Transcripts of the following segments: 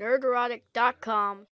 Nerdrotic.com.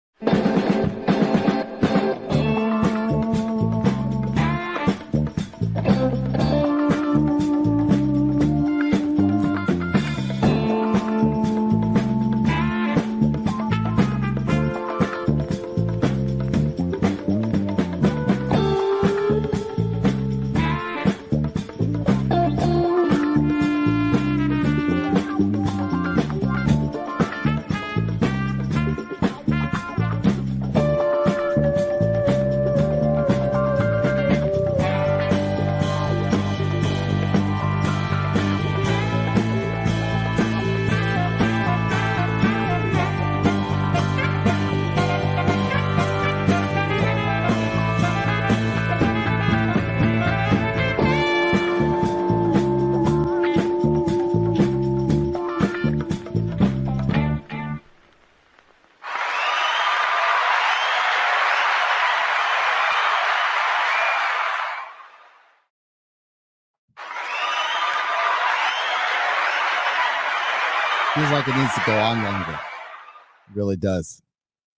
Feels like it needs to go on longer. It really does.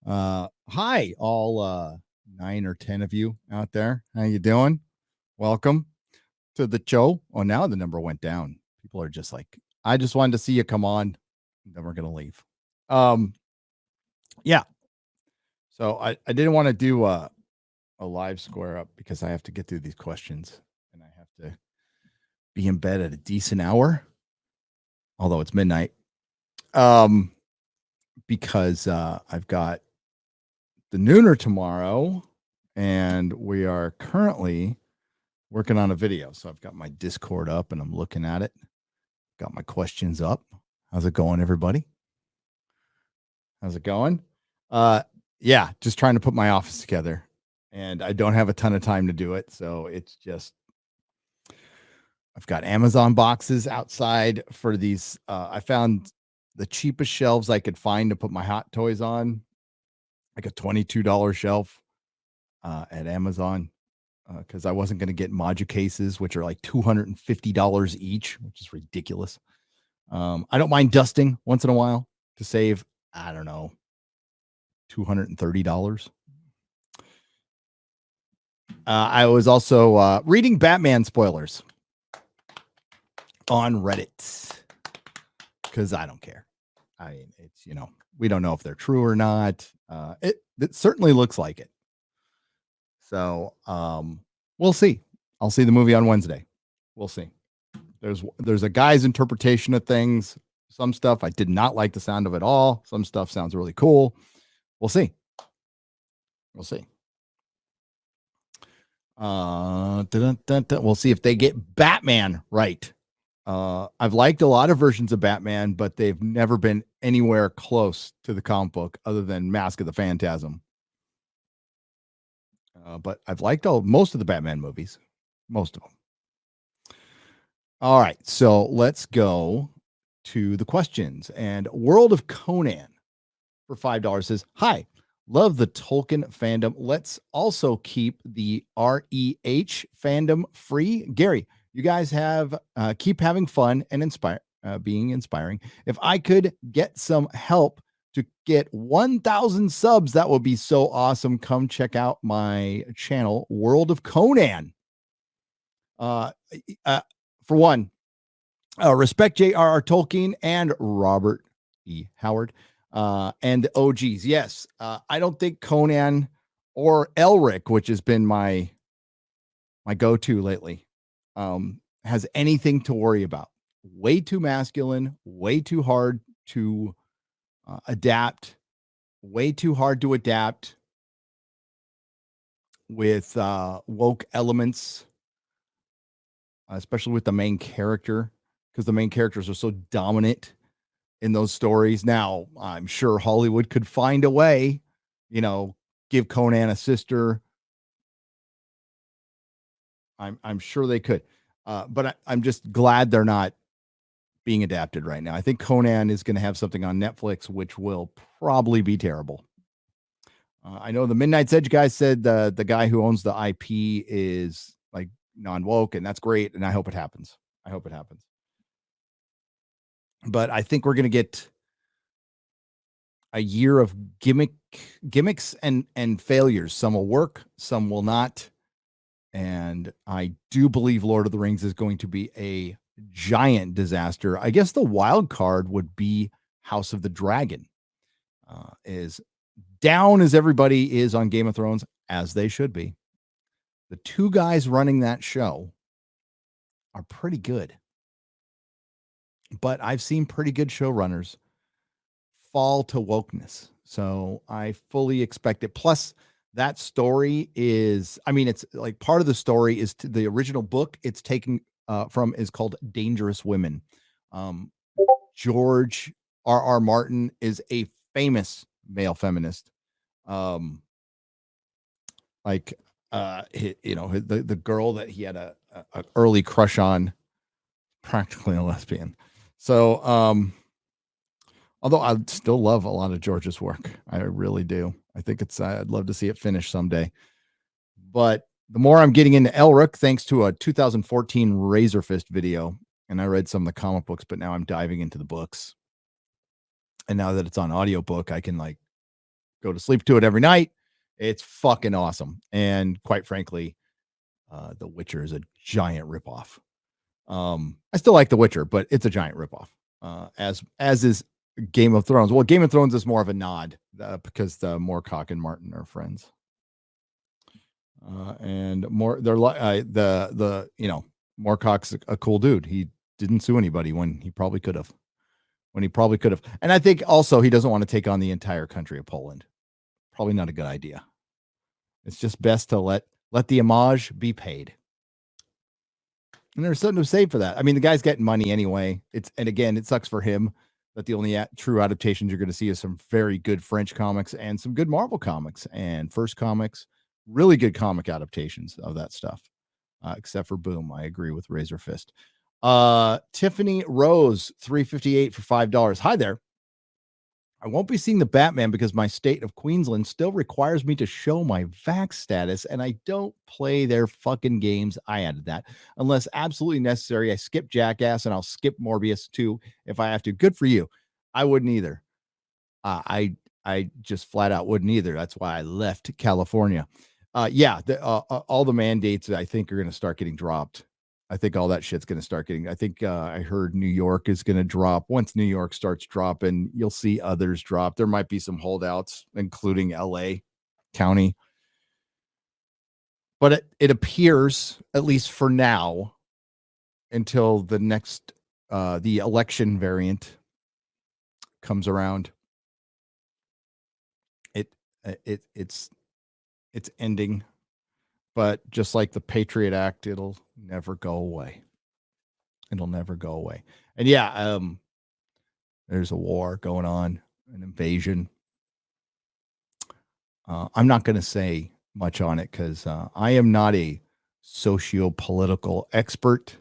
Hi, all 9 or 10 of you out there. How you doing? Welcome to the show. Oh, now the number went down. People are just like, I just wanted to see you come on. Then we're gonna leave. Yeah. So I didn't want to do a live square up because I have to get through these questions and I have to be in bed at a decent hour, although it's midnight. Because I've got the nooner tomorrow and we are currently working on a video. So I've got my Discord up and I'm looking at it. Got my questions up. How's it going, everybody? How's it going? Yeah, just trying to put my office together and I don't have a ton of time to do it. So it's just, I've got Amazon boxes outside for these. I found the cheapest shelves I could find to put my hot toys on, like a $22 shelf at Amazon, because I wasn't going to get Module cases, which are like $250 each, which is ridiculous. I don't mind dusting once in a while to save, I don't know, $230. I was also reading Batman spoilers on Reddit because I don't care. I mean, it's, we don't know if they're true or not. It certainly looks like it. So we'll see. I'll see the movie on Wednesday. We'll see. There's a guy's interpretation of things. Some stuff I did not like the sound of at all. Some stuff sounds really cool. We'll see. We'll see. We'll see if they get Batman right. I've liked a lot of versions of Batman, but they've never been anywhere close to the comic book other than Mask of the Phantasm. But I've liked most of the Batman movies, most of them. All right, so let's go to the questions. And World of Conan for $5 says, "Hi, love the Tolkien fandom. Let's also keep the REH fandom free. Gary, you guys have keep having fun and being inspiring. If I could get some help to get 1,000 subs, that would be so awesome. Come check out my channel, World of Conan." For one, respect J.R.R. Tolkien and Robert E. Howard and the OGs. Yes, I don't think Conan or Elric, which has been my go-to lately, has anything to worry about. Way too masculine, way too hard to adapt, way too hard to adapt with woke elements, especially with the main character, because the main characters are so dominant in those stories. Now, I'm sure Hollywood could find a way, give Conan a sister. I'm sure they could. But I'm just glad they're not being adapted right now. I think Conan is going to have something on Netflix, which will probably be terrible. I know the Midnight's Edge guy said the guy who owns the IP is like non-woke, and that's great. And I hope it happens. But I think we're going to get a year of gimmicks and failures. Some will work, some will not. And I do believe Lord of the Rings is going to be a giant disaster. I guess the wild card would be House of the Dragon. Is down as everybody is on Game of Thrones, as they should be. The two guys running that show are pretty good. But I've seen pretty good showrunners fall to wokeness. So I fully expect it. Plus, that story is, I mean, it's like part of the story is to the original book it's taken from is called Dangerous Women. Um, George R. Martin is a famous male feminist. Um, like, the girl that he had a early crush on, practically a lesbian. So, although I still love a lot of George's work. I really do. I think I'd love to see it finished someday. But the more I'm getting into Elric, thanks to a 2014 Razor Fist video, and I read some of the comic books, but now I'm diving into the books. And now that it's on audiobook, I can like go to sleep to it every night. It's fucking awesome. And quite frankly, The Witcher is a giant ripoff. I still like The Witcher, but it's a giant ripoff. As is Game of Thrones. Well, Game of Thrones is more of a nod because the Moorcock and Martin are friends. And more, they're like Moorcock's a cool dude. He didn't sue anybody when he probably could have. And I think also he doesn't want to take on the entire country of Poland. Probably not a good idea. It's just best to let the homage be paid. And there's something to say for that. I mean, the guy's getting money anyway. And again, it sucks for him that the only true adaptations you're going to see is some very good French comics and some good Marvel comics and First Comics, really good comic adaptations of that stuff. Except for Boom, I agree with Razor Fist. Tiffany Rose, $3.58 for $5. Hi there. I won't be seeing the Batman because my state of Queensland still requires me to show my vax status, and I don't play their fucking games. I added that. Unless absolutely necessary, I skip Jackass and I'll skip Morbius too if I have to. Good for you. I wouldn't either. I just flat out wouldn't either. That's why I left California. All the mandates I think are going to start getting dropped. I think all that shit's going to start getting. I think I heard New York is going to drop. Once New York starts dropping, you'll see others drop. There might be some holdouts, including LA County. But it appears, at least for now, until the next the election variant comes around, it's ending. But just like the Patriot Act, it'll never go away. It'll never go away. And yeah, there's a war going on, an invasion. I'm not going to say much on it because I am not a socio-political expert.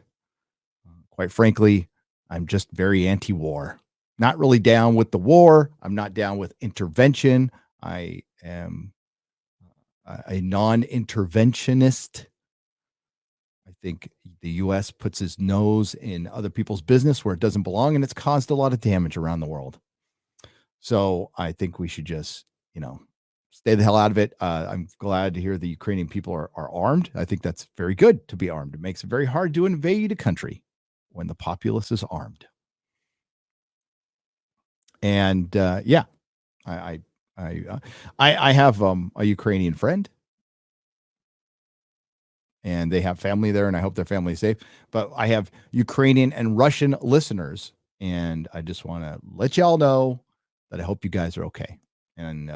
Quite frankly, I'm just very anti-war. Not really down with the war. I'm not down with intervention. I am a non-interventionist. I think the U.S. puts his nose in other people's business where it doesn't belong, and it's caused a lot of damage around the world. So I think we should just, stay the hell out of it. I'm glad to hear the Ukrainian people are armed. I think that's very good to be armed. It makes it very hard to invade a country when the populace is armed. And I have a Ukrainian friend, and they have family there, and I hope their family is safe. But I have Ukrainian and Russian listeners, and I just want to let y'all know that I hope you guys are okay. And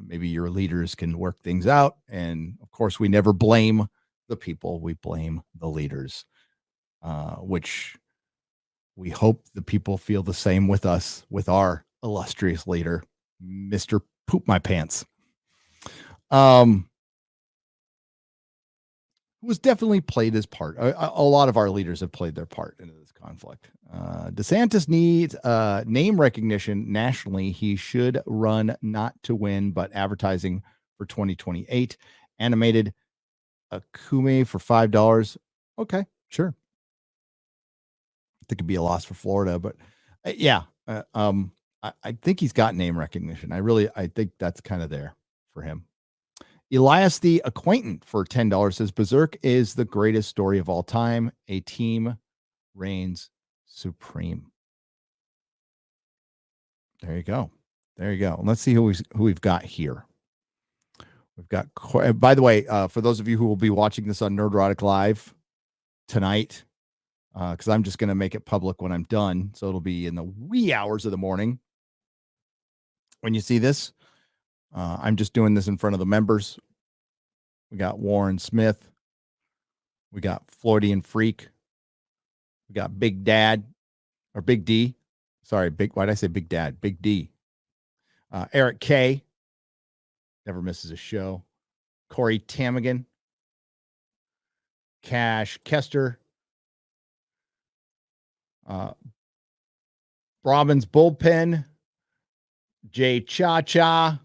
maybe your leaders can work things out. And of course, we never blame the people. We blame the leaders, which we hope the people feel the same with us, with our illustrious leader, Mr. Poop My Pants. Was definitely played his part. A lot of our leaders have played their part into this conflict. DeSantis needs name recognition nationally. He should run not to win, but advertising for 2028. Animated Akume for $5. Okay, sure. I think it'd be a loss for Florida, but I think he's got name recognition. I think that's kind of there for him. Elias the Acquaintant for $10 says Berserk is the greatest story of all time. A team reigns supreme. There you go. There you go. Let's see who we've got here. We've got, by the way, for those of you who will be watching this on Nerdrotic Live tonight, because I'm just going to make it public when I'm done. So it'll be in the wee hours of the morning. When you see this, I'm just doing this in front of the members. We got Warren Smith. We got Floridian Freak. We got Big Dad or Big D. Sorry, why did I say Big Dad? Big D. Eric K. Never misses a show. Corey Tamigan. Cash Kester. Brahman's Bullpen. Jay Cha Cha.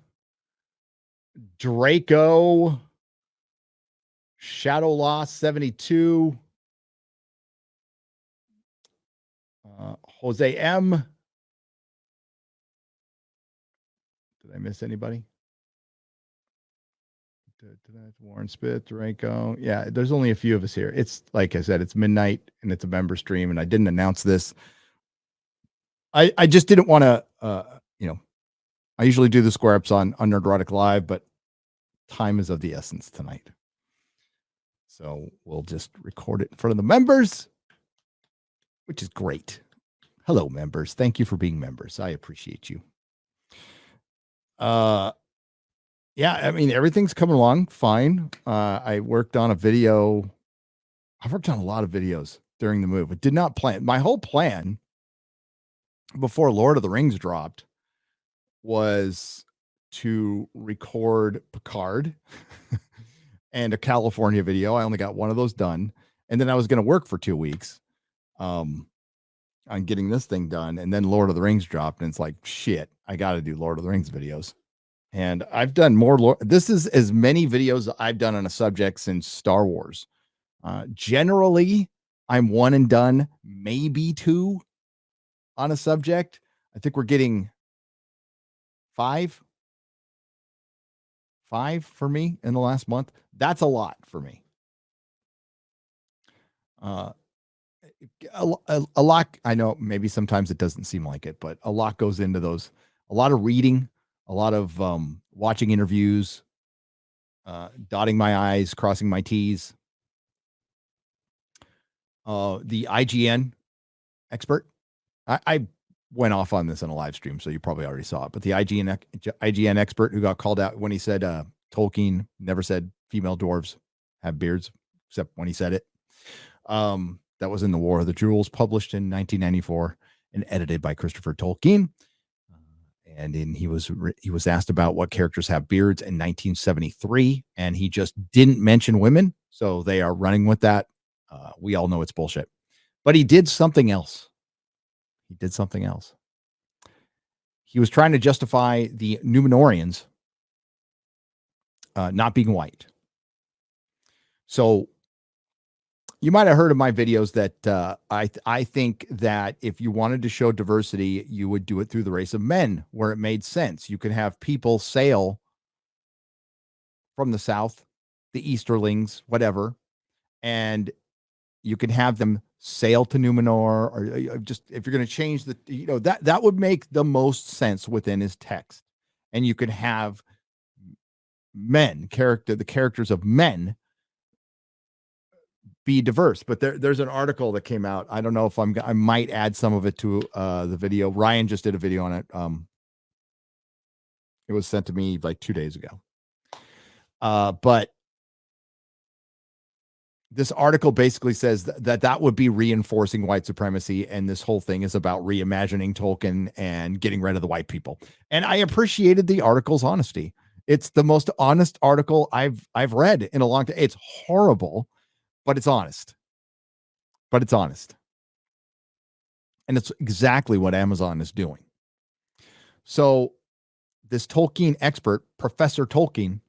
Draco. Shadow Loss 72. Jose M. Did I miss anybody? Warren Spit, Draco. Yeah, there's only a few of us here. It's like I said, it's midnight and it's a member stream, and I didn't announce this. I just didn't want to, I usually do the square ups on Nerdrotic Live, but time is of the essence tonight. So we'll just record it in front of the members, which is great. Hello, members. Thank you for being members. I appreciate you. Yeah, I mean, everything's coming along fine. I worked on a video. I've worked on a lot of videos during the move. I did not plan. My whole plan before Lord of the Rings dropped was to record Picard and a California video. I only got one of those done. And then I was going to work for 2 weeks on getting this thing done. And then Lord of the Rings dropped. And it's like, shit, I got to do Lord of the Rings videos. And I've done more. This is as many videos I've done on a subject since Star Wars. Generally, I'm one and done, maybe two on a subject. I think we're getting five for me in the last month. That's a lot for me. A lot. I know maybe sometimes it doesn't seem like it, but a lot goes into those. A lot of reading, a lot of watching interviews, dotting my I's, crossing my T's. The IGN expert. I went off on this in a live stream, so you probably already saw it. But the IGN expert who got called out when he said Tolkien never said female dwarves have beards, except when he said it. That was in The War of the Jewels, published in 1994 and edited by Christopher Tolkien. And he was asked about what characters have beards in 1973, and he just didn't mention women. So they are running with that. We all know it's bullshit. But he did something else. He was trying to justify the Numenorians not being white. So you might have heard of my videos that I think that if you wanted to show diversity, you would do it through the race of men, where it made sense. You could have people sail from the south, the Easterlings, whatever, and you can have them sail to Numenor, or just if you're going to change that would make the most sense within his text. And you could have the characters of men be diverse. But there's an article that came out. I don't know if I might add some of it to the video. Ryan just did a video on it. It was sent to me like 2 days ago. But this article basically says that would be reinforcing white supremacy, and this whole thing is about reimagining Tolkien and getting rid of the white people. And I appreciated the article's honesty. It's the most honest article I've read in a long time. It's horrible, but it's honest. And it's exactly what Amazon is doing. So this Tolkien expert, Professor Tolkien,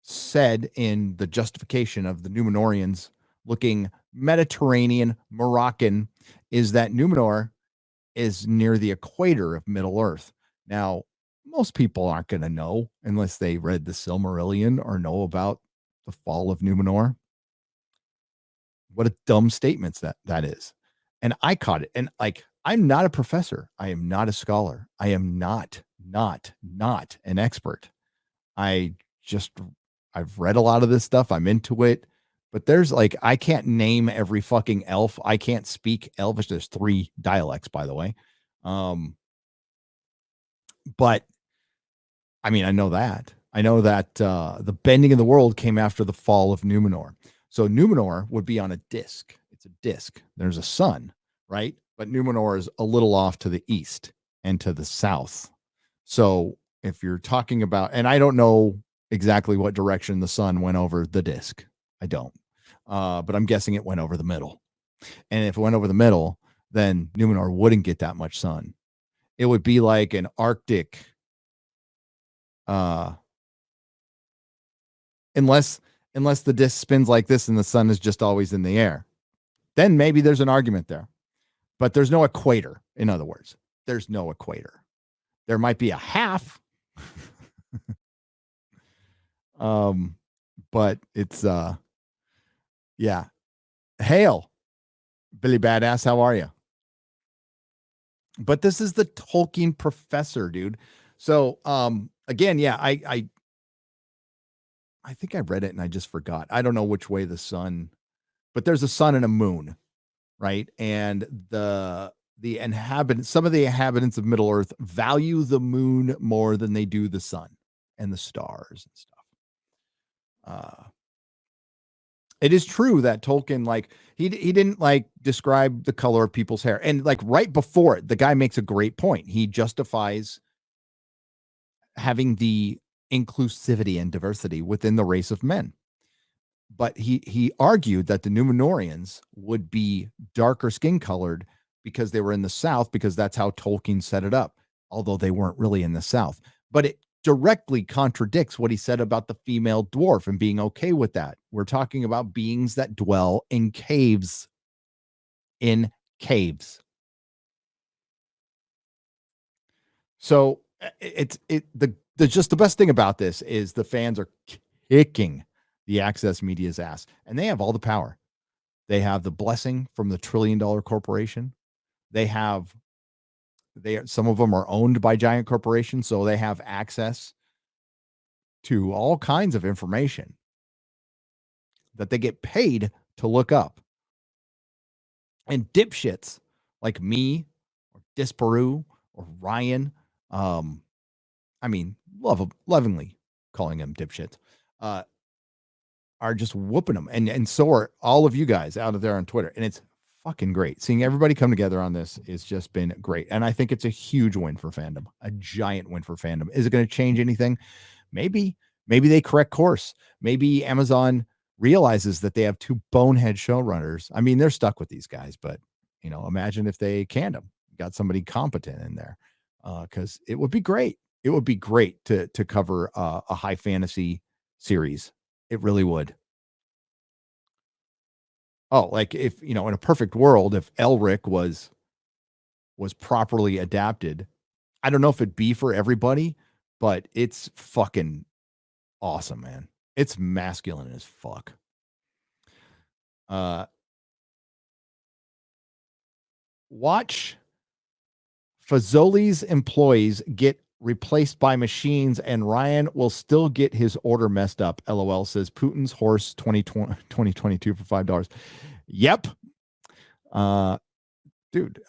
said in the justification of the Numenorians looking Mediterranean, Moroccan, is that Numenor is near the equator of Middle Earth. Now, most people aren't going to know unless they read the Silmarillion or know about the fall of Numenor. What a dumb statement that is. And I caught it. And like, I'm not a professor. I am not a scholar. I am not an expert. I've read a lot of this stuff. I'm into it. But there's like, I can't name every fucking elf. I can't speak Elvish. There's 3 dialects, by the way. But I mean, I know that the bending of the world came after the fall of Numenor. So Numenor would be on a disc. It's a disc. There's a sun, right? But Numenor is a little off to the east and to the south. So if you're talking about, and I don't know exactly what direction the sun went over the disc. I don't. But I'm guessing it went over the middle. And if it went over the middle, then Numenor wouldn't get that much sun. It would be like an Arctic, unless the disc spins like this and the sun is just always in the air. Then maybe there's an argument there. But there's no equator, in other words. There's no equator. There might be a half. But it's yeah. Hail, Billy Badass, how are you? But this is the Tolkien professor, dude. So again, yeah, I think I read it and I just forgot. I don't know which way the sun, but there's a sun and a moon, right? And some of the inhabitants of Middle Earth value the moon more than they do the sun and the stars and stuff. It is true that Tolkien, like, he didn't like describe the color of people's hair. And like right before it, the guy makes a great point. He justifies having the inclusivity and diversity within the race of men. But he argued that the Numenorians would be darker skin colored because they were in the South, because that's how Tolkien set it up, although they weren't really in the South. But it directly contradicts what he said about the female dwarf and being okay with that. We're talking about beings that dwell in caves. So the best thing about this is the fans are kicking the Access Media's ass, and they have all the power. They have the blessing from the $1 trillion corporation. Some of them are owned by giant corporations, so they have access to all kinds of information that they get paid to look up. And dipshits like me or Disparu or Ryan, I mean, lovingly calling them dipshits, are just whooping them. And so are all of you guys out there on Twitter. And it's fucking great. Seeing everybody come together on this has just been great. And I think it's a huge win for fandom, a giant win for fandom. Is it going to change anything? Maybe they correct course. Maybe Amazon realizes that they have 2 bonehead showrunners. I mean, they're stuck with these guys, but imagine if they canned them, got somebody competent in there, because it would be great. It would be great to cover a high fantasy series. It really would. Oh, like if, in a perfect world, if Elric was properly adapted, I don't know if it'd be for everybody, but it's fucking awesome, man. It's masculine as fuck. Watch Fazoli's employees get replaced by machines, and Ryan will still get his order messed up. LOL, says Putin's Horse 2022 for $5. Yep. Dude,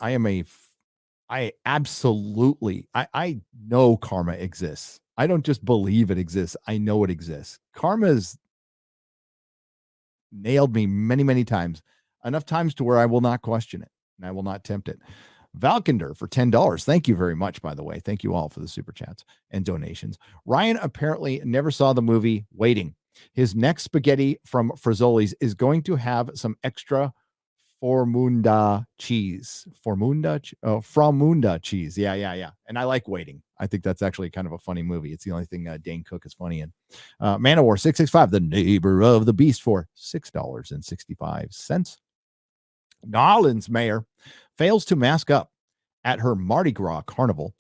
I absolutely, I know karma exists. I don't just believe it exists. I know it exists. Karma's nailed me many, many times, enough times to where I will not question it and I will not tempt it. Valkender for $10. Thank you very much, by the way. Thank you all for the super chats and donations. Ryan apparently never saw the movie Waiting. His next spaghetti from Fazoli's is going to have some extra Formunda cheese. Fromunda cheese. Yeah. And I like Waiting. I think that's actually kind of a funny movie. It's the only thing Dane Cook is funny in. Manowar 665, the neighbor of the beast, for $6.65. Nolans mayor fails to mask up at her Mardi Gras carnival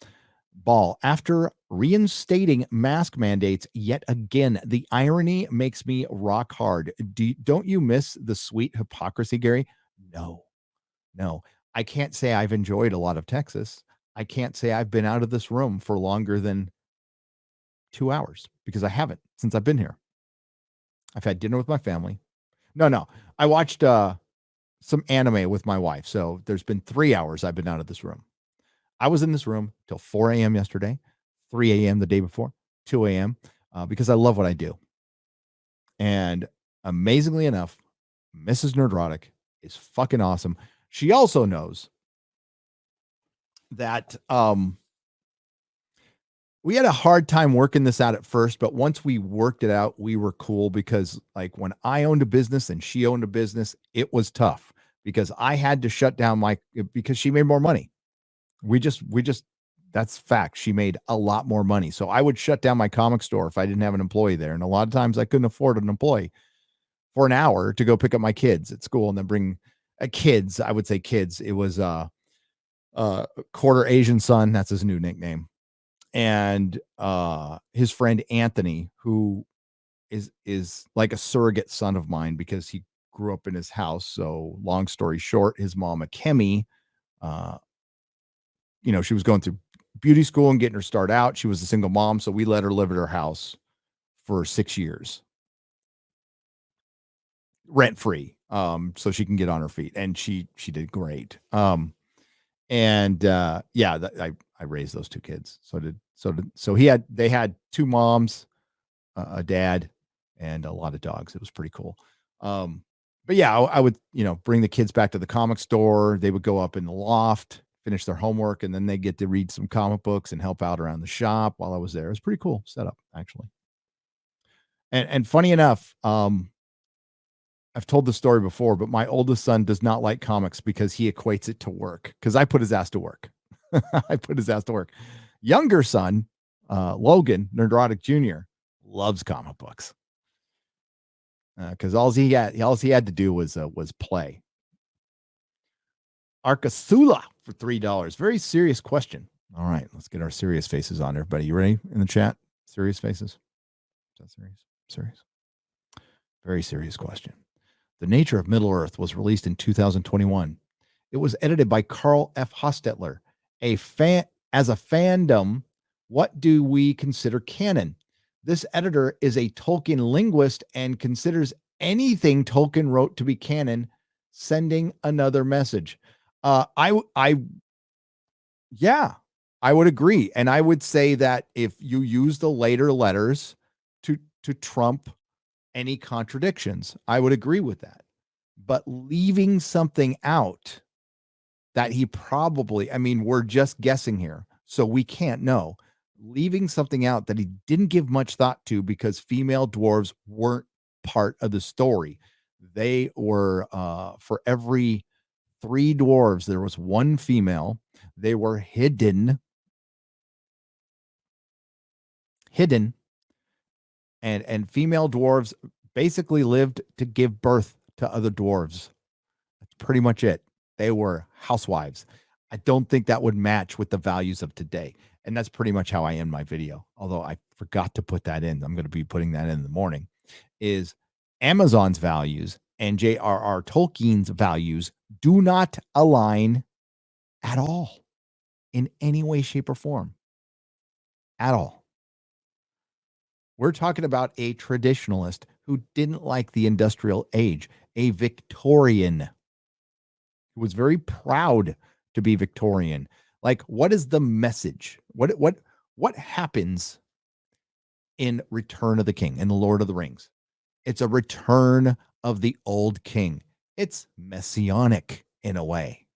ball after reinstating mask mandates yet again. The irony makes me rock hard. Don't you miss the sweet hypocrisy, Gary? No, no. I can't say I've enjoyed a lot of Texas. I can't say I've been out of this room for longer than 2 hours because I haven't since I've been here. I've had dinner with my family. No. I watched some anime with my wife. So there's been 3 hours I've been out of this room. I was in this room till 4 a.m. yesterday, 3 a.m. the day before, 2 a.m. Because I love what I do. And amazingly enough, Mrs. Nerdrotic is fucking awesome. She also knows that we had a hard time working this out at first, but once we worked it out, we were cool because like when I owned a business and she owned a business, it was tough because I had to shut down because she made more money. We just that's fact. She made a lot more money. So I would shut down my comic store if I didn't have an employee there. And a lot of times I couldn't afford an employee for an hour to go pick up my kids at school and then bring kids. I would say kids. It was quarter Asian son. That's his new nickname. And his friend Anthony, who is like a surrogate son of mine because he grew up in his house. So long story short, his mom, Akemi, she was going through beauty school and getting her start out. She was a single mom, so we let her live at her house for 6 years, rent free, so she can get on her feet, and she did great. I raised those 2 kids. They had 2 moms, a dad, and a lot of dogs. It was pretty cool. But yeah, I would bring the kids back to the comic store. They would go up in the loft, finish their homework, and then they get to read some comic books and help out around the shop while I was there. It was pretty cool setup, actually. And funny enough, I've told the story before, but my oldest son does not like comics because he equates it to work. Because I put his ass to work. I put his ass to work. Younger son, Logan Nerdrotic Jr., loves comic books. Because all he had to do was play. Arcasula for $3. Very serious question. All right, let's get our serious faces on, everybody. You ready in the chat? Serious faces? Is that serious? Serious. Very serious question. The Nature of Middle Earth was released in 2021. It was edited by Carl F. Hostetler. As a fandom, what do we consider canon? This editor is a Tolkien linguist and considers anything Tolkien wrote to be canon, sending another message. I would agree. And I would say that if you use the later letters to trump any contradictions, I would agree with that. But leaving something out that he probably, we're just guessing here, so we can't know. Leaving something out that he didn't give much thought to because female dwarves weren't part of the story. They were, for every 3 dwarves, there was 1 female. They were hidden. And female dwarves basically lived to give birth to other dwarves. That's pretty much it. They were housewives. I don't think that would match with the values of today. And that's pretty much how I end my video. Although I forgot to put that in. I'm going to be putting that in the morning. Is Amazon's values and J.R.R. Tolkien's values do not align at all in any way, shape, or form. At all. We're talking about a traditionalist who didn't like the industrial age, a Victorian who was very proud to be Victorian. Like, what is the message? What happens in Return of the King, in The Lord of the Rings? It's a return of the old king. It's messianic in a way.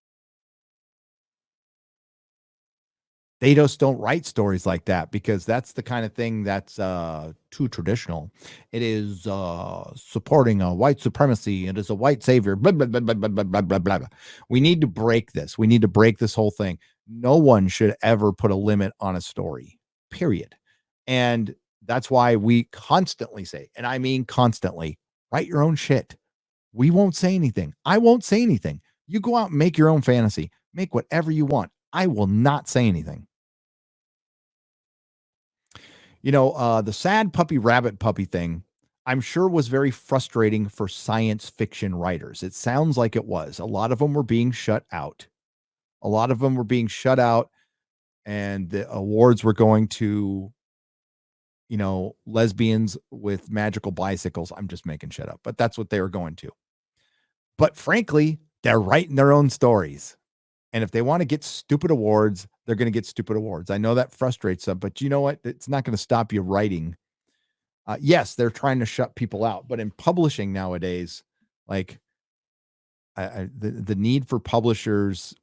They just don't write stories like that because that's the kind of thing that's too traditional. It is supporting a white supremacy. It is a white savior. Blah, blah, blah, blah, blah, blah, blah, blah, blah. We need to break this. We need to break this whole thing. No one should ever put a limit on a story, period. And that's why we constantly say, and I mean constantly, write your own shit. We won't say anything. I won't say anything. You go out and make your own fantasy. Make whatever you want. I will not say anything. The sad puppy rabbit puppy thing, I'm sure was very frustrating for science fiction writers. It sounds like it was. A lot of them were being shut out. And the awards were going to, lesbians with magical bicycles. I'm just making shit up, but that's what they were going to. But frankly, they're writing their own stories. And if they want to get stupid awards, they're going to get stupid awards. I know that frustrates them, but you know what? It's not going to stop you writing. Yes, they're trying to shut people out, but in publishing nowadays, like the need for publishers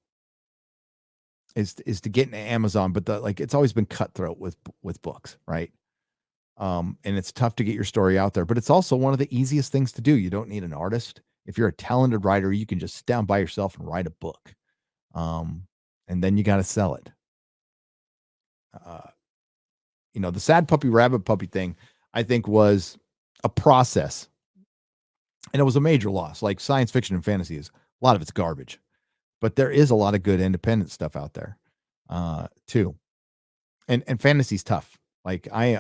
is to get into Amazon, but it's always been cutthroat with books, right? And it's tough to get your story out there, but it's also one of the easiest things to do. You don't need an artist. If you're a talented writer, you can just sit down by yourself and write a book. And then you got to sell it. The sad puppy rabbit puppy thing, I think, was a process, and it was a major loss. Like science fiction and fantasy a lot of it's garbage, but there is a lot of good independent stuff out there, too. And fantasy's tough. Like I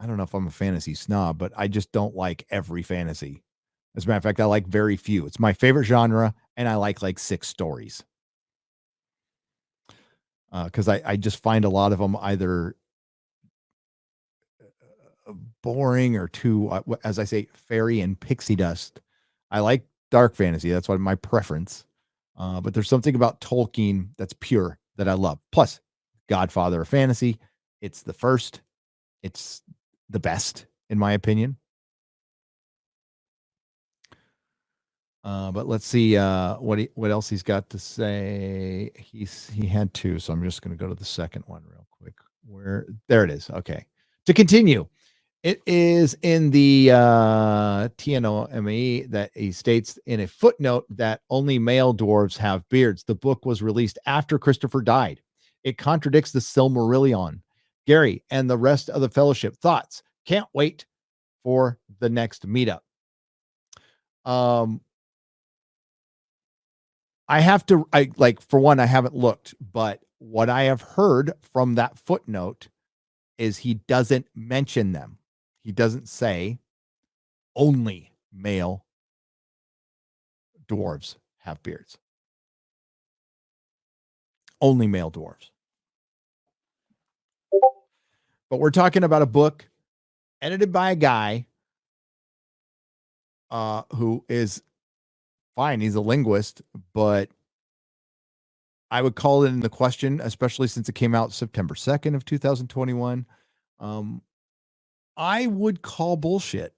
don't know if I'm a fantasy snob, but I just don't like every fantasy. As a matter of fact, I like very few. It's my favorite genre, and I like 6 stories. Because I just find a lot of them either boring or too, as I say, fairy and pixie dust. I like dark fantasy. That's why my preference. But there's something about Tolkien that's pure that I love. Plus, Godfather of fantasy. It's the first. It's the best, in my opinion. But let's see what else he's got to say. He had 2, so I'm just going to go to the second one real quick. There it is. Okay. To continue, it is in the TNOME that he states in a footnote that only male dwarves have beards. The book was released after Christopher died. It contradicts the Silmarillion. Gary and the rest of the fellowship thoughts. Can't wait for the next meetup. I have to, for one, I haven't looked, but what I have heard from that footnote is he doesn't mention them. He doesn't say only male dwarves have beards. Only male dwarves. But we're talking about a book edited by a guy who is fine. He's a linguist, but I would call it into question, especially since it came out September 2nd of 2021. I would call bullshit.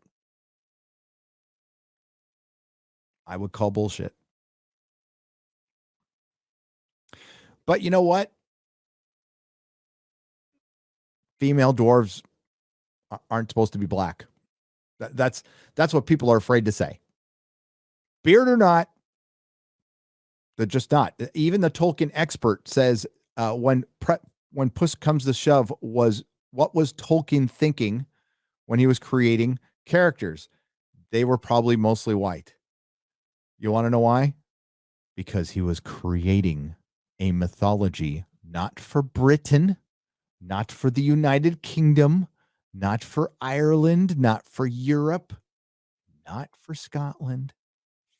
But you know what? Female dwarves aren't supposed to be black. That's what people are afraid to say. Beard or not, they're just not. Even the Tolkien expert says when push comes to shove, what was Tolkien thinking when he was creating characters? They were probably mostly white. You want to know why? Because he was creating a mythology not for Britain, not for the United Kingdom, not for Ireland, not for Europe, not for Scotland,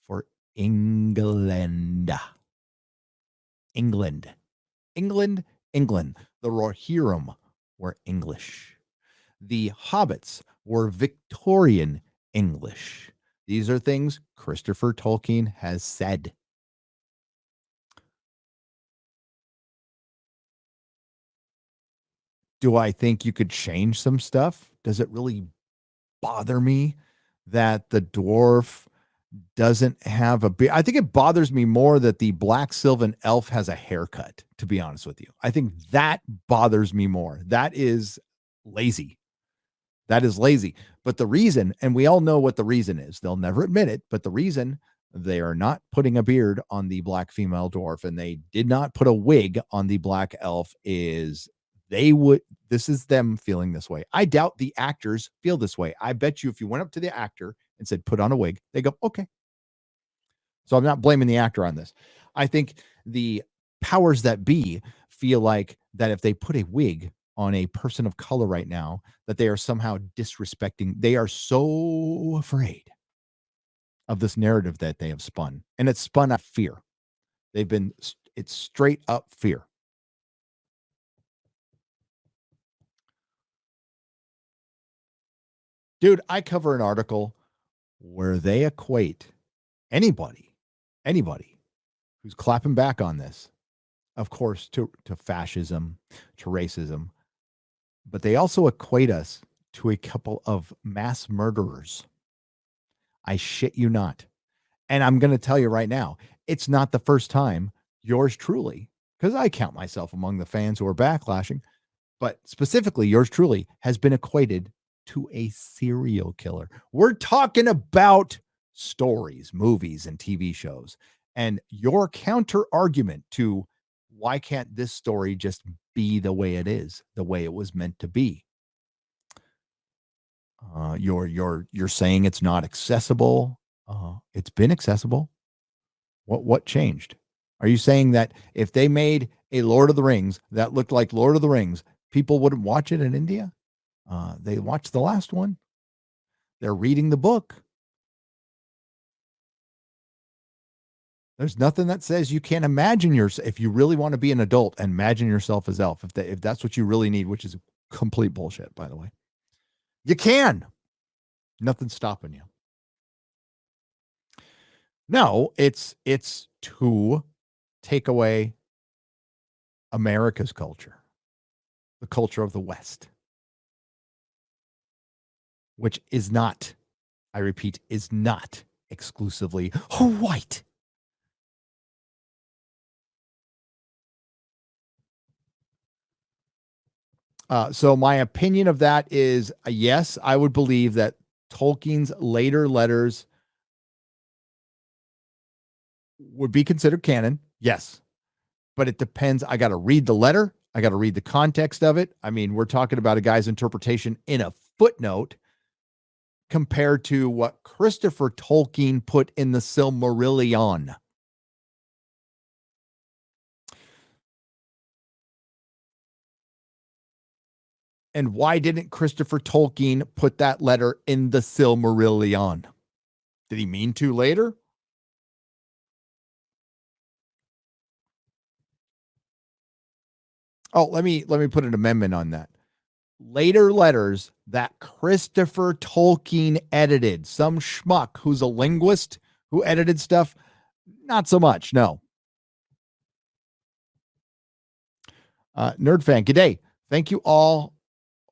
for England. England. The Rohirrim were English. The hobbits were Victorian English. These are things Christopher Tolkien has said. Do I think you could change some stuff? Does it really bother me that the dwarf doesn't have a beard? I think it bothers me more that the black sylvan elf has a haircut, to be honest with you. I think that bothers me more. That is lazy. But the reason, and we all know what the reason is, they'll never admit it, but the reason they are not putting a beard on the black female dwarf and they did not put a wig on the black elf is this is them feeling this way. I doubt the actors feel this way. I bet you if you went up to the actor and said, put on a wig, they go, okay. So I'm not blaming the actor on this. I think the powers that be feel like that if they put a wig on a person of color right now, that they are somehow disrespecting. They are so afraid of this narrative that they have spun, and it's spun out of fear. It's straight up fear. Dude, I cover an article where they equate anybody who's clapping back on this, of course, to fascism, to racism, but they also equate us to a couple of mass murderers. I shit you not. And I'm going to tell you right now, it's not the first time yours truly, because I count myself among the fans who are backlashing, but specifically yours truly has been equated to a serial killer. We're talking about stories, movies, and TV shows. And your counter argument to why can't this story just be the way it is, the way it was meant to be? You're saying it's not accessible. It's been accessible. What changed? Are you saying that if they made a Lord of the Rings that looked like Lord of the Rings, people wouldn't watch it in India? They watched the last one. They're reading the book. There's nothing that says you can't imagine yourself. If you really want to be an adult, imagine yourself as Elf. If that's what you really need, which is complete bullshit, by the way, you can. Nothing's stopping you. No, it's to take away America's culture, the culture of the West, which is not, I repeat, is not exclusively white. So my opinion of that is yes, I would believe that Tolkien's later letters would be considered canon. Yes. But it depends. I got to read the letter. I got to read the context of it. I mean, we're talking about a guy's interpretation in a footnote compared to what Christopher Tolkien put in the Silmarillion. And why didn't Christopher Tolkien put that letter in the Silmarillion? Did he mean to later? Oh, let me put an amendment on that. Later letters that Christopher Tolkien edited, some schmuck who's a linguist who edited stuff, not so much, no. Nerd fan, good day. Thank you all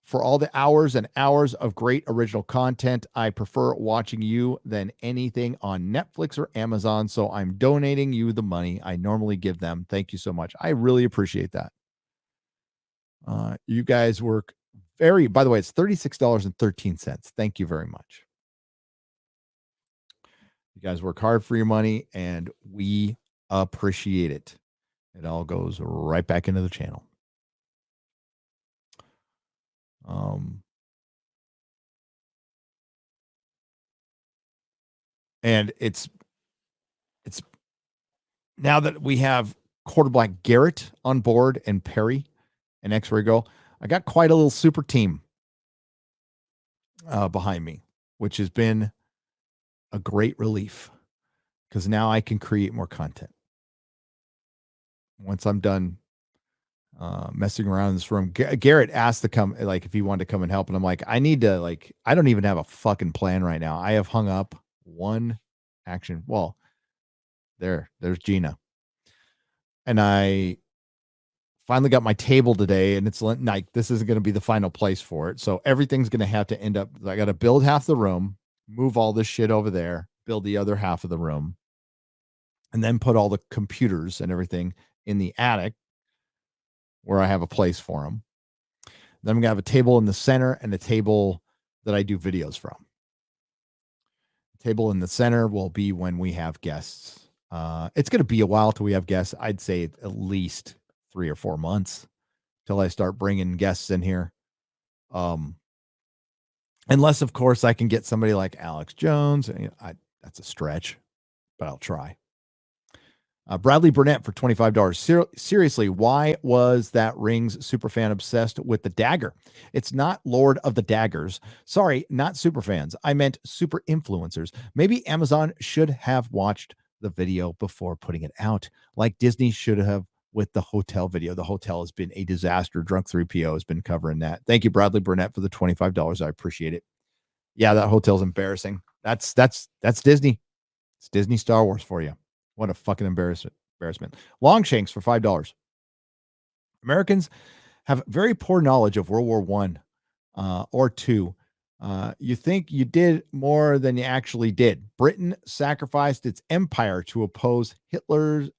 for all the hours and hours of great original content. I prefer watching you than anything on Netflix or Amazon, so I'm donating you the money I normally give them. Thank you so much. I really appreciate that. You guys work by the way, it's $36.13. Thank you very much. You guys work hard for your money, and we appreciate it. It all goes right back into the channel. And it's now that we have quarterback Garrett on board and Perry and X-Ray Girl, I got quite a little super team behind me, which has been a great relief because now I can create more content. Once I'm done messing around in this room, Garrett asked to come, like if he wanted to come and help, and I'm like, I need to, like, I don't even have a fucking plan right now. I have hung up one action. Well, there's Gina, and I finally got my table today, and it's like this isn't going to be the final place for it, so everything's going to have to end up. I got to build half the room, move all this shit over there, build the other half of the room, and then put all the computers and everything in the attic where I have a place for them. Then I'm gonna have a table in the center and a table that I do videos from. The table in the center will be when we have guests. It's going to be a while till we have guests. I'd say at least 3 or 4 months till I start bringing guests in here. Unless, of course, I can get somebody like Alex Jones. That's a stretch, but I'll try. Bradley Burnett for $25. Seriously, why was that Rings superfan obsessed with the dagger? It's not Lord of the Daggers. Sorry, not superfans. I meant super influencers. Maybe Amazon should have watched the video before putting it out, like Disney should have with the hotel video. The hotel has been a disaster. Drunk 3PO has been covering that. Thank you, Bradley Burnett, for the $25. I appreciate it. Yeah, that hotel's embarrassing. That's Disney. It's Disney Star Wars for you. What a fucking embarrassment. Longshanks for $5. Americans have very poor knowledge of World War One or two. You think you did more than you actually did. Britain sacrificed its empire to oppose Hitler's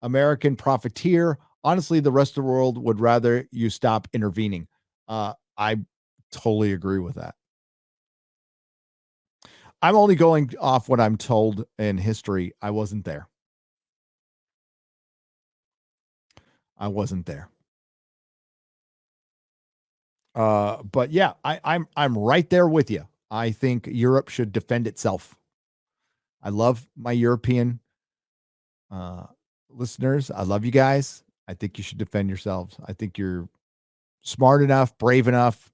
American profiteer. Honestly, the rest of the world would rather you stop intervening. I totally agree with that. I'm only going off what I'm told in history. I wasn't there. I wasn't there. But yeah, I'm right there with you. I think Europe should defend itself. I love my European listeners. I love you guys. I think you should defend yourselves. I think you're smart enough, brave enough.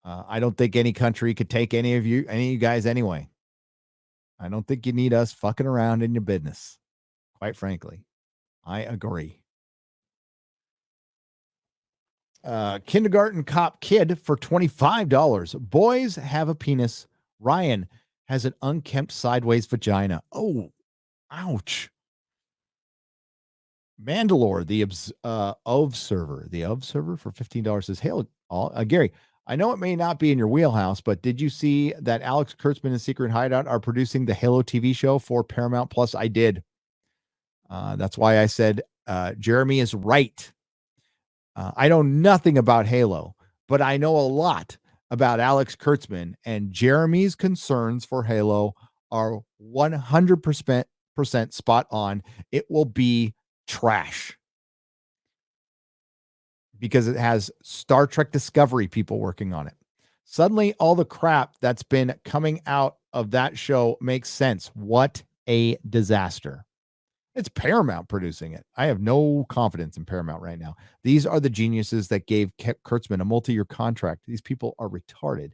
I don't think any country could take any of you guys anyway. I don't think you need us fucking around in your business. Quite frankly, I agree. Kindergarten cop kid for $25. Boys have a penis. Ryan has an unkempt sideways vagina. Oh, ouch. Mandalore, the observer for $15 says, "Hey, Gary, I know it may not be in your wheelhouse, but did you see that Alex Kurtzman and Secret Hideout are producing the Halo TV show for Paramount Plus?" I did. That's why I said Jeremy is right. I know nothing about Halo, but I know a lot about Alex Kurtzman, and Jeremy's concerns for Halo are 100% spot on. It will be trash because it has Star Trek Discovery people working on it. Suddenly, all the crap that's been coming out of that show makes sense. What a disaster. It's Paramount producing it. I have no confidence in Paramount right now. These are the geniuses that gave Kurtzman a multi-year contract. These people are retarded.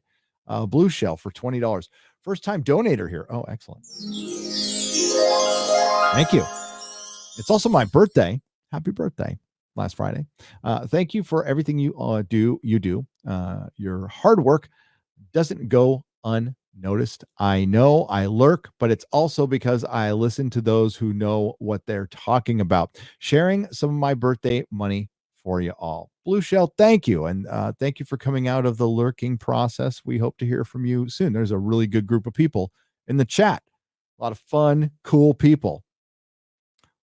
Blue Shell for $20. First time donator here. Oh, excellent. Thank you. It's also my birthday. Happy birthday. Last Friday. Thank you for everything you do. Your hard work doesn't go unnoticed. I know I lurk, but it's also because I listen to those who know what they're talking about. Sharing some of my birthday money for you all. Blue Shell, thank you. And thank you for coming out of the lurking process. We hope to hear from you soon. There's a really good group of people in the chat. A lot of fun, cool people.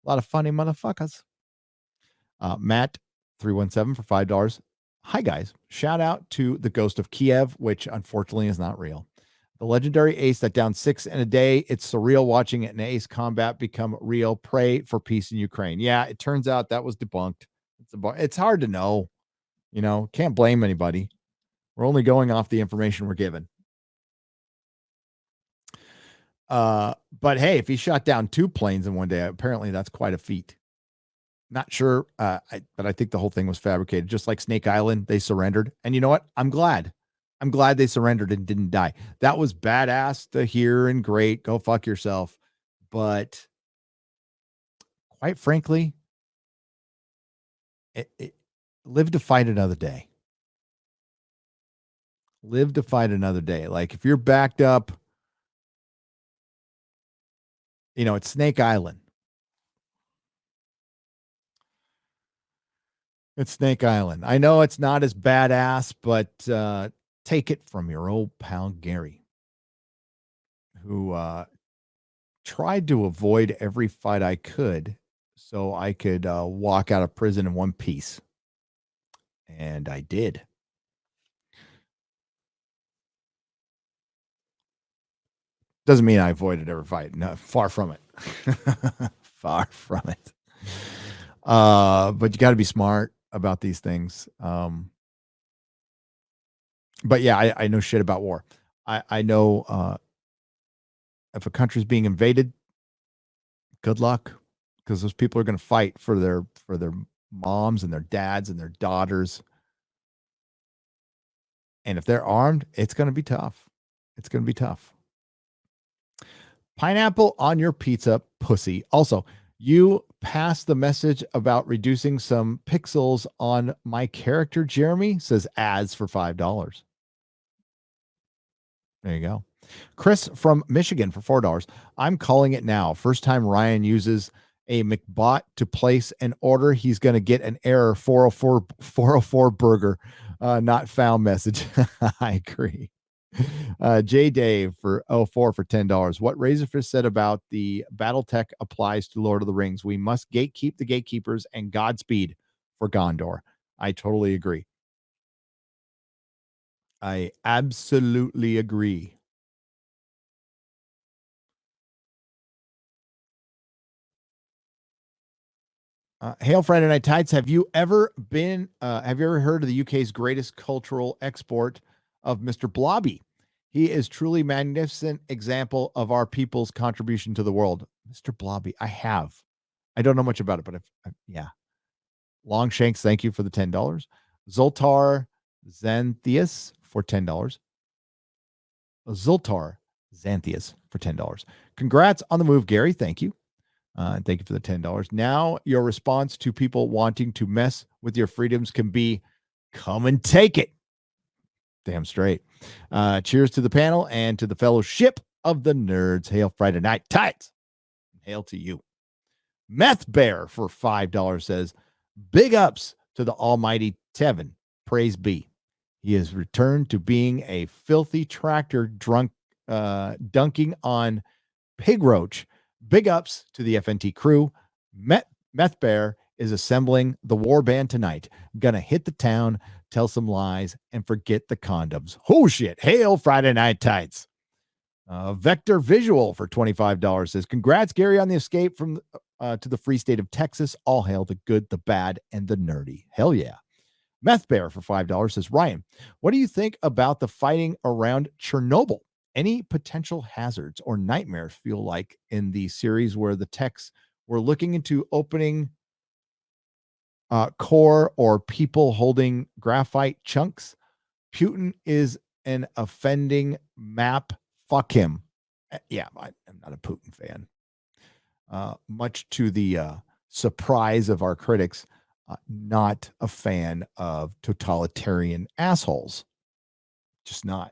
A lot of funny motherfuckers. Matt 317 for $5. Hi guys, shout out to the Ghost of Kiev, which unfortunately is not real. The legendary ace that downed 6 in a day. It's surreal watching an ace combat become real. Pray for peace in Ukraine. Yeah, it turns out that was debunked. It's hard to know. Can't blame anybody. We're only going off the information we're given. But hey, if he shot down 2 planes in one day, apparently that's quite a feat. Not sure, but I think the whole thing was fabricated. Just like Snake Island, they surrendered. And you know what? I'm glad they surrendered and didn't die. That was badass to hear and great. Go fuck yourself. But quite frankly, live to fight another day. Live to fight another day. Like if you're backed up, it's Snake Island. It's Snake Island. I know it's not as badass, but take it from your old pal Gary, who tried to avoid every fight I could so I could walk out of prison in one piece. And I did. Doesn't mean I avoided every fight. No, far from it. Far from it. But you got to be smart about these things. But yeah, I know shit about war. I know if a country's being invaded, good luck. because those people are going to fight for their moms and their dads and their daughters. And if they're armed, it's going to be tough. It's going to be tough. Pineapple on your pizza, pussy. Also, you passed the message about reducing some pixels on my character, Jeremy, says ads for $5. There you go. Chris from Michigan for $4. I'm calling it now. First time Ryan uses a McBot to place an order, he's going to get an error 404 burger, not found message. I agree. J Dave for 04 for $10. What Razorfish said about the Battletech applies to Lord of the Rings. We must gatekeep the gatekeepers and Godspeed for Gondor. I totally agree. I absolutely agree. Hail Friday Night Tides. Have you ever heard of the UK's greatest cultural export of Mr. Blobby? He is truly magnificent example of our people's contribution to the world. Mr. Blobby, I have. I don't know much about it, but yeah. Longshanks, thank you for the $10. Zoltar Xanthias for $10. Zoltar Xanthias for $10. Congrats on the move, Gary. Thank you. Thank you for the $10. Now, your response to people wanting to mess with your freedoms can be, come and take it. Damn straight. Cheers to the panel and to the fellowship of the nerds. Hail Friday Night Tights. Hail to you. Meth Bear for $5 says, big ups to the almighty Tevin. Praise be. He has returned to being a filthy tractor drunk, dunking on Pig Roach. Big ups to the FNT crew. Meth Bear is assembling the war band tonight. Gonna hit the town, tell some lies, and forget the condoms. Oh shit. Hail Friday Night Tights. Vector Visual for $25 says, congrats, Gary, on the escape from to the free state of Texas. All hail the good, the bad, and the nerdy. Hell yeah. Meth Bear for $5 says, Ryan, what do you think about the fighting around Chernobyl? Any potential hazards or nightmares feel like in the series where the techs were looking into opening core or people holding graphite chunks? Putin is an offending map. Fuck him. Yeah, I'm not a Putin fan. Much to the surprise of our critics, not a fan of totalitarian assholes. Just not.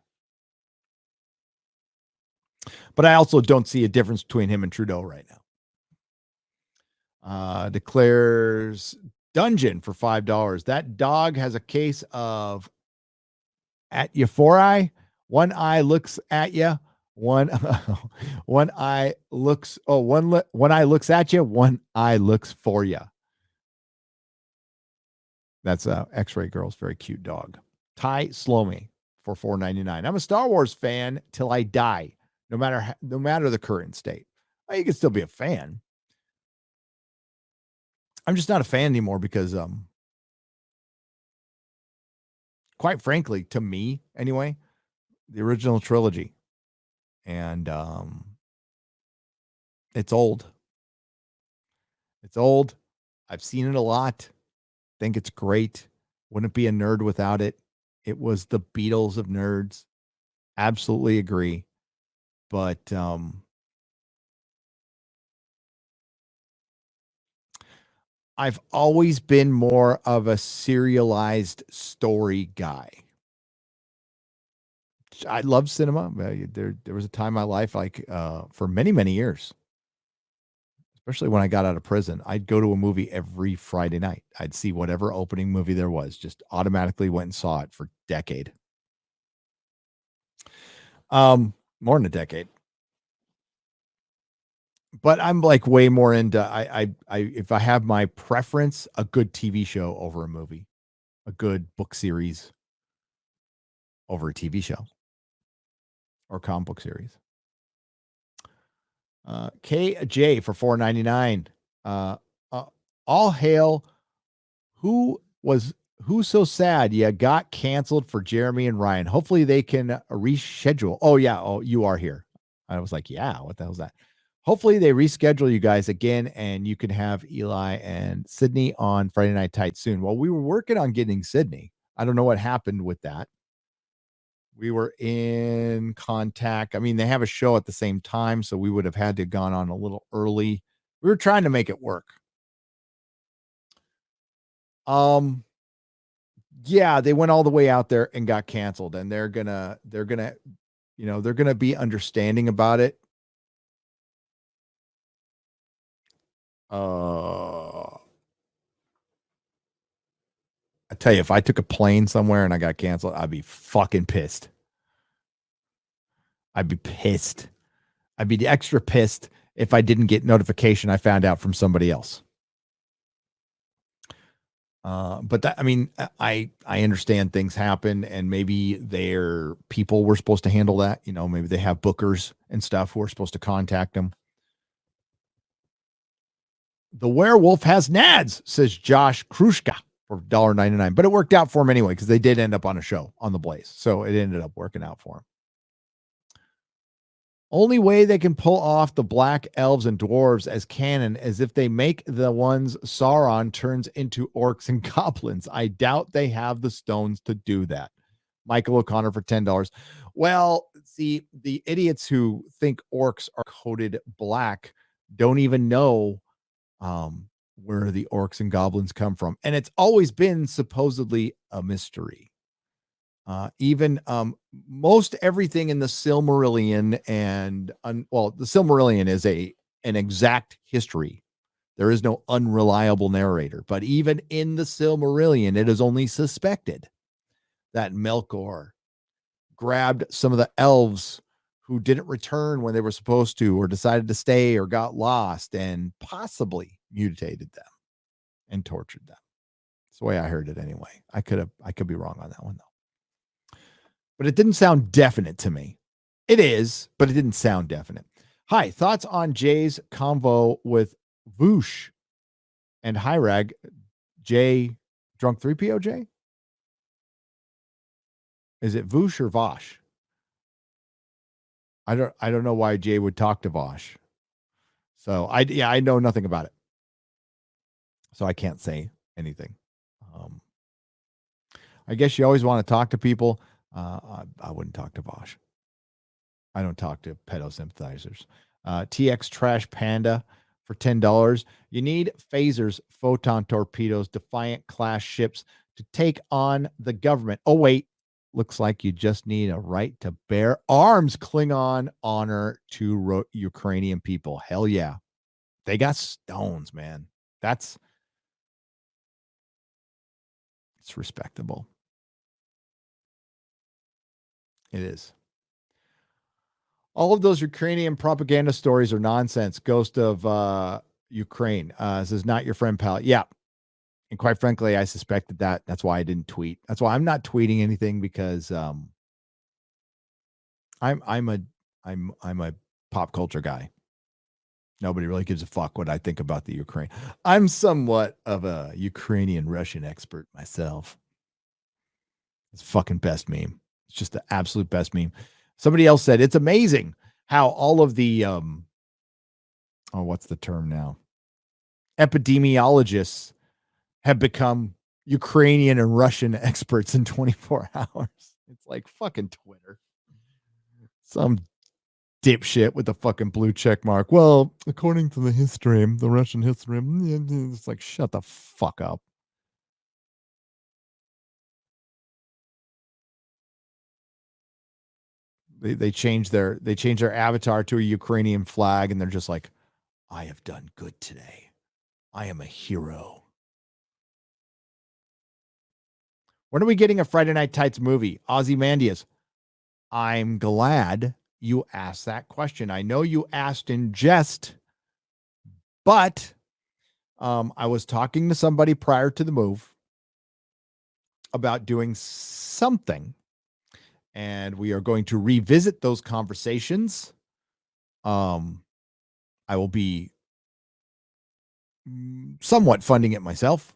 But I also don't see a difference between him and Trudeau right now. Declares Dungeon for $5. That dog has a case of at you four eye. One eye looks at you. One eye looks at you. One eye looks for you. That's X-Ray Girl's very cute dog. Ty Slomy for $4.99. I'm a Star Wars fan till I die, no matter the current state. Well, you can still be a fan. I'm just not a fan anymore because, quite frankly, to me anyway, the original trilogy, and it's old. It's old. I've seen it a lot. Think it's great. Wouldn't be a nerd without it. It was the Beatles of nerds. Absolutely agree. But I've always been more of a serialized story guy. I love cinema. There was a time in my life, like for many, many years, especially when I got out of prison, I'd go to a movie every Friday night. I'd see whatever opening movie there was, just automatically went and saw it for a decade. More than a decade. But I'm like way more into I if I have my preference, a good TV show over a movie, a good book series over a TV show or comic book series. KJ for $4.99. All hail. Who's so sad? Yeah, got canceled for Jeremy and Ryan. Hopefully they can reschedule. Oh yeah. Oh, you are here. I was like, yeah. What the hell's that? Hopefully they reschedule you guys again and you can have Eli and Sydney on Friday Night Tight soon. Well, we were working on getting Sydney. I don't know what happened with that. We were in contact. I mean, they have a show at the same time, so we would have had to have gone on a little early. We were trying to make it work. Yeah, they went all the way out there and got canceled, and they're gonna, they're gonna be understanding about it. I tell you, if I took a plane somewhere and I got canceled, I'd be fucking pissed. I'd be pissed. I'd be extra pissed if I didn't get notification I found out from somebody else. But that, I mean, I understand things happen, and maybe their people were supposed to handle that. Maybe they have bookers and stuff who are supposed to contact them. The werewolf has nads, says Josh Krushka for $1.99. But it worked out for him anyway, because they did end up on a show on the Blaze. So it ended up working out for him. Only way they can pull off the black elves and dwarves as canon is if they make the ones Sauron turns into orcs and goblins. I doubt they have the stones to do that. Michael O'Connor for $10. Well, see, the idiots who think orcs are coated black don't even know where the orcs and goblins come from. And it's always been supposedly a mystery. Even most everything in the Silmarillion and the Silmarillion is an exact history. There is no unreliable narrator, but even in the Silmarillion, it is only suspected that Melkor grabbed some of the elves who didn't return when they were supposed to, or decided to stay, or got lost, and possibly mutated them and tortured them. That's the way I heard it anyway. I could be wrong on that one though. But it didn't sound definite to me. It is, but it didn't sound definite. Hi, thoughts on Jay's convo with Voosh and Hyrag? Jay, drunk 3PO Jay? Is it Voosh or Vosh? I don't know why Jay would talk to Vosh. So I know nothing about it. So I can't say anything. I guess you always want to talk to people. I wouldn't talk to Vosh. I don't talk to pedo sympathizers. TX Trash Panda for $10. You need phasers, photon torpedoes, Defiant class ships to take on the government. Oh, wait. Looks like you just need a right to bear arms. Klingon honor to Ukrainian people. Hell yeah. They got stones, man. It's respectable. It is. All of those Ukrainian propaganda stories are nonsense. Ghost of Ukraine says, not your friend, pal. Yeah. And quite frankly, I suspected that. That's why I didn't tweet. That's why I'm not tweeting anything, because I'm a pop culture guy. Nobody really gives a fuck what I think about the Ukraine. I'm somewhat of a Ukrainian Russian expert myself. It's fucking best meme. It's just the absolute best meme. Somebody else said it's amazing how all of the what's the term now? Epidemiologists have become Ukrainian and Russian experts in 24 hours. It's like fucking Twitter. Some dipshit with the fucking blue check mark. Well, according to the history, the Russian history, it's like, shut the fuck up. They change their avatar to a Ukrainian flag, and they're just like, I have done good today. I am a hero. When are we getting a Friday Night Tights movie? Ozymandias. I'm glad you asked that question. I know you asked in jest, but I was talking to somebody prior to the move about doing something, and we are going to revisit those conversations. I will be somewhat funding it myself,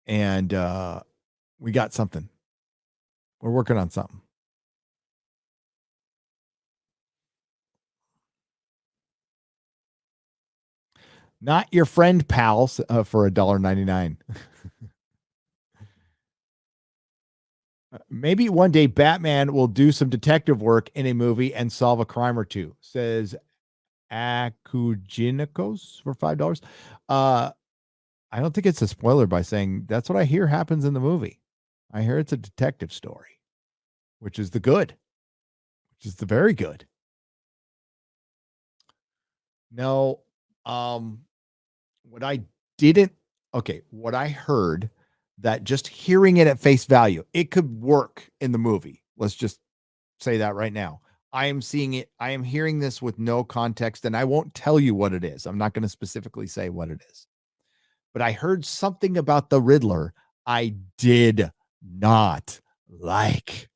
and we got something. We're working on something. Not your friend, pals, for $1.99. Maybe one day Batman will do some detective work in a movie and solve a crime or two, says Akujinikos for $5. I don't think it's a spoiler by saying that's what I hear happens in the movie. I hear it's a detective story, which is the good, which is the very good. No, what I didn't, okay, what I heard that just hearing it at face value, it could work in the movie. Let's just say that right now. I am seeing it. I am hearing this with no context, and I won't tell you what it is. I'm not going to specifically say what it is. But I heard something about the Riddler I did not like.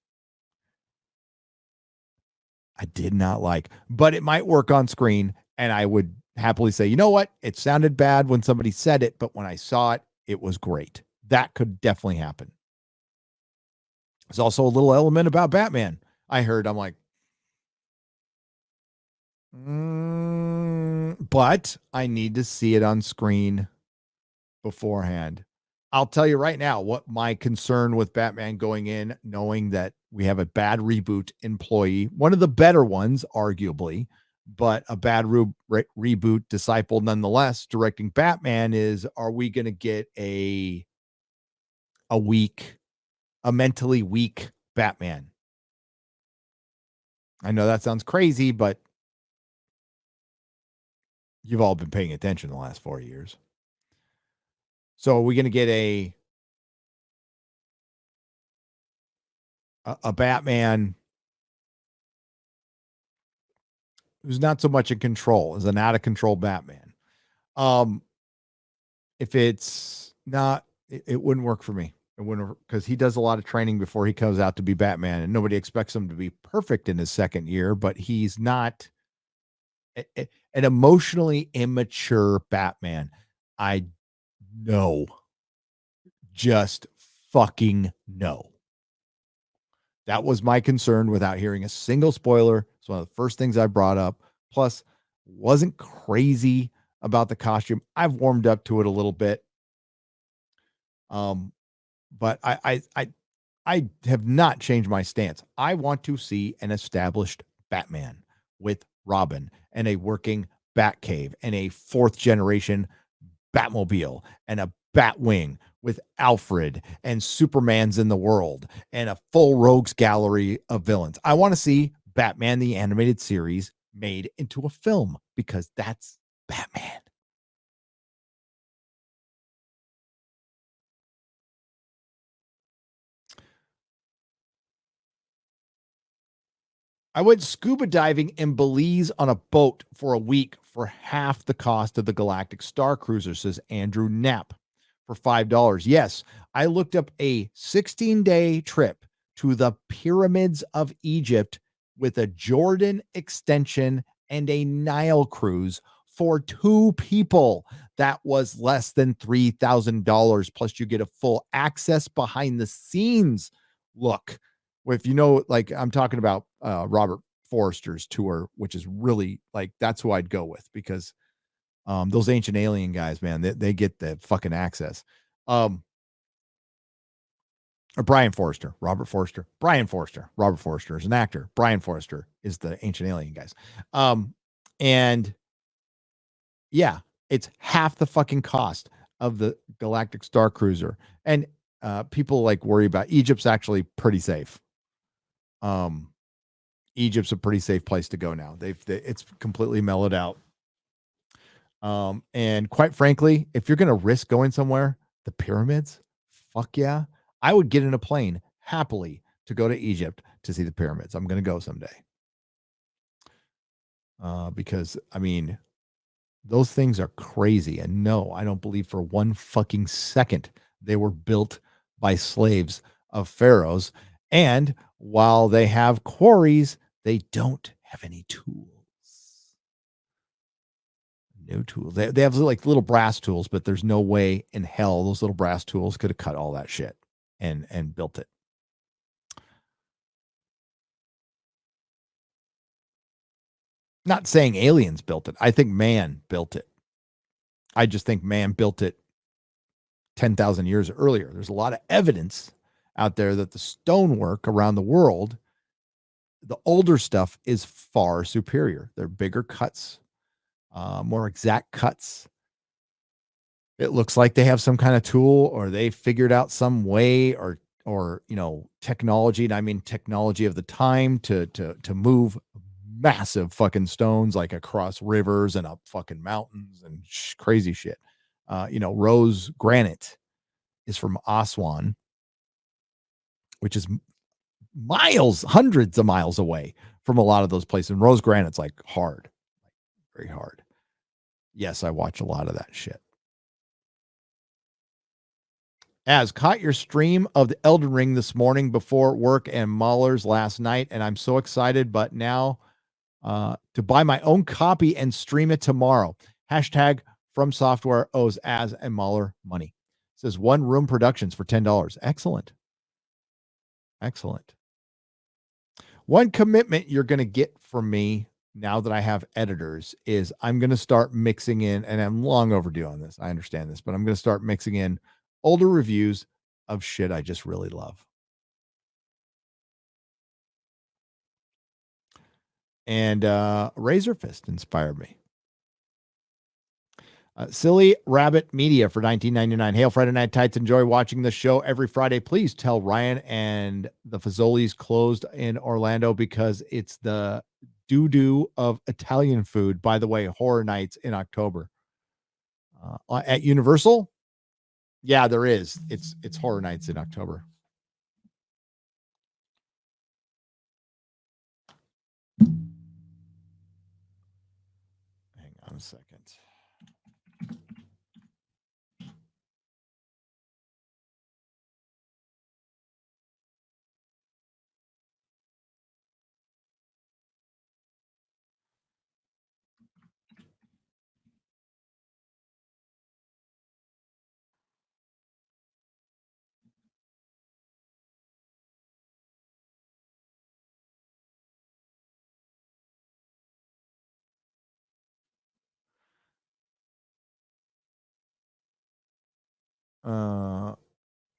I did not like, but it might work on screen. And I would happily say, you know what? It sounded bad when somebody said it, but when I saw it, it was great. That could definitely happen. There's also a little element about Batman. I heard, I'm like, but I need to see it on screen beforehand. I'll tell you right now what my concern with Batman going in, knowing that we have a bad reboot employee, one of the better ones, arguably, but a bad reboot disciple nonetheless, directing Batman is, are we going to get a weak, a mentally weak Batman? I know that sounds crazy, but you've all been paying attention the last 4 years. So are we going to get a Batman who's not so much in control, as an out of control Batman? If it's not, it wouldn't work for me. It wouldn't, because he does a lot of training before he comes out to be Batman, and nobody expects him to be perfect in his second year, but he's not an emotionally immature Batman. I know, just fucking know. That was my concern without hearing a single spoiler. It's one of the first things I brought up. Plus, wasn't crazy about the costume. I've warmed up to it a little bit. But I have not changed my stance. I want to see an established Batman with Robin and a working Batcave and a fourth generation Batmobile and a Batwing with Alfred and Superman's in the world and a full rogues gallery of villains. I want to see Batman the animated series made into a film, because that's Batman. I went scuba diving in Belize on a boat for a week for half the cost of the Galactic Star Cruiser, says Andrew Knapp, for $5. Yes, I looked up a 16-day trip to the pyramids of Egypt with a Jordan extension and a Nile cruise for two people. That was less than $3,000. Plus, you get a full access behind the scenes look. If you know, like I'm talking about Robert Forrester's tour, which is really like, that's who I'd go with, because those ancient alien guys, man, they get the fucking access. Or Brian Forrester, Robert Forrester, Brian Forrester, Robert Forrester is an actor. Brian Forrester is the ancient alien guys. And yeah, it's half the fucking cost of the Galactic Star Cruiser. And people like worry about Egypt's actually pretty safe. Egypt's a pretty safe place to go now. It's completely mellowed out. And quite frankly, if you're going to risk going somewhere, the pyramids, fuck yeah, I would get in a plane happily to go to Egypt to see the pyramids. I'm going to go someday. Because I mean, those things are crazy. And no, I don't believe for one fucking second they were built by slaves of pharaohs. And while they have quarries, they don't have any tools. No tools. They have like little brass tools, but there's no way in hell those little brass tools could have cut all that shit and built it. Not saying aliens built it. I think man built it. I just think man built it 10,000 years earlier. There's a lot of evidence out there that the stonework around the world, the older stuff, is far superior. They're bigger cuts, more exact cuts. It looks like they have some kind of tool, or they figured out some way, or technology, and I mean technology of the time, to move massive fucking stones like across rivers and up fucking mountains and crazy shit. Rose granite is from Aswan, which is miles, hundreds of miles away from a lot of those places. And rose granite's like hard, very hard. Yes, I watch a lot of that shit. As caught your stream of the Elden Ring this morning before work and Mahler's last night, and I'm so excited, but now to buy my own copy and stream it tomorrow. Hashtag From Software owes Az and Mahler money. It says One Room Productions for $10. Excellent. Excellent. One commitment you're going to get from me now that I have editors is I'm going to start mixing in, and I'm long overdue on this, I understand this, but I'm going to start mixing in older reviews of shit I just really love. And Razor Fist inspired me. Silly Rabbit Media for $19.99. Hail Friday Night Tights. Enjoy watching the show every Friday. Please tell Ryan and the Fazoli's closed in Orlando because it's the doo-doo of Italian food. By the way, Horror Nights in October. At Universal? Yeah, there is. It's Horror Nights in October. Hang on a second.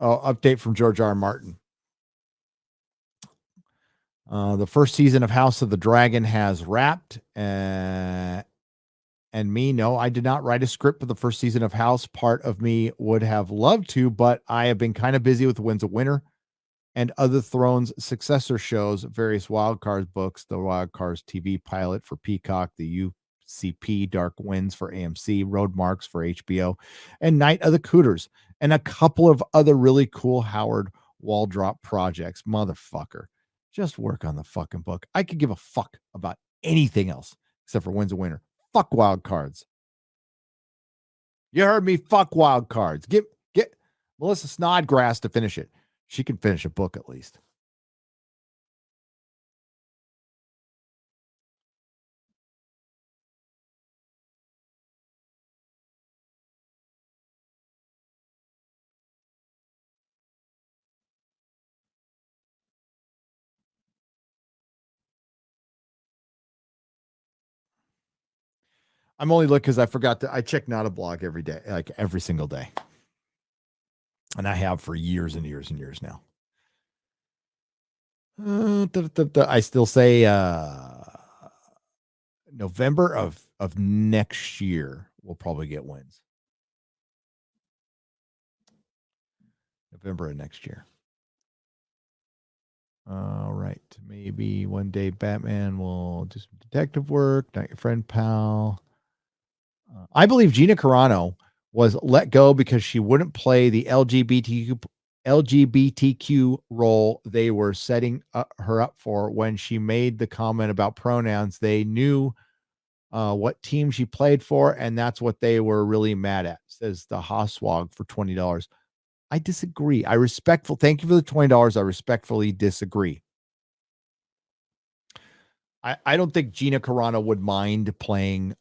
Update from George R. R. Martin. The first season of House of the Dragon has wrapped. And no, I did not write a script for the first season of House. Part of me would have loved to, but I have been kind of busy with the Winds of Winter and other Thrones successor shows, various Wildcards books, the Wildcards TV pilot for Peacock, the UCP Dark Winds for AMC, Road Marks for HBO, and Night of the Cooters, and a couple of other really cool Howard Waldrop projects. Motherfucker, just work on the fucking book. I could give a fuck about anything else except for Winds of Winter. Fuck Wildcards. You heard me. Fuck Wildcards. Get Melissa Snodgrass to finish it. She can finish a book at least. I'm only looking because I forgot I check Not a Blog every day, like every single day. And I have for years and years and years now. I still say November of next year we'll probably get wins. November of next year. All right. Maybe one day Batman will do some detective work. Not your friend, pal. I believe Gina Carano was let go because she wouldn't play the LGBTQ role they were setting her up for. When she made the comment about pronouns, they knew what team she played for, and that's what they were really mad at, says the Hoswog for $20. I disagree. Thank you for the $20. I respectfully disagree. I don't think Gina Carano would mind playing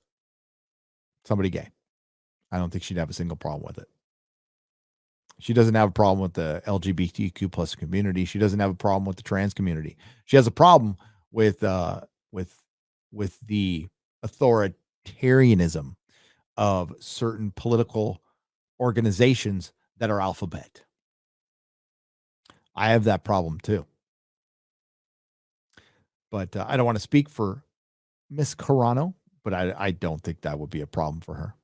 somebody gay. I don't think she'd have a single problem with it. She doesn't have a problem with the LGBTQ plus community. She doesn't have a problem with the trans community. She has a problem with the authoritarianism of certain political organizations that are alphabet. I have that problem too. But I don't want to speak for Miss Carano, but I don't think that would be a problem for her.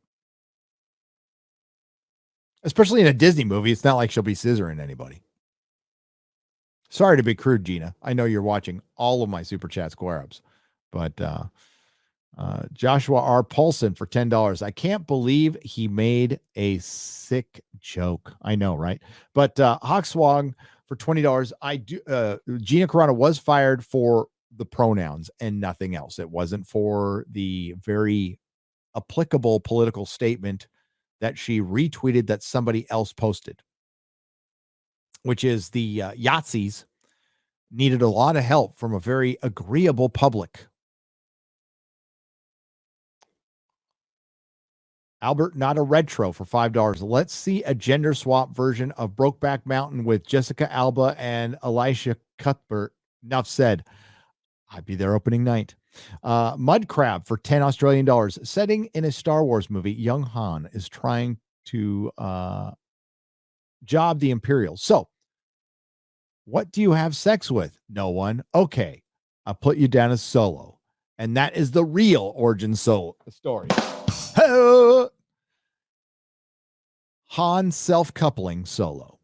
Especially in a Disney movie. It's not like she'll be scissoring anybody. Sorry to be crude, Gina. I know you're watching all of my Super Chat Square Ups, but Joshua R. Paulson for $10. I can't believe he made a sick joke. I know, right? But Hawkswog for $20. I do. Gina Carano was fired for the pronouns and nothing else. It wasn't for the very applicable political statement that she retweeted that somebody else posted, which is the Yahtzees needed a lot of help from a very agreeable public. Albert, not a retro for $5. Let's see a gender swap version of Brokeback Mountain with Jessica Alba and Elisha Cuthbert. Enough said. I'd be there opening night. Mud Crab for 10 Australian dollars. Setting in a Star Wars movie, young Han is trying to job the Imperials. So, what do you have sex with? No one. Okay, I'll put you down as Solo. And that is the real origin story. Han self-coupling Solo.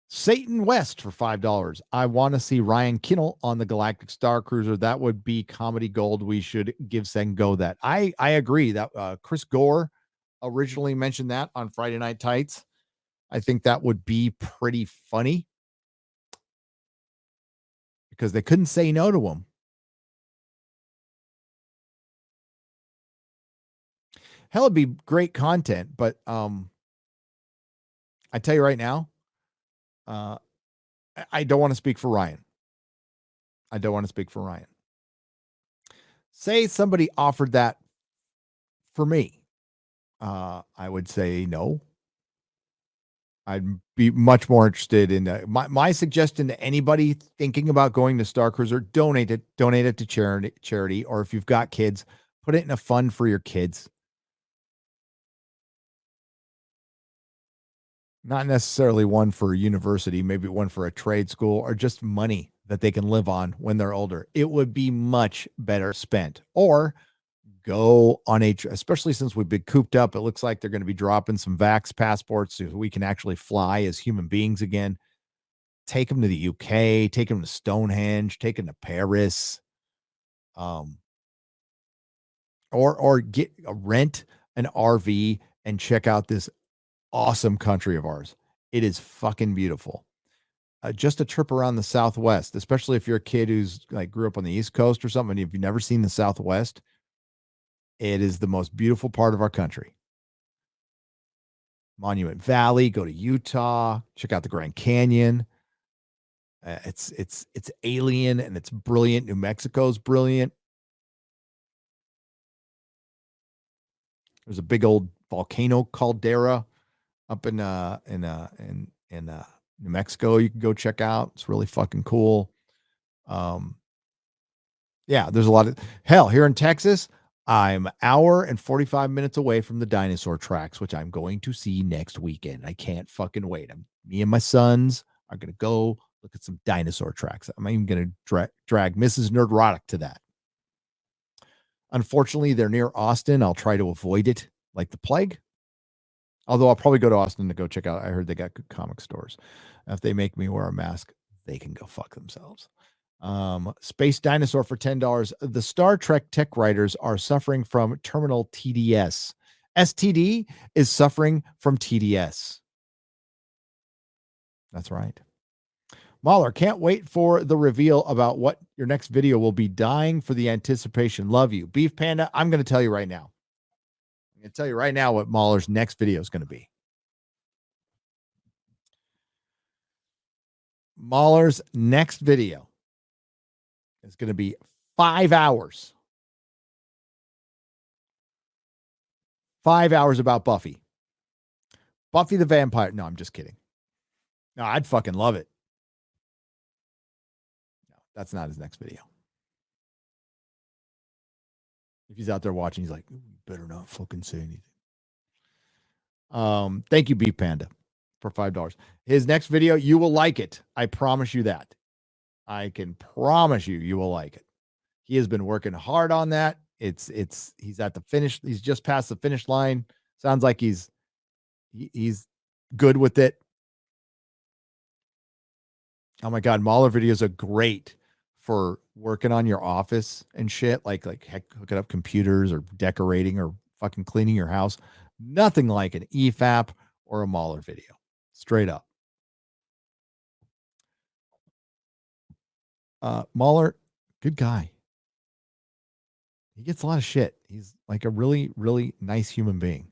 Satan West for $5. I want to see Ryan Kinnell on the Galactic Star Cruiser. That would be comedy gold. We should give Go that. I agree that Chris Gore originally mentioned that on Friday Night Tights. I think that would be pretty funny because they couldn't say no to him. Hell, it'd be great content, but I tell you right now, I don't want to speak for Ryan. Say somebody offered that for me. I would say no. I'd be much more interested in my suggestion to anybody thinking about going to Star Cruiser, donate it to charity, or if you've got kids, put it in a fund for your kids. Not necessarily one for a university, maybe one for a trade school, or just money that they can live on when they're older. It would be much better spent. Or go on especially since we've been cooped up, it looks like they're going to be dropping some vax passports so we can actually fly as human beings again. Take them to the UK, take them to Stonehenge, take them to Paris, or get rent an RV and check out this awesome country of ours. It is fucking beautiful. Just a trip around the Southwest, especially if you're a kid who's like grew up on the East Coast or something. If you've never seen the Southwest, it is the most beautiful part of our country. Monument Valley, go to Utah, check out the Grand Canyon. It's alien and it's brilliant. New Mexico's brilliant. There's a big old volcano caldera up in New Mexico you can go check out. It's really fucking cool. Yeah, there's a lot of hell here in Texas. I'm an hour and 45 minutes away from the dinosaur tracks, which I'm going to see next weekend. I can't fucking wait. Me and my sons are going to go look at some dinosaur tracks. I'm even going to drag Mrs. Nerdrotic to that. Unfortunately, they're near Austin. I'll try to avoid it like the plague. Although I'll probably go to Austin to go check out. I heard they got good comic stores. If they make me wear a mask, they can go fuck themselves. Space Dinosaur for $10. The Star Trek tech writers are suffering from terminal TDS. STD is suffering from TDS. That's right. Mahler, can't wait for the reveal about what your next video will be. Dying for the anticipation. Love you. Beef Panda, I'm going to tell you right now. I'm going to tell you right now what Mahler's next video is going to be. Mahler's next video is going to be 5 hours. 5 hours about Buffy. Buffy the Vampire. No, I'm just kidding. No, I'd fucking love it. No, that's not his next video. If he's out there watching, he's like, better not fucking say anything. Thank you, Beef Panda, for $5. His next video, you will like it. I promise you that. I can promise you, you will like it. He has been working hard on that. He's at the finish. He's just past the finish line. Sounds like he's good with it. Oh my God, Mahler videos are great for working on your office and shit, like heck, hooking up computers or decorating or fucking cleaning your house. Nothing like an EFAP or a Mahler video. Straight up. Mahler, good guy. He gets a lot of shit. He's like a really, really nice human being.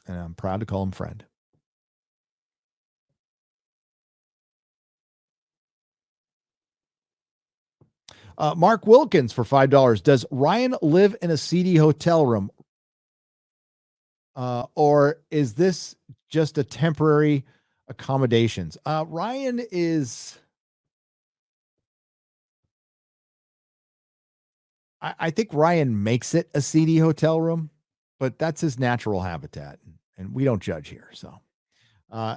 And I'm proud to call him friend. Mark Wilkins for $5. Does Ryan live in a seedy hotel room? Or is this just a temporary accommodations? Ryan is... I think Ryan makes it a seedy hotel room, but that's his natural habitat, and we don't judge here. So,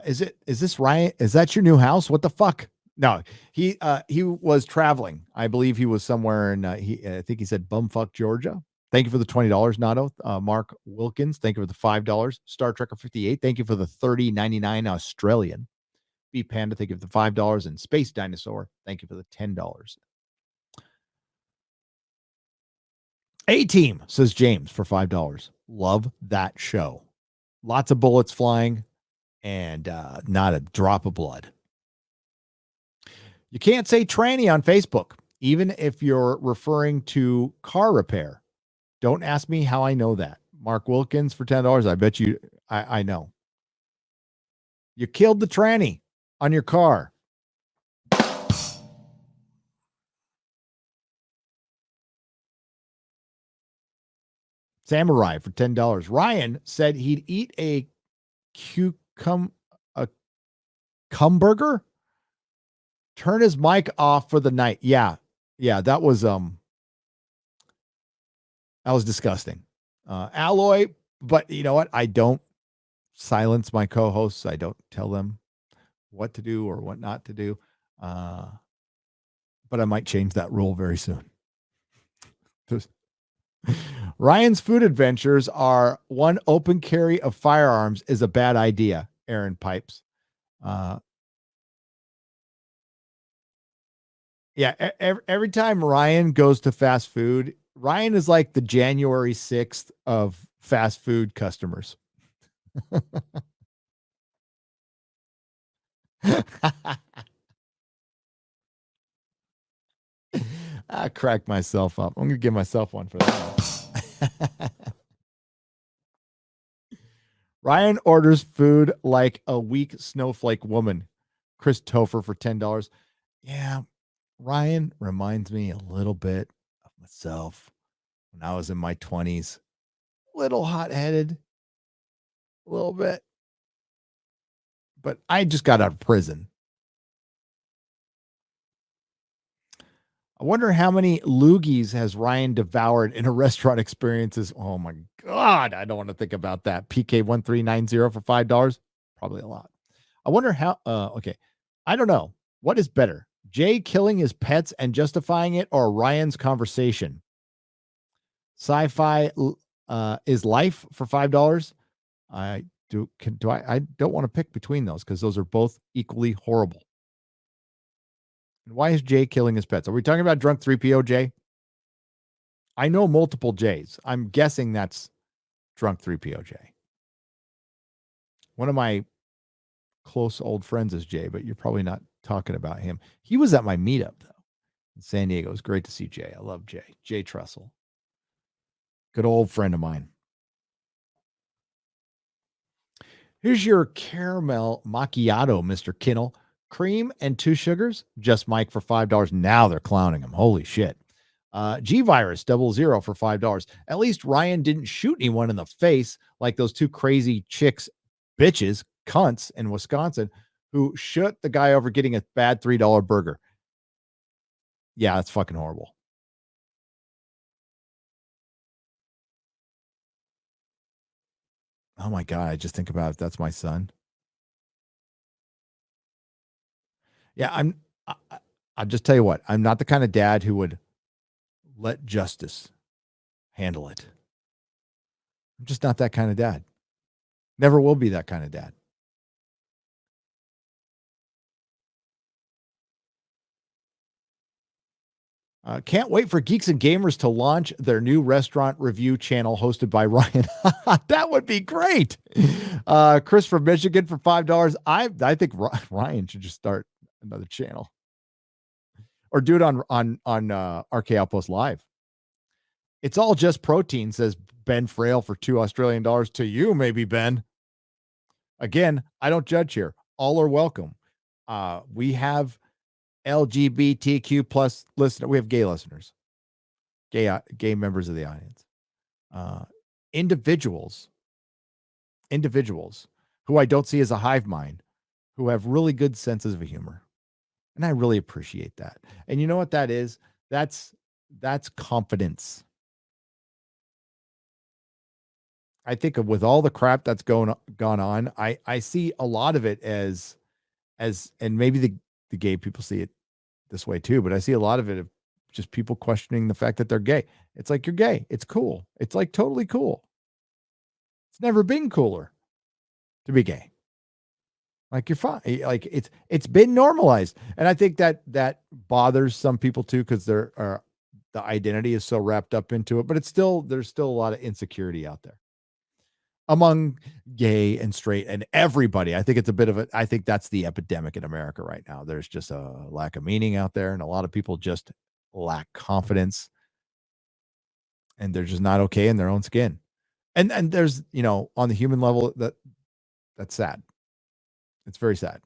is this Ryan? Is that your new house? What the fuck? No, he was traveling. I believe he was somewhere in I think he said bumfuck Georgia. Thank you for the $20, Nato. Mark Wilkins, thank you for the $5. Star Trekker 58, thank you for the $30.99 Australian. B Panda, thank you for the $5, and Space Dinosaur, thank you for the $10. A-Team, says James, for $5. Love that show. Lots of bullets flying and not a drop of blood. You can't say tranny on Facebook, even if you're referring to car repair. Don't ask me how I know that. Mark Wilkins for $10. I bet you I know. You killed the tranny on your car. Samurai for $10. Ryan said he'd eat a cumburger, turn his mic off for the night. Yeah, that was disgusting. Alloy, but you know what? I don't silence my co-hosts. I don't tell them what to do or what not to do. But I might change that rule very soon. Ryan's food adventures are one open carry of firearms is a bad idea. Aaron Pipes. Yeah, every time Ryan goes to fast food, Ryan is like the January 6th of fast food customers. I cracked myself up. I'm going to give myself one for that. Ryan orders food like a weak snowflake woman. Chris Topher for $10. Yeah, Ryan reminds me a little bit of myself when I was in my 20s. Little hot-headed, a little bit. But I just got out of prison. I wonder how many loogies has Ryan devoured in a restaurant experiences. Oh my God, I don't want to think about that. PK1390 for $5. Probably a lot. I wonder how, okay. I don't know. What is better? Jay killing his pets and justifying it, or Ryan's conversation? Sci-fi is life for $5. I don't want to pick between those because those are both equally horrible. And why is Jay killing his pets? Are we talking about drunk 3PO Jay? I know multiple Jays. I'm guessing that's drunk 3PO Jay. One of my close old friends is Jay, but you're probably not talking about him. He was at my meetup though in San Diego. It was great to see Jay. I love Jay. Jay Trussell. Good old friend of mine. Here's your caramel macchiato, Mr. Kinnell. Cream and 2 sugars. Just Mike for $5. Now they're clowning him. Holy shit. G-Virus 00 for $5. At least Ryan didn't shoot anyone in the face like those 2 crazy chicks, bitches, cunts in Wisconsin who shot the guy over getting a bad $3 burger. Yeah, that's fucking horrible. Oh my God. I just think about it. That's my son. Yeah. I'll just tell you what, I'm not the kind of dad who would let justice handle it. I'm just not that kind of dad. Never will be that kind of dad. Can't wait for Geeks and Gamers to launch their new restaurant review channel hosted by Ryan. That would be great. Chris from Michigan for $5. I think Ryan should just start another channel or do it on RK Outpost Live. It's all just protein, says Ben Frail for $2 Australian to you, maybe Ben. Again, I don't judge here. All are welcome. We have LGBTQ plus listener. We have gay listeners, gay members of the audience, uh, individuals who I don't see as a hive mind, who have really good senses of humor, and I really appreciate that. And you know what that is? That's confidence. I think with all the crap that's gone on, I see a lot of it as and maybe the gay people see it this way too, but I see a lot of it of just people questioning the fact that they're gay. It's like, you're gay. It's cool. It's like totally cool. It's never been cooler to be gay. Like, you're fine. Like, it's been normalized. And I think that bothers some people too, because there are the identity is so wrapped up into it, but there's still a lot of insecurity out there among gay and straight and everybody. I think it's a bit of I think that's the epidemic in America right now. There's just a lack of meaning out there, and a lot of people just lack confidence, and they're just not okay in their own skin. And there's, on the human level, that's sad. It's very sad.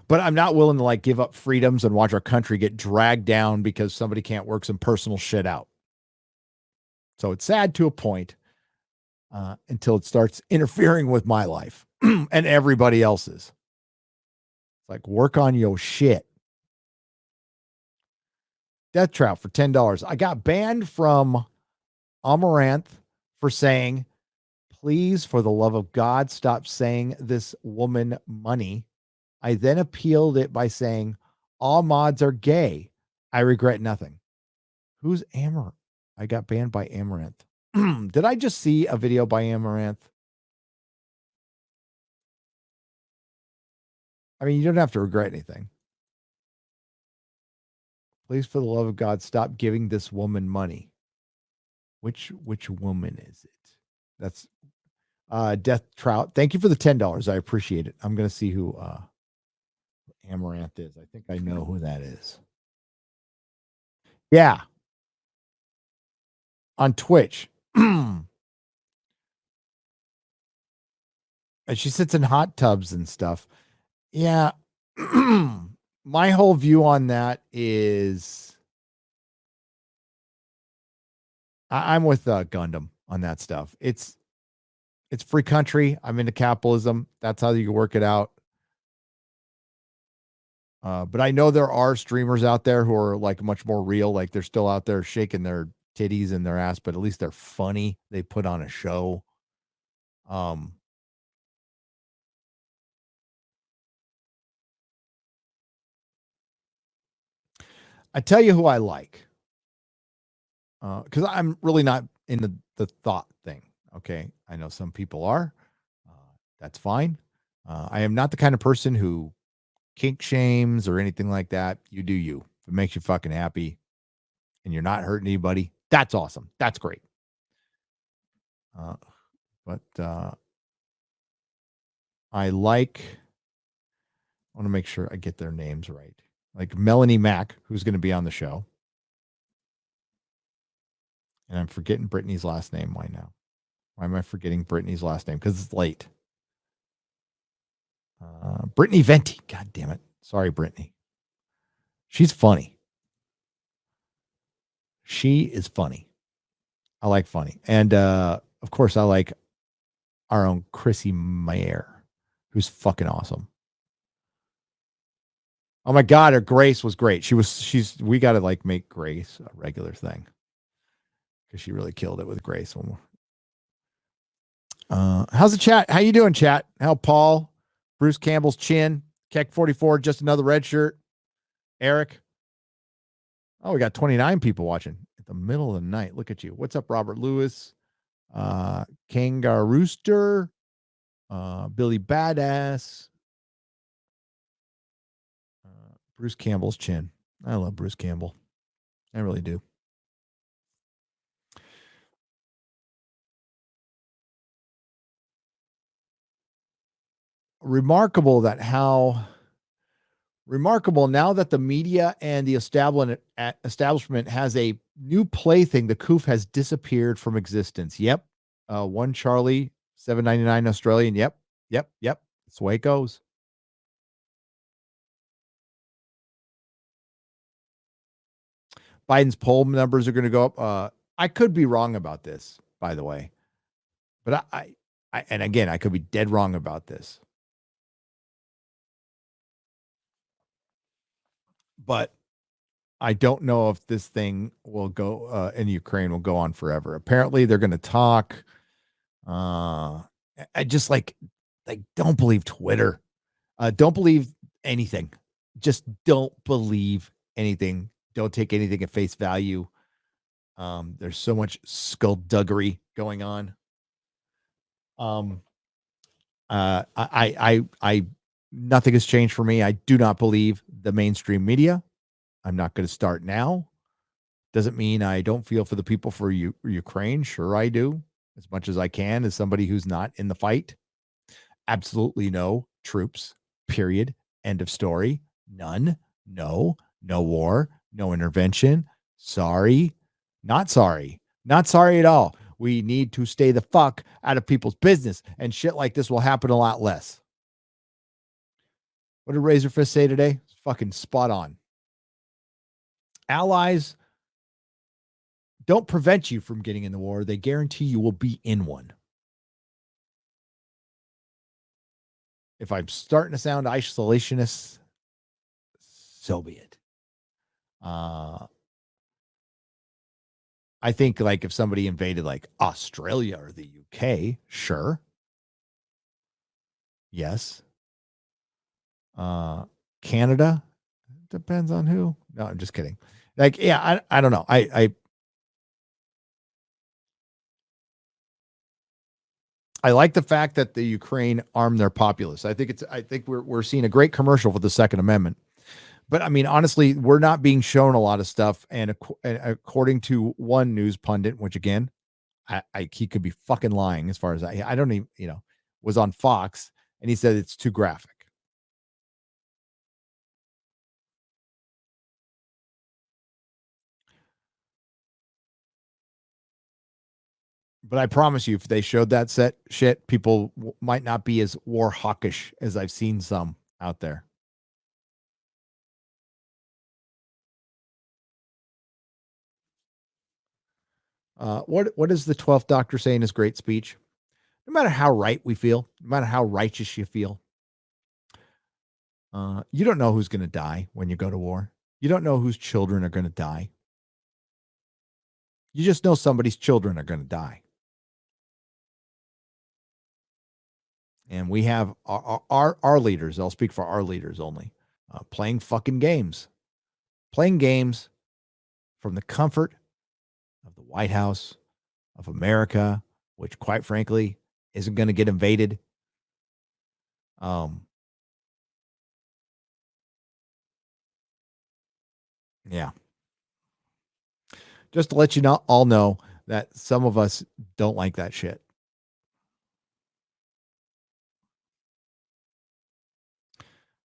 But I'm not willing to like give up freedoms and watch our country get dragged down because somebody can't work some personal shit out. So it's sad to a point, until it starts interfering with my life and everybody else's. It's like, work on your shit. Death Trout for $10. I got banned from Amaranth for saying, please, for the love of God, stop saying this woman money. I then appealed it by saying, all mods are gay. I regret nothing. Who's Amaranth? I got banned by Amaranth. Did I just see a video by Amaranth? I mean, you don't have to regret anything. Please, for the love of God, stop giving this woman money. Which woman is it? That's Death Trout. Thank you for the $10. I appreciate it. I'm gonna see who Amaranth is. I think I know who that is. Yeah. On Twitch. And she sits in hot tubs and stuff. Yeah. My whole view on that is I'm with Gundam on that stuff. It's free country. I'm into capitalism. That's how you work it out. But I know there are streamers out there who are like much more real. Like, they're still out there shaking their titties and their ass, but at least they're funny. They put on a show. I tell you who I like, because I'm really not in the thought thing. Okay, I know some people are. Uh, that's fine. I am not the kind of person who kink shames or anything like that. You do you. If it makes you fucking happy and you're not hurting anybody, that's awesome. That's great. But I want to make sure I get their names right. Like Melanie Mack, who's going to be on the show. And I'm forgetting Brittany's last name. Why now? Why am I forgetting Brittany's last name? Because it's late. Brittany Venti. God damn it. Sorry, Brittany. She's funny. She is funny. I like funny. And of course, I like our own Chrissy Mayer, who's fucking awesome. Oh my God, her Grace was great. We got to like make Grace a regular thing. because she really killed it with Grace. How's the chat? How you doing, chat? How Paul, Bruce Campbell's chin, Keck 44, just another red shirt. Eric. Oh, we got 29 people watching at the middle of the night. Look at you. What's up, Robert Lewis? Kangarooster, Billy Badass, Bruce Campbell's chin. I love Bruce Campbell. I really do. Remarkable now that the media and the establishment has a new plaything, the coof has disappeared from existence. Yep. One Charlie, $7.99 Australian. Yep. That's the way it goes. Biden's poll numbers are going to go up. I could be wrong about this, by the way, but I and again, I could be dead wrong about this. But I don't know if this thing will go in Ukraine will go on forever. Apparently, they're going to talk. I just like don't believe Twitter. Don't believe anything. Just don't believe anything. Don't take anything at face value. There's so much skullduggery going on. I nothing has changed for me. I do not believe the mainstream media. I'm not going to start now. Doesn't mean I don't feel for the people for Ukraine. Sure, I do, as much as I can as somebody who's not in the fight. Absolutely no troops, period. End of story. None. No war, no intervention. Sorry. Not sorry. Not sorry at all. We need to stay the fuck out of people's business, and shit like this will happen a lot less. What did Razorfist say today? It's fucking spot on. Allies don't prevent you from getting in the war. They guarantee you will be in one. If I'm starting to sound isolationist, so be it. I think like if somebody invaded like Australia or the UK, sure. Yes. Canada, depends on who. No, I'm just kidding. Like, yeah, I don't know. I like the fact that the Ukraine armed their populace. I think we're seeing a great commercial for the Second Amendment. But I mean, honestly, we're not being shown a lot of stuff. And according to one news pundit, which again, he could be fucking lying as far as I don't even, was on Fox, and he said it's too graphic. But I promise you, if they showed that set shit, people might not be as war hawkish as I've seen some out there. What is the 12th Doctor saying in his great speech? No matter how right we feel, no matter how righteous you feel, you don't know who's going to die when you go to war. You don't know whose children are going to die. You just know somebody's children are going to die. And we have our leaders, I'll speak for our leaders only, playing fucking games. Playing games from the comfort of the White House, of America, which quite frankly isn't going to get invaded. Yeah. Just to let you all know that some of us don't like that shit.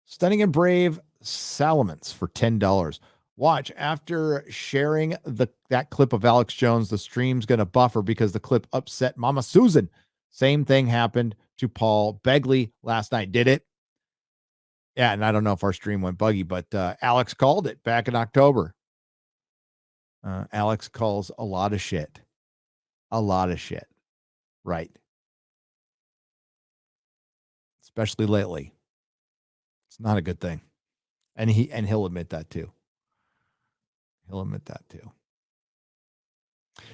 Stunning and Brave Salamence for $10. Watch, after sharing that clip of Alex Jones, the stream's going to buffer because the clip upset Mama Susan. Same thing happened to Paul Begley last night. Did it? Yeah, and I don't know if our stream went buggy, but Alex called it back in October. Alex calls a lot of shit. A lot of shit. Right. Especially lately. It's not a good thing. And he'll admit that too. He'll admit that too.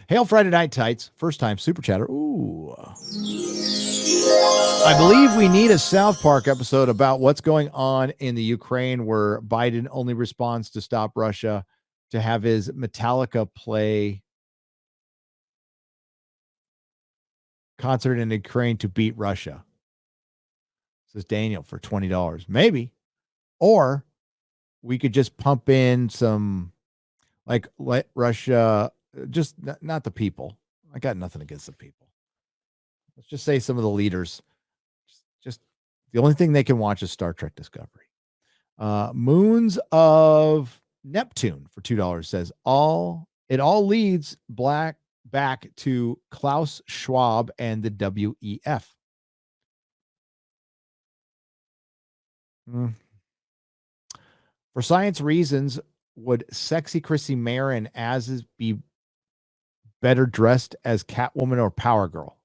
Hail Friday Night Tights. First time super chatter. Ooh. I believe we need a South Park episode about what's going on in the Ukraine, where Biden only responds to stop Russia to have his Metallica play concert in Ukraine to beat Russia. Says Daniel for $20. Maybe. Or we could just pump in some, like, let Russia, just not the people. I got nothing against the people. Let's just say some of the leaders, just the only thing they can watch is Star Trek Discovery. Moons of Neptune for $2 says it all leads back to Klaus Schwab and the WEF. For science reasons, would sexy Chrissy Marin as be better dressed as Catwoman or Power Girl?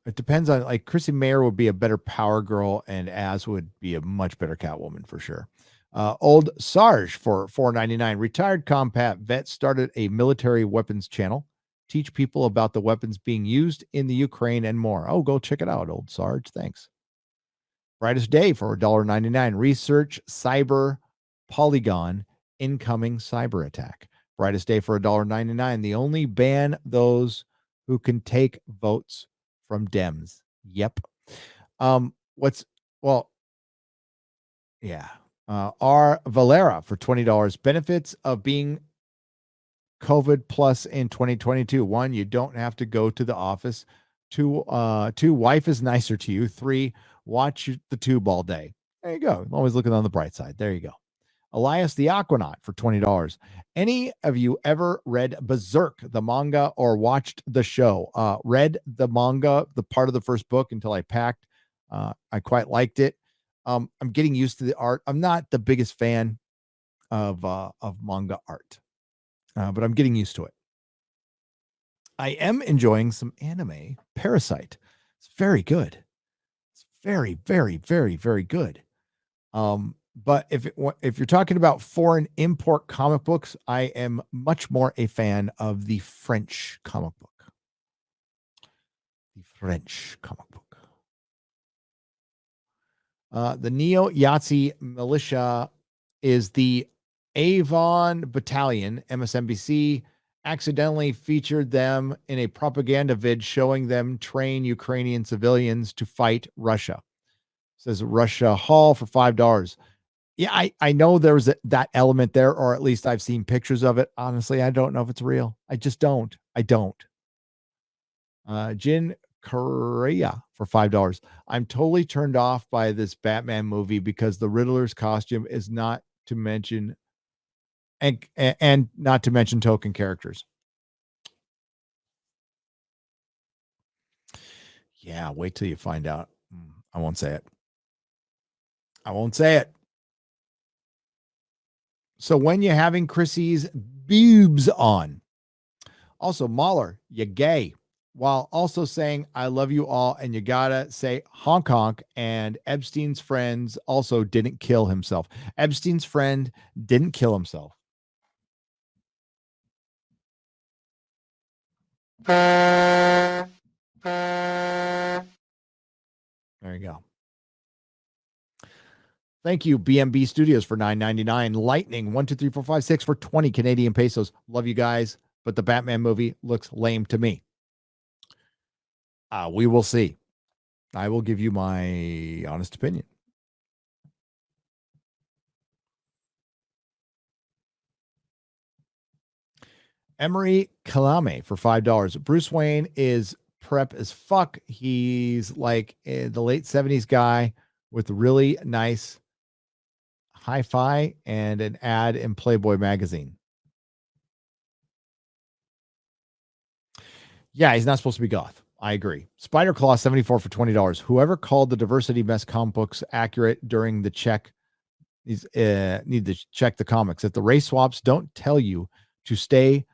It depends on, like, Chrissy Mayer would be a better Power Girl, and Az would be a much better Catwoman for sure. Old Sarge for $4.99. Retired combat vet started a military weapons channel. Teach people about the weapons being used in the Ukraine and more. Oh, go check it out, Old Sarge. Thanks. Brightest Day for $1.99. Research cyber Polygon incoming cyber attack. Brightest Day for $1.99. The only ban those who can take votes from Dems. Yep. R. Valera for $20. Benefits of being COVID plus in 2022. 1, you don't have to go to the office. 2, wife is nicer to you. 3, watch the tube all day. There you go. Always looking on the bright side. There you go. Elias the Aquanaut for $20. Any of you ever read Berserk, the manga, or watched the show? Read the manga, the part of the first book, until I packed. I quite liked it. I'm getting used to the art. I'm not the biggest fan of manga art, but I'm getting used to it. I am enjoying some anime. Parasite. It's very good. It's very, very, very, very good. But if you're talking about foreign import comic books, I am much more a fan of the French comic book. The French comic book. The Neo Yahtzee militia is the Avon Battalion. MSNBC accidentally featured them in a propaganda vid showing them train Ukrainian civilians to fight Russia. Says Russia Hall for $5. Yeah, I know there's that element there, or at least I've seen pictures of it. Honestly, I don't know if it's real. I just don't. I don't. Jin Korea for $5. I'm totally turned off by this Batman movie because the Riddler's costume is not to mention, and not to mention token characters. Yeah, wait till you find out. I won't say it. I won't say it. So when you're having Chrissy's boobs on. Also, Mahler, you gay. While also saying, I love you all, and you gotta say honk honk. And Epstein's friends also didn't kill himself. Epstein's friend didn't kill himself. There you go. Thank you, BMB Studios, for $9.99. Lightning 1, 2, 3, 4, 5, 6 for 20 Canadian pesos. Love you guys, but the Batman movie looks lame to me. We will see. I will give you my honest opinion. Emery Kalame for $5. Bruce Wayne is prep as fuck. He's like the late 70s guy with really nice hi-fi and an ad in Playboy magazine. Yeah, he's not supposed to be goth. I agree. Spider Claw 74 for $20. Whoever called the Diversity Mess comic books accurate during the check need to check the comics. If the race swaps don't tell you to stay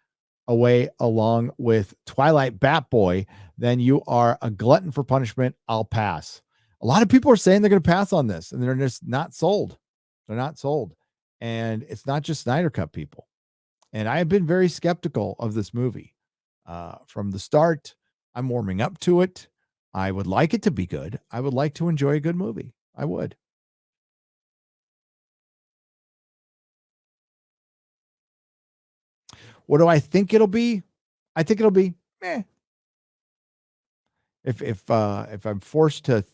away along with Twilight Batboy, then you are a glutton for punishment. I'll pass. A lot of people are saying they're going to pass on this, and they're just not sold. They're not sold. And it's not just Snyder Cut people. And I have been very skeptical of this movie from the start. I'm warming up to it. I would like it to be good. I would like to enjoy a good movie. I would. What do I think it'll be? I think it'll be meh. If I'm forced to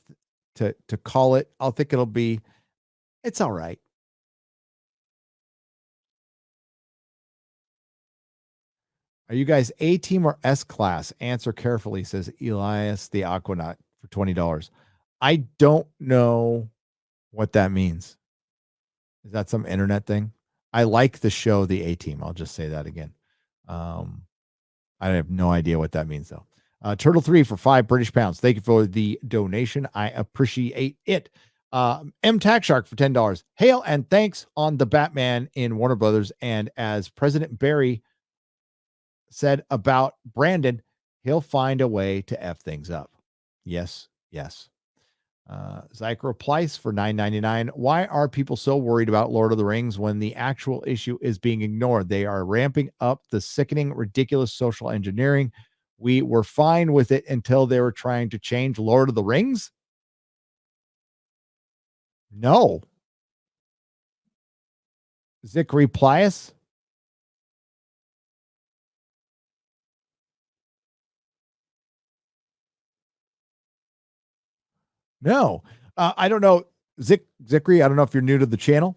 call it, I'll think it'll be it's all right. Are you guys A team or S class? Answer carefully, says Elias the Aquanaut for $20. I don't know what that means. Is that some internet thing? I like the show The A Team. I'll just say that again. I have no idea what that means though. Turtle 3 for £5 British. Thank you for the donation. I appreciate it. M Tax Shark for $10. Hail and thanks on the Batman in Warner Brothers. And as President Barry said about Brandon, he'll find a way to F things up. Yes, yes. Zycro Plyce for $9.99. Why are people so worried about Lord of the Rings when the actual issue is being ignored? They are ramping up the sickening, ridiculous social engineering. We were fine with it until they were trying to change Lord of the Rings. No. Zachary Plius? No. I don't know. Zachary, I don't know if you're new to the channel.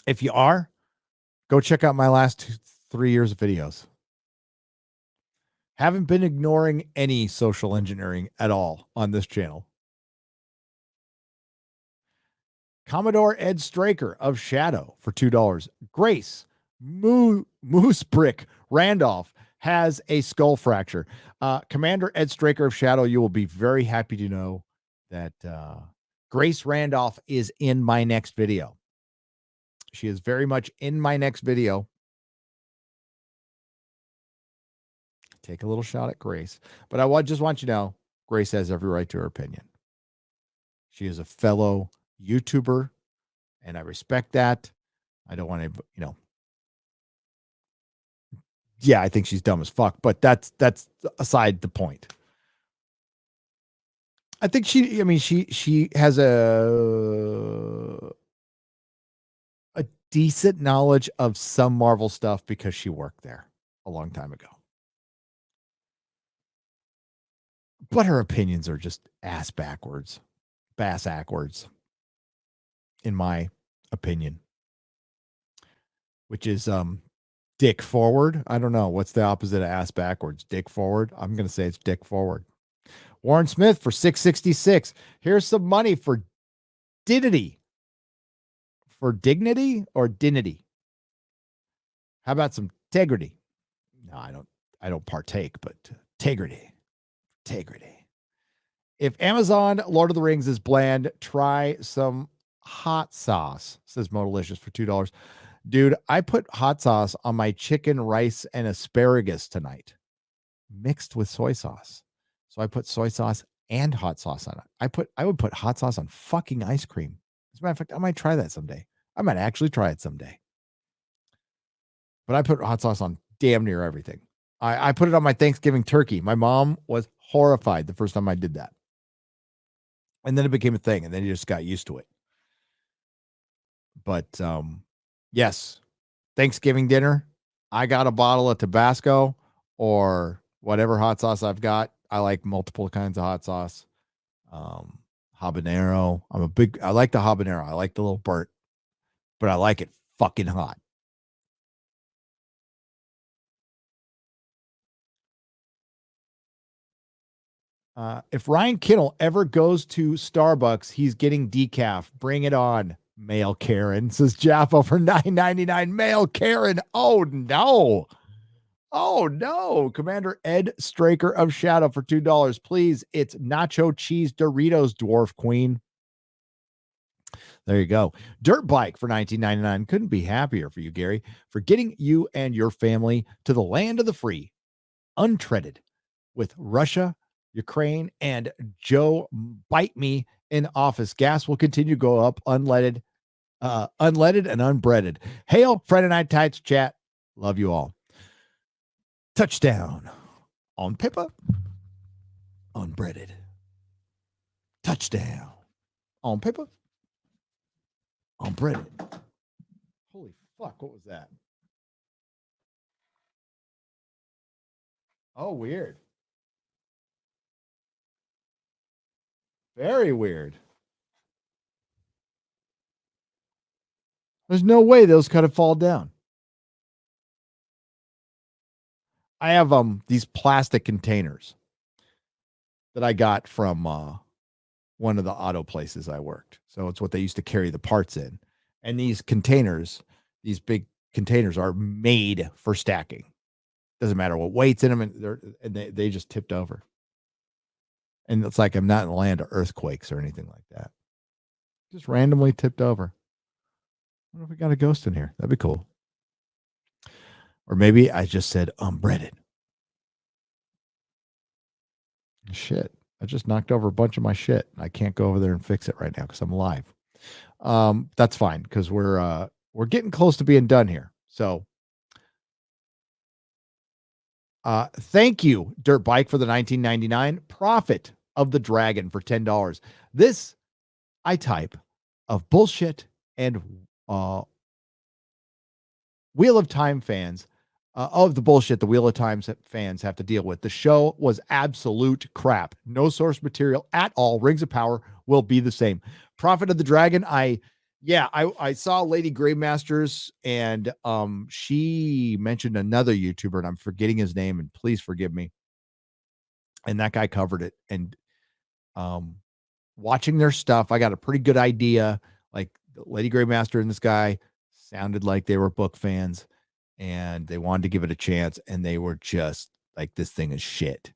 If you are, go check out my last 3 years of videos. Haven't been ignoring any social engineering at all on this channel. Commodore Ed Straker of Shadow for $2. Grace Moose Brick Randolph has a skull fracture. Commander Ed Straker of Shadow, you will be very happy to know that Grace Randolph is in my next video. She is very much in my next video. Take a little shot at Grace. But I just want you to know, Grace has every right to her opinion. She is a fellow YouTuber, and I respect that. I don't want to, yeah, I think she's dumb as fuck, but that's aside the point. I think she has a decent knowledge of some Marvel stuff because she worked there a long time ago. But her opinions are just bass backwards, in my opinion, which is dick forward. I don't know what's the opposite of ass backwards. Dick forward. I'm gonna say it's dick forward. Warren Smith for $6.66. Here's some money for dignity. For dignity or dignity? How about some integrity? No, I don't partake, but integrity. If Amazon Lord of the Rings is bland, try some hot sauce, says Modelicious for $2. Dude, I put hot sauce on my chicken, rice, and asparagus tonight, mixed with soy sauce. So I put soy sauce and hot sauce on it. I would put hot sauce on fucking ice cream. As a matter of fact, I might try that someday. I might actually try it someday. But I put hot sauce on damn near everything. I put it on my Thanksgiving turkey. My mom was horrified the first time I did that. And then it became a thing, and then you just got used to it. But yes, Thanksgiving dinner, I got a bottle of Tabasco or whatever hot sauce I've got. I like multiple kinds of hot sauce. Habanero. I like the habanero. I like the little burnt, but I like it fucking hot. If Ryan Kittle ever goes to Starbucks, he's getting decaf. Bring it on, male Karen, says Jaffa for $9.99. Male Karen. Oh no. Oh no. Commander Ed Straker of Shadow for $2. Please, it's nacho cheese Doritos, Dwarf Queen. There you go. Dirt Bike for $19.99. Couldn't be happier for you, Gary, for getting you and your family to the land of the free, untreaded, with Russia, Ukraine, and Joe Bite Me in office. Gas will continue to go up unleaded Unleaded and unbreaded. Hail, Friday Night Tights chat. Love you all. Touchdown on Pippa. Unbreaded. Touchdown on Pippa. Unbreaded. Holy fuck, what was that? Oh, weird. Very weird. There's no way those could have fallen down. I have these plastic containers that I got from one of the auto places I worked. So it's what they used to carry the parts in. And these containers, these big containers are made for stacking. Doesn't matter what weight's in them, and they just tipped over. And it's like I'm not in the land of earthquakes or anything like that. Just randomly tipped over. I wonder if we got a ghost in here. That'd be cool. Or maybe I just said unbreaded. Shit. I just knocked over a bunch of my shit. I can't go over there and fix it right now because I'm live. That's fine because we're getting close to being done here. So thank you, Dirt Bike, for the 1999 Prophet of the Dragon for $10. This I type of bullshit and Wheel of Time fans of the bullshit the Wheel of Time fans have to deal with. The show was absolute crap. No source material at all. Rings of Power will be the same. Prophet of the Dragon, I saw Lady Gravemasters, and she mentioned another YouTuber, and I'm forgetting his name, and please forgive me. And that guy covered it. And watching their stuff, I got a pretty good idea. Like Lady Gravemaster and this guy sounded like they were book fans, and they wanted to give it a chance, and they were just like, this thing is shit.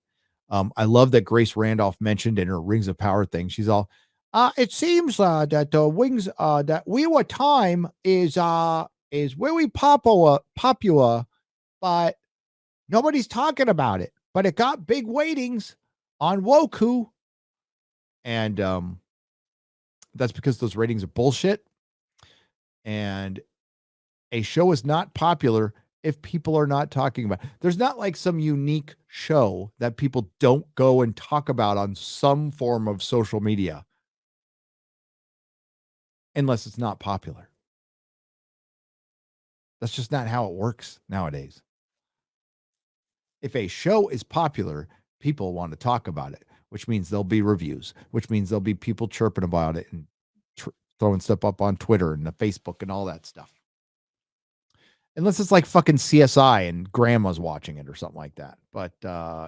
I love that Grace Randolph mentioned in her Rings of Power thing. She's all, it seems that the wings, that Wheel of Time is really popular, but nobody's talking about it. But it got big ratings on Woku, and that's because those ratings are bullshit. And a show is not popular if people are not talking about it. There's not like some unique show that people don't go and talk about on some form of social media unless it's not popular. That's just not how it works nowadays. If a show is popular, people want to talk about it, which means there'll be reviews, which means there'll be people chirping about it and throwing stuff up on Twitter and the Facebook and all that stuff. Unless it's like fucking CSI and grandma's watching it or something like that. But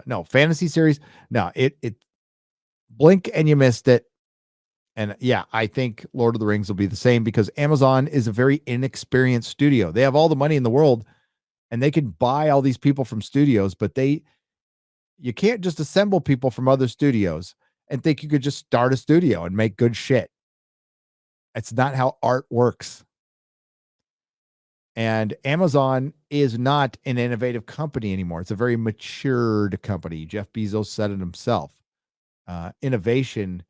no, fantasy series, no, it blink and you missed it. And yeah, I think Lord of the Rings will be the same because Amazon is a very inexperienced studio. They have all the money in the world and they can buy all these people from studios, but you can't just assemble people from other studios and think you could just start a studio and make good shit. It's not how art works. And Amazon is not an innovative company anymore. It's a very matured company. Jeff Bezos said it himself. Innovation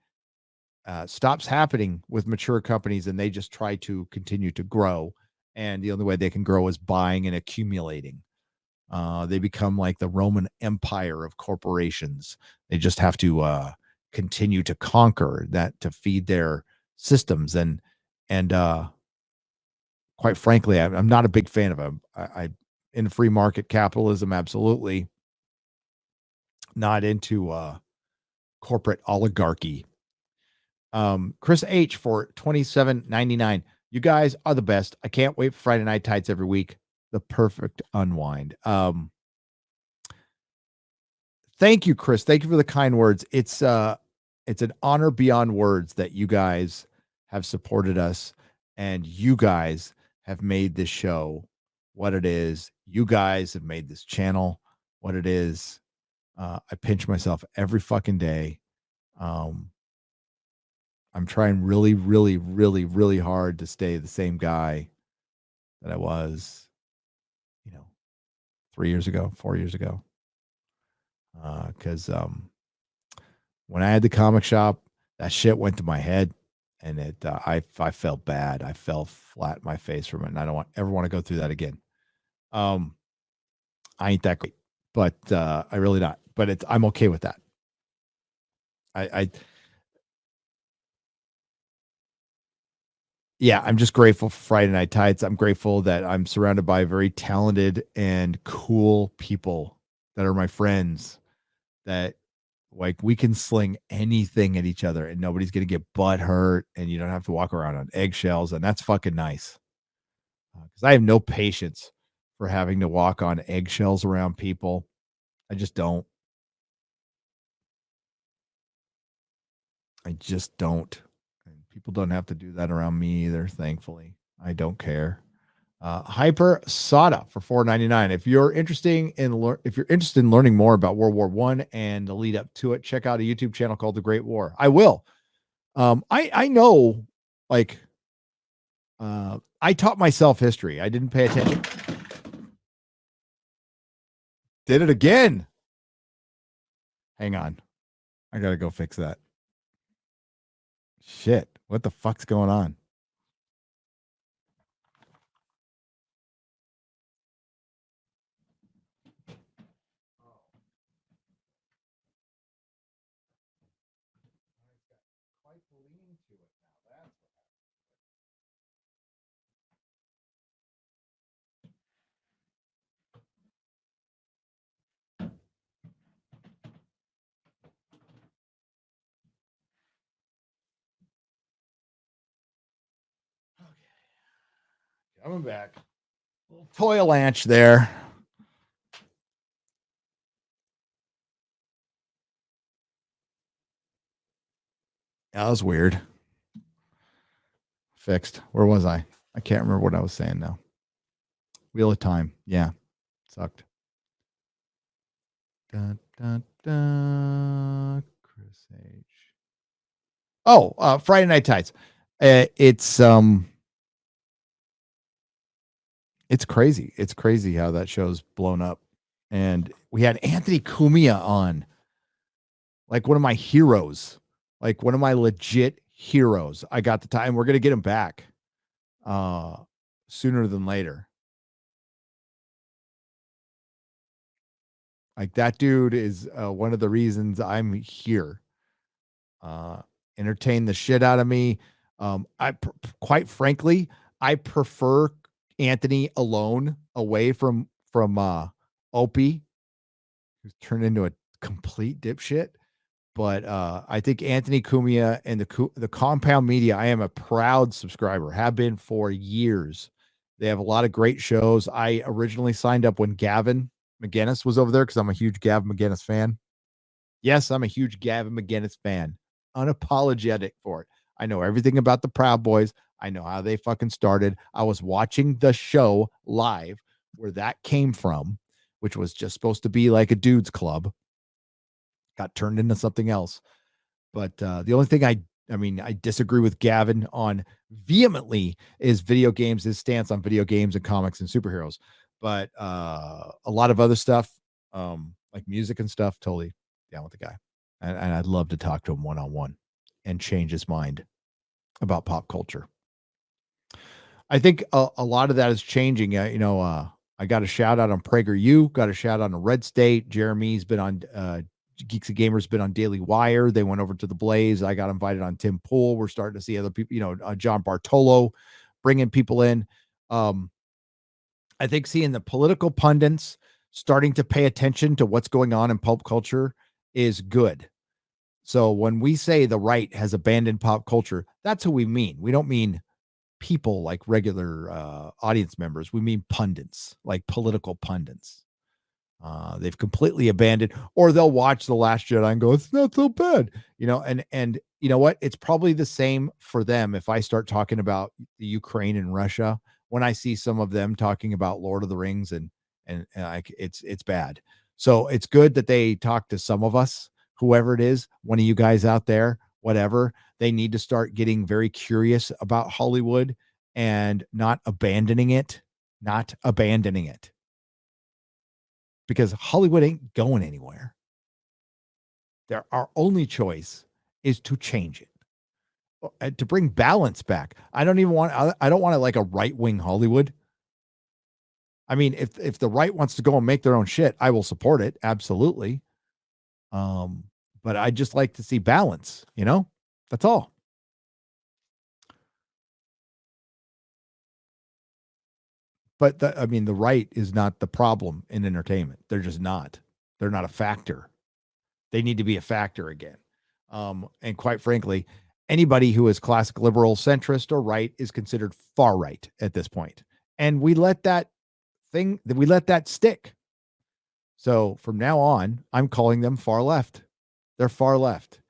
stops happening with mature companies, and they just try to continue to grow. And the only way they can grow is buying and accumulating. They become like the Roman Empire of corporations. They just have to continue to conquer that to feed their systems. And quite frankly, I'm not a big fan of them. I in free market capitalism, absolutely not into corporate oligarchy. Chris H for $27.99. You guys are the best. I can't wait for Friday Night Tights every week. The perfect unwind. Thank you, Chris. Thank you for the kind words. It's an honor beyond words that you guys have supported us, and you guys have made this show what it is. You guys have made this channel what it is. I pinch myself every fucking day. I'm trying really, really, really, really hard to stay the same guy that I was, 3 years ago, 4 years ago. Because when I had the comic shop, that shit went to my head, and I felt bad. I fell flat in my face from it, and I don't ever want to go through that again. I ain't that great, but I really not. But I'm okay with that. I yeah, I'm just grateful for Friday Night Tights. I'm grateful that I'm surrounded by very talented and cool people that are my friends, that like we can sling anything at each other and nobody's going to get butt hurt, and you don't have to walk around on eggshells. And that's fucking nice. Because I have no patience for having to walk on eggshells around people. I just don't. I just don't. And people don't have to do that around me either, thankfully. I don't care. Hyper Sada for $4.99. If you're interested in learning more about World War I and the lead up to it, check out a YouTube channel called The Great War. I will. I know, like, I taught myself history. I didn't pay attention. Did it again. Hang on. I gotta go fix that. Shit. What the fuck's going on? Coming back. Little toil lanch there. That was weird. Fixed. Where was I? I can't remember what I was saying now. Wheel of Time. Yeah. Sucked. Dun, dun, dun. Chris H. Oh, Friday Night Tights. It's crazy. It's crazy how that show's blown up. And we had Anthony Cumia on, like one of my heroes, like one of my legit heroes. I got the time. We're gonna get him back sooner than later. Like that dude is one of the reasons I'm here. Entertain the shit out of me. Quite frankly, I prefer Anthony alone, away from Opie, who's turned into a complete dipshit. But I think Anthony Cumia and the Compound Media, I am a proud subscriber, have been for years. They have a lot of great shows. I originally signed up when Gavin McGinnis was over there because I'm a huge Gavin McGinnis fan. Yes, I'm a huge Gavin McGinnis fan. Unapologetic for it. I know everything about the Proud Boys. I know how they fucking started. I was watching the show live where that came from, which was just supposed to be like a dude's club. Got turned into something else. But the only thing I disagree with Gavin on vehemently is video games, his stance on video games and comics and superheroes. But a lot of other stuff, like music and stuff, totally down with the guy. And I'd love to talk to him one-on-one and change his mind about pop culture. I think a lot of that is changing. I got a shout out on PragerU, got a shout out on Red State. Jeremy's been on Geeks and Gamers, been on Daily Wire. They went over to the Blaze. I got invited on Tim Pool. We're starting to see other people, John Bartolo bringing people in. I think seeing the political pundits starting to pay attention to what's going on in pulp culture is good. So when we say the right has abandoned pop culture, that's who we mean. We don't mean people like regular audience members. We mean pundits, like political pundits. They've completely abandoned, or they'll watch The Last Jedi and go, "It's not so bad," And you know what? It's probably the same for them. If I start talking about the Ukraine and Russia, when I see some of them talking about Lord of the Rings and like it's bad. So it's good that they talk to some of us, whoever it is, one of you guys out there, whatever. They need to start getting very curious about Hollywood and not abandoning it. Not abandoning it. Because Hollywood ain't going anywhere. Our only choice is to change it. to bring balance back. I don't want it like a right-wing Hollywood. I mean, if the right wants to go and make their own shit, I will support it. Absolutely. But I just like to see balance, that's all. But the right is not the problem in entertainment. They're just not. They're not a factor. They need to be a factor again. And quite frankly, anybody who is classic liberal, centrist, or right is considered far right at this point. And we let that stick. So from now on, I'm calling them far left. They're far left.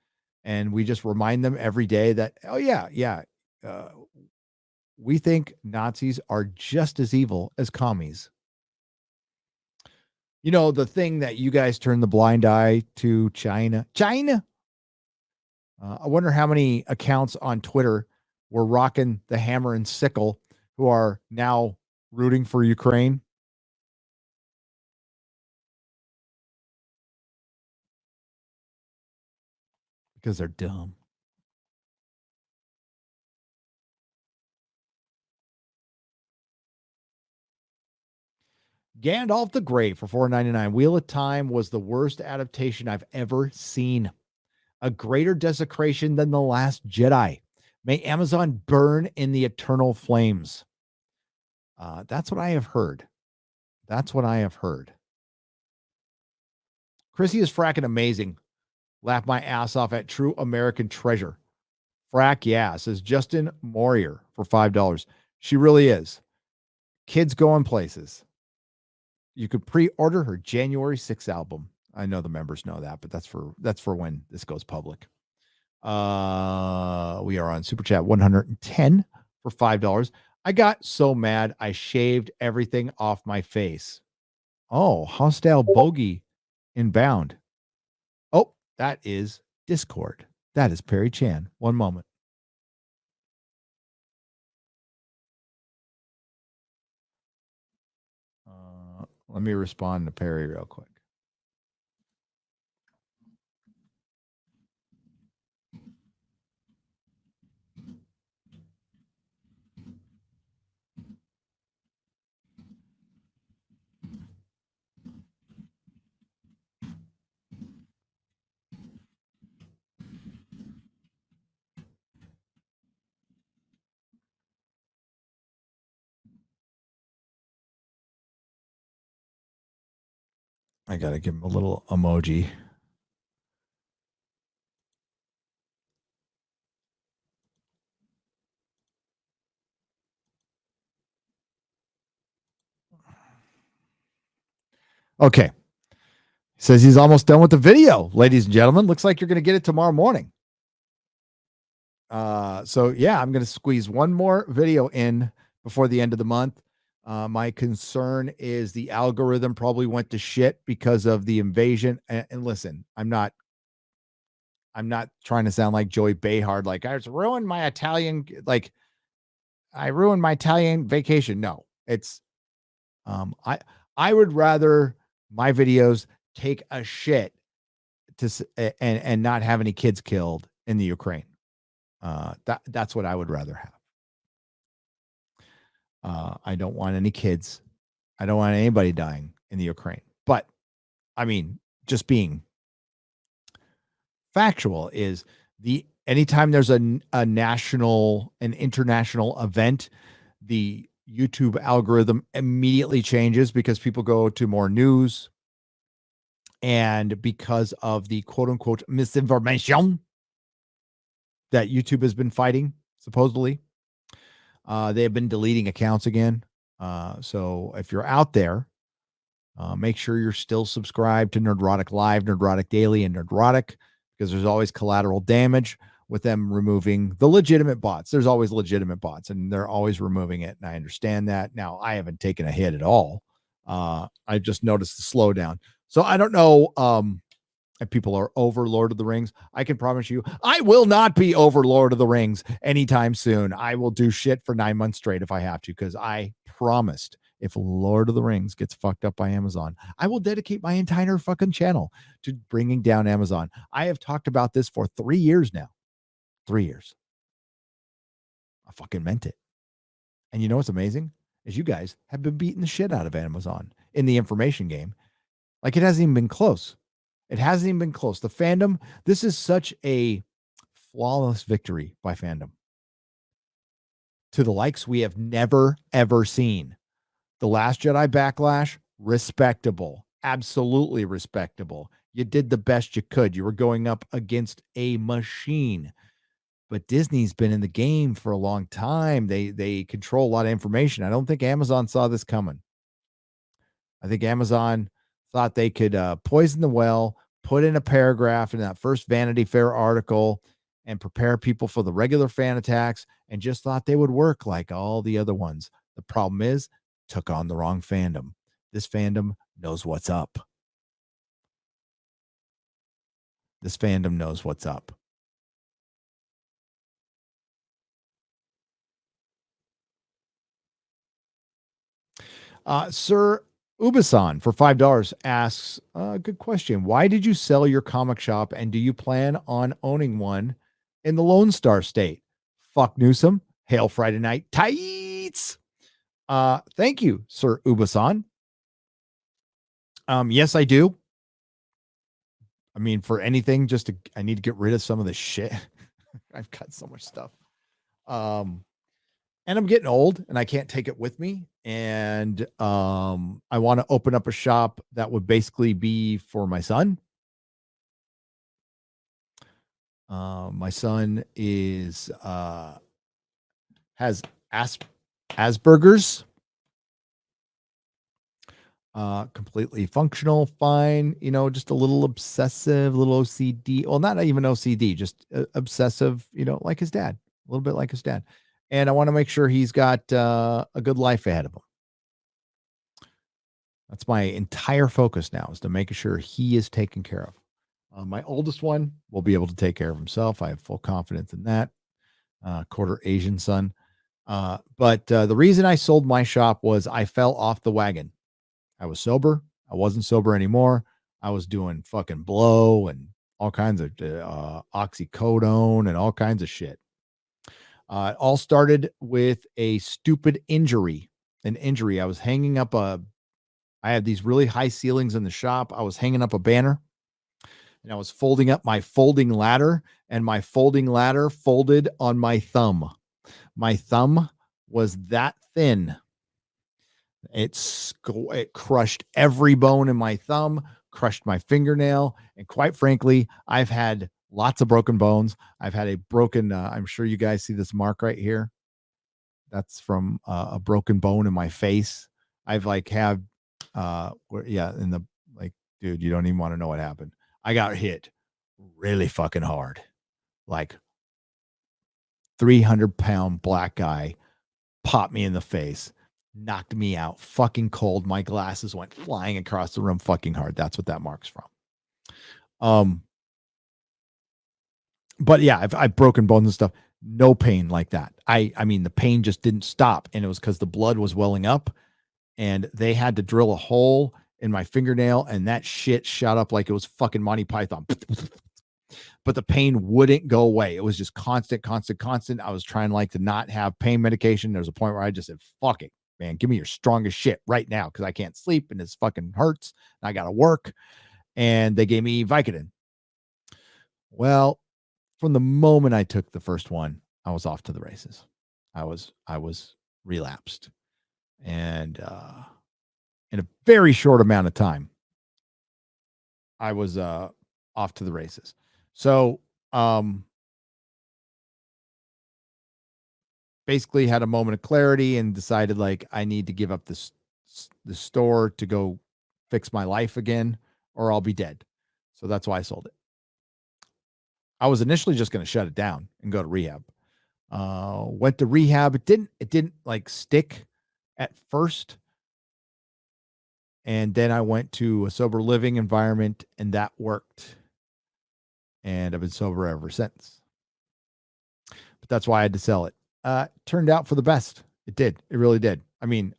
And we just remind them every day that, oh, yeah. We think Nazis are just as evil as commies. The thing that you guys turn the blind eye to, China. I wonder how many accounts on Twitter were rocking the hammer and sickle who are now rooting for Ukraine. Because they're dumb. Gandalf the Grey for $4.99. Wheel of Time was the worst adaptation I've ever seen. A greater desecration than The Last Jedi. May Amazon burn in the eternal flames. That's what I have heard. Chrissy is fracking amazing. Laugh my ass off at True American Treasure. Frack, yeah, says Justin Morier for $5. She really is. Kids going places. You could pre-order her January 6th album. I know the members know that, but that's for when this goes public. We are on Super Chat 110 for $5. I got so mad I shaved everything off my face. Oh, hostile bogey inbound. Oh, that is Discord. That is Perry Chan. One moment. Let me respond to Perry real quick. I got to give him a little emoji. Okay. Says he's almost done with the video, ladies and gentlemen. Looks like you're going to get it tomorrow morning. So yeah, I'm going to squeeze one more video in before the end of the month. My concern is the algorithm probably went to shit because of the invasion. And listen, I'm not trying to sound like Joey Behar, like I ruined my Italian, like I ruined my Italian vacation. No, it's, I would rather my videos take a shit and not have any kids killed in the Ukraine. That's what I would rather have. I don't want any kids. I don't want anybody dying in the Ukraine. But I mean, just being factual is anytime there's an international event, the YouTube algorithm immediately changes because people go to more news, and because of the quote unquote misinformation that YouTube has been fighting, supposedly, they have been deleting accounts again. So if you're out there, make sure you're still subscribed to Nerdrotic Live, Nerdrotic Daily, and Nerdrotic, because there's always collateral damage with them removing the legitimate bots. There's always legitimate bots, and they're always removing it. And I understand that. Now, I haven't taken a hit at all. I just noticed the slowdown. So I don't know if people are over Lord of the Rings. I can promise you, I will not be over Lord of the Rings anytime soon. I will do shit for 9 months straight if I have to, because I promised if Lord of the Rings gets fucked up by Amazon, I will dedicate my entire fucking channel to bringing down Amazon. I have talked about this for 3 years now. 3 years. fucking meant it. And you know what's amazing? Is you guys have been beating the shit out of Amazon in the information game. Like, it hasn't even been close. It hasn't even been close. The fandom, this is such a flawless victory by fandom to the likes we have never, ever seen. The Last Jedi Backlash, respectable. Absolutely respectable. You did the best you could. You were going up against a machine. But Disney's been in the game for a long time. They control a lot of information. I don't think Amazon saw this coming. I think Amazon thought they could poison the well, put in a paragraph in that first Vanity Fair article, and prepare people for the regular fan attacks, and just thought they would work like all the other ones. The problem is, took on the wrong fandom. This fandom knows what's up. This fandom knows what's up. Sir Ubasan for $5 asks, good question. Why did you sell your comic shop, and do you plan on owning one in the Lone Star State? Fuck Newsom. Hail Friday Night Tights. Thank you, Sir Ubasan. Yes, I do. I mean, for anything, I need to get rid of some of the shit. I've got so much stuff. And I'm getting old and I can't take it with me. And I want to open up a shop that would basically be for my son. My son has Asperger's. Completely functional, fine, just a little obsessive, a little OCD. Well, not even OCD, just obsessive, like his dad, a little bit like his dad. And I want to make sure he's got a good life ahead of him. That's my entire focus now, is to making sure he is taken care of. My oldest one will be able to take care of himself. I have full confidence in that. Quarter Asian son. But the reason I sold my shop was I fell off the wagon. I was sober. I wasn't sober anymore. I was doing fucking blow and all kinds of oxycodone and all kinds of shit. It all started with a stupid injury. An injury. I was hanging up I had these really high ceilings in the shop. I was hanging up a banner and I was folding up my folding ladder, and my folding ladder folded on my thumb. My thumb was that thin. It crushed every bone in my thumb, crushed my fingernail. And quite frankly, I've had lots of broken bones. I've had a broken, I'm sure you guys see this mark right here. That's from a broken bone in my face. I've in the, dude, you don't even want to know what happened. I got hit really fucking hard. Like 300-pound black guy popped me in the face, knocked me out fucking cold. My glasses went flying across the room fucking hard. That's what that mark's from. But yeah, I've broken bones and stuff. No pain like that. I mean, the pain just didn't stop, and it was because the blood was welling up, and they had to drill a hole in my fingernail, and that shit shot up like it was fucking Monty Python. But the pain wouldn't go away. It was just constant. I was trying to not have pain medication. There was a point where I just said, fuck it, man, give me your strongest shit right now, because I can't sleep and it's fucking hurts and I got to work. And they gave me Vicodin. Well, from the moment I took the first one, I was off to the races. I was relapsed. And in a very short amount of time, I was off to the races. So basically had a moment of clarity and decided I need to give up the store to go fix my life again, or I'll be dead. So that's why I sold it. I was initially just going to shut it down and go to rehab. Went to rehab. It didn't stick at first. And then I went to a sober living environment, and that worked. And I've been sober ever since. But that's why I had to sell it. Turned out for the best. It did. It really did. I mean,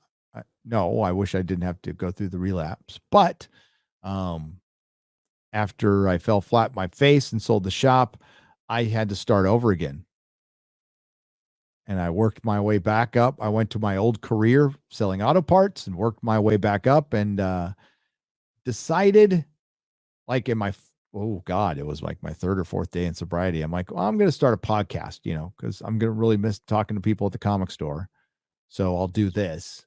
no, I wish I didn't have to go through the relapse. But after I fell flat on my face and sold the shop, I had to start over again. and I worked my way back up. I went to my old career selling auto parts and worked my way back up, and decided, like in my oh god, it was like my third or fourth day in sobriety. I'm like, well, I'm going to start a podcast, because I'm going to really miss talking to people at the comic store. So I'll do this,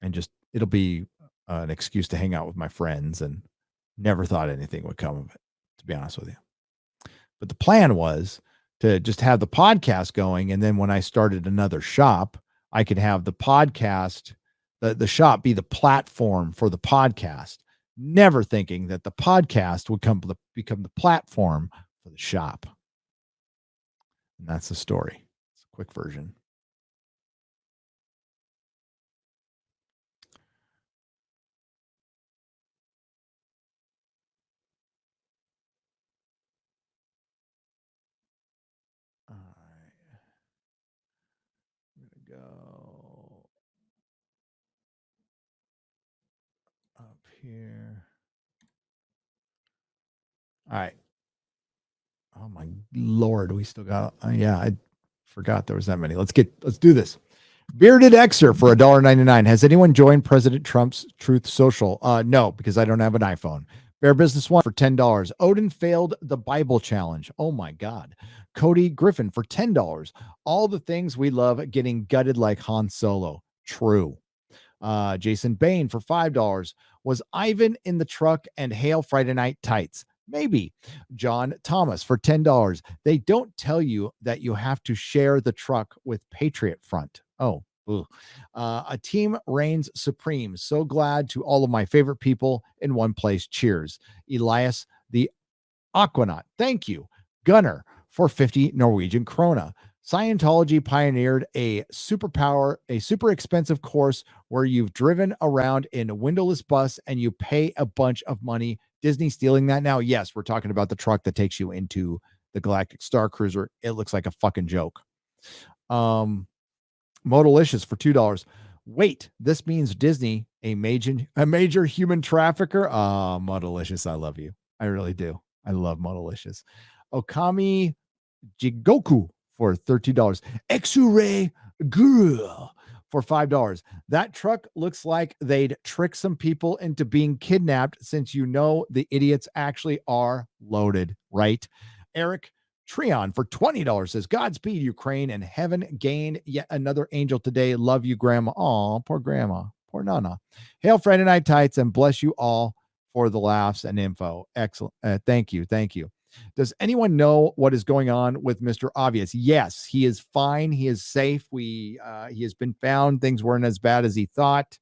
and just it'll be an excuse to hang out with my friends. And never thought anything would come of it, to be honest with you. But the plan was to just have the podcast going, and then when I started another shop, I could have the podcast, the shop be the platform for the podcast. Never thinking that the podcast would become the platform for the shop. And that's the story. It's a quick version. All right. I'm going to go up here. All right. Oh my Lord. We still got, yeah, I forgot there was that many. Let's do this. Bearded Xer for $1.99. Has anyone joined President Trump's Truth Social? No, because I don't have an iPhone. Bear Business One for $10. Odin failed the Bible challenge. Oh my God. Cody Griffin for $10. All the things we love getting gutted like Han Solo. True. Jason Bain for $5. Was Ivan in the truck and Hail Friday Night Tights? Maybe. John Thomas for $10. They don't tell you that you have to share the truck with Patriot Front. Oh, a team reigns supreme. So glad to all of my favorite people in one place. Cheers. Elias the Aquanaut. Thank you. Gunner for 50 Norwegian krona. Scientology pioneered a super expensive course where you've driven around in a windowless bus and you pay a bunch of money. Disney stealing that now? Yes, we're talking about the truck that takes you into the Galactic Star Cruiser. It looks like a fucking joke. Modalicious for $2. Wait, this means Disney, a major human trafficker. Modalicious, I love you. I really do. I love Modalicious. Okami Jigoku for $13. X-Ray Guru for $5. That truck looks like they'd trick some people into being kidnapped, since the idiots actually are loaded, right? Eric Treon for $20 says, Godspeed, Ukraine, and heaven gained yet another angel today. Love you, Grandma. Aw, poor Grandma. Poor Nana. Hail Friday Night Tights, and bless you all for the laughs and info. Excellent. Thank you. Thank you. Does anyone know what is going on with Mr. Obvious? Yes, he is fine. He is safe. He has been found. Things weren't as bad as he thought.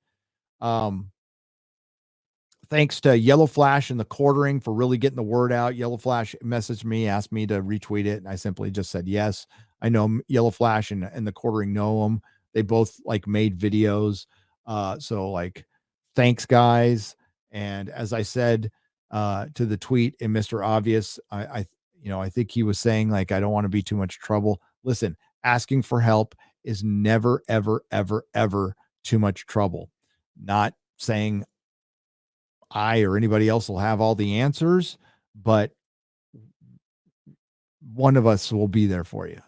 Thanks to Yellow Flash and the quartering for really getting the word out. Yellow Flash messaged me, asked me to retweet it, and I simply just said yes. I know Yellow Flash and the quartering know him. They both made videos. So thanks guys. And as I said to the tweet in Mr. Obvious, I think he was saying I don't want to be too much trouble. Listen, asking for help is never, ever, ever, ever too much trouble. Not saying I or anybody else will have all the answers, but one of us will be there for you.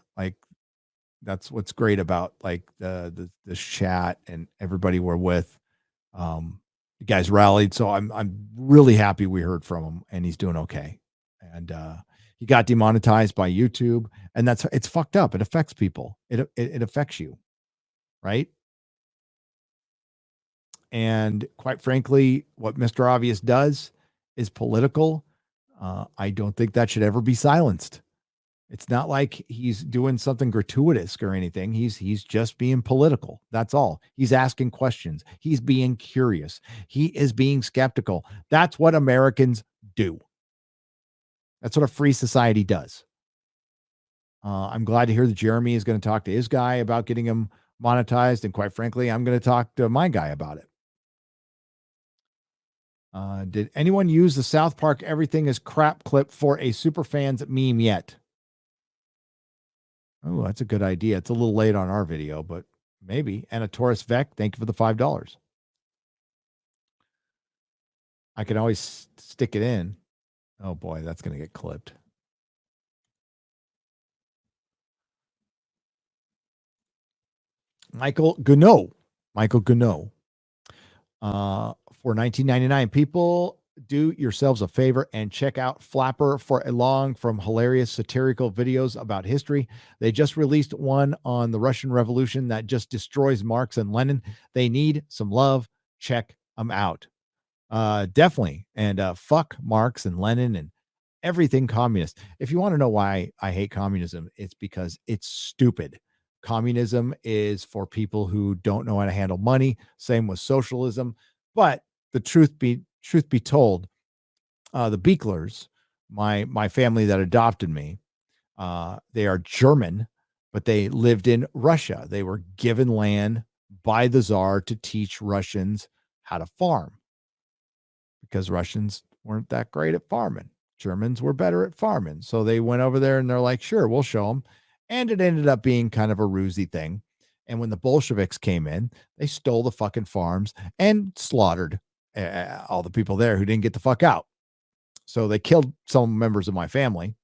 That's what's great about this chat and everybody we're with. The guys rallied, so I'm really happy we heard from him and he's doing okay. And he got demonetized by YouTube, and it's fucked up. It affects people. It affects you, right? And quite frankly, what Mr. Obvious does is political. I don't think that should ever be silenced. It's not like he's doing something gratuitous or anything. He's just being political. That's all. He's asking questions. He's being curious. He is being skeptical. That's what Americans do. That's what a free society does. I'm glad to hear that Jeremy is going to talk to his guy about getting him monetized. And quite frankly, I'm going to talk to my guy about it. Did anyone use the South Park everything is crap clip for a Superfans meme yet? Oh, that's a good idea. It's a little late on our video, but maybe. And a Taurus Vec, thank you for the $5. I can always stick it in. Oh boy, that's going to get clipped. Michael Gounod. Michael Gounod. For $19.99, people, do yourselves a favor and check out Flapper for a long from hilarious satirical videos about history. They just released one on the Russian Revolution that just destroys Marx and Lenin. They need some love. Check them out. Definitely. And fuck Marx and Lenin and everything communist. If you want to know why I hate communism, it's because it's stupid. Communism is for people who don't know how to handle money. Same with socialism. But the truth be told, the Beeklers, my family that adopted me, they are German, but they lived in Russia. They were given land by the Tsar to teach Russians how to farm because Russians weren't that great at farming. Germans were better at farming. So they went over there and they're like, sure, we'll show them. And it ended up being kind of a rusy thing. And when the Bolsheviks came in, they stole the fucking farms and slaughtered all the people there who didn't get the fuck out. So they killed some members of my family.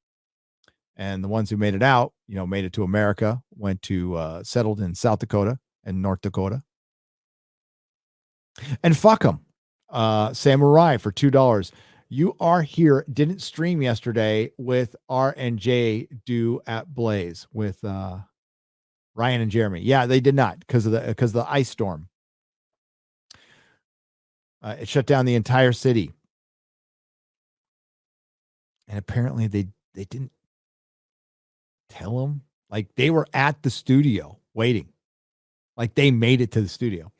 And the ones who made it out, made it to America, went to settled in South Dakota and North Dakota. And fuck them. Samurai for $2. You Are Here didn't stream yesterday with R and J do at Blaze with Ryan and Jeremy. Yeah, they did not because of the ice storm. It shut down the entire city. And apparently they didn't tell them. Like they were at the studio waiting. Like they made it to the studio.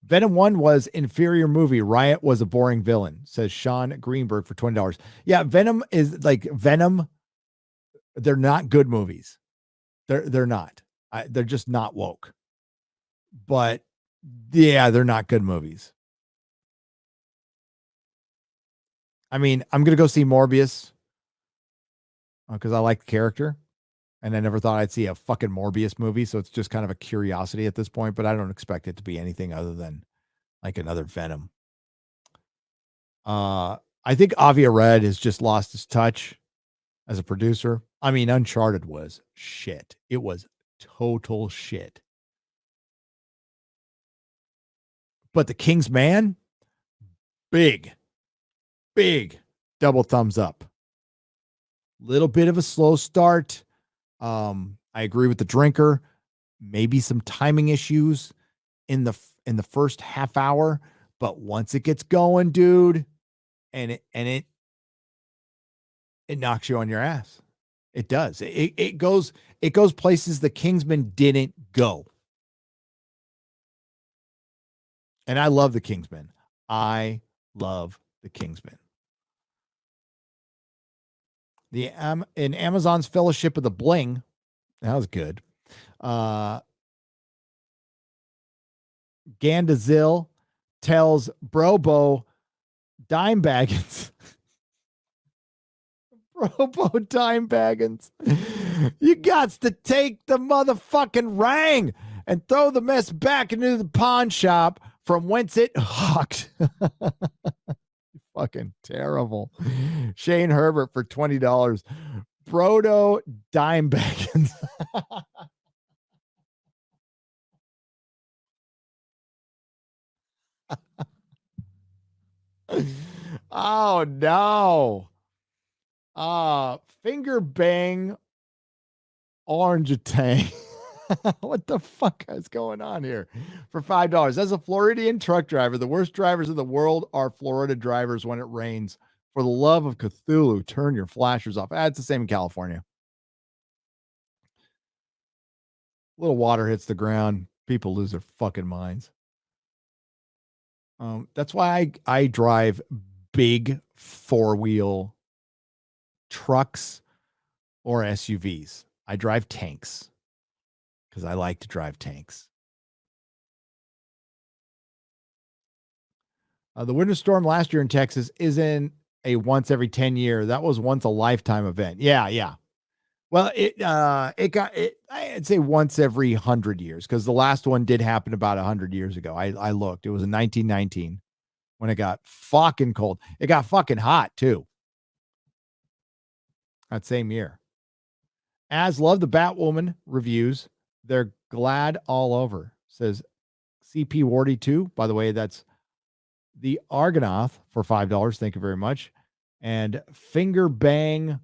Venom 1 was inferior movie. Riot was a boring villain, says Sean Greenberg for $20. Yeah, Venom is like Venom. They're not good movies. They're not. They're just not woke. But yeah, they're not good movies. I mean, I'm going to go see Morbius because I like the character. And I never thought I'd see a fucking Morbius movie. So it's just kind of a curiosity at this point. But I don't expect it to be anything other than like another Venom. I think Avi Arad has just lost his touch as a producer. I mean, Uncharted was shit. It was total shit. But The King's Man, big double thumbs up. Little bit of a slow start. I agree with the drinker. Maybe some timing issues in the first half hour, but once it gets going, dude, and it knocks you on your ass. It does. It goes places the Kingsman didn't go. And I love the Kingsman. I love the Kingsman. In Amazon's Fellowship of the Bling, that was good. Gandazil tells Brobo Dime Baggins. Brobo Dime Baggins. You got to take the motherfucking rang and throw the mess back into the pawn shop from whence it hawked. Fucking terrible. Shane Herbert for $20. Brodo Dime Baggins. Oh no. Finger bang orangutan. What the fuck is going on here? For $5. As a Floridian truck driver, the worst drivers in the world are Florida drivers when it rains. For the love of Cthulhu, turn your flashers off. It's the same in California. Little water hits the ground, people lose their fucking minds. That's why I drive big four-wheel trucks or SUVs. I drive tanks because I like to drive tanks. The winter storm last year in Texas isn't a once every 10 year. That was once a lifetime event. Yeah. Well, I'd say once every 100 years because the last one did happen about 100 years ago. I looked. It was in 1919 when it got fucking cold. It got fucking hot too. That same year. As love the Batwoman reviews. They're glad all over. says CP Wardy 2. By the way, that's the Argonath for $5. Thank you very much. And Finger Bang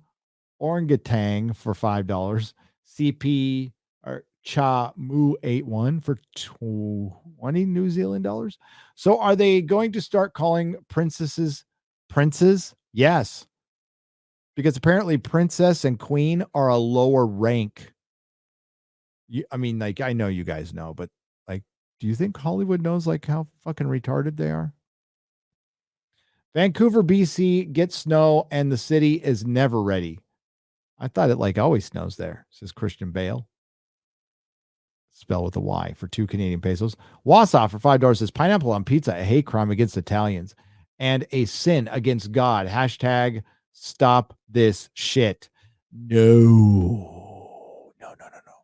Orangutan for $5. CP or Cha Mu 81 for 20 New Zealand dollars. So are they going to start calling princesses princes? Yes. Because apparently princess and queen are a lower rank. I mean, like, I know you guys know, but like, do you think Hollywood knows like how fucking retarded they are? Vancouver, BC gets snow and the city is never ready. I thought it like always snows there, says Christian Bale. Spell with a Y for 2 Canadian pesos. Wausau for $5 says pineapple on pizza, a hate crime against Italians and a sin against God. Hashtag stop this shit. No.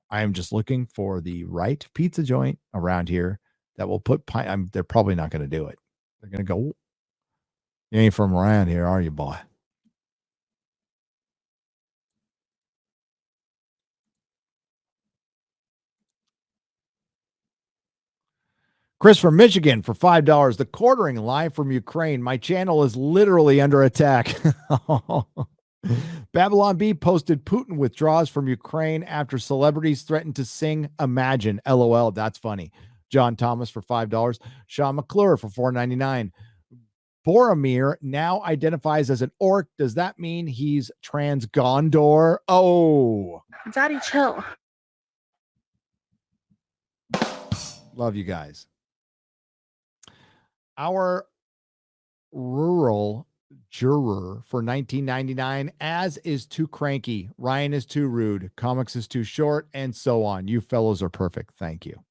I am just looking for the right pizza joint around here that will put they're probably not going to do it. They're going to go, you ain't from around here, are you, boy? Chris from Michigan for $5. The quartering live from Ukraine. My channel is literally under attack. Babylon B posted Putin withdraws from Ukraine after celebrities threatened to sing Imagine. LOL. That's funny. John Thomas for $5. Sean McClure for $4.99. Boromir now identifies as an orc. Does that mean he's trans Gondor? Oh. Daddy, chill. Love you guys. Our rural juror for $19.99. Az is too cranky. Ryan is too rude. Comics is too short, and so on. You fellows are perfect. Thank you.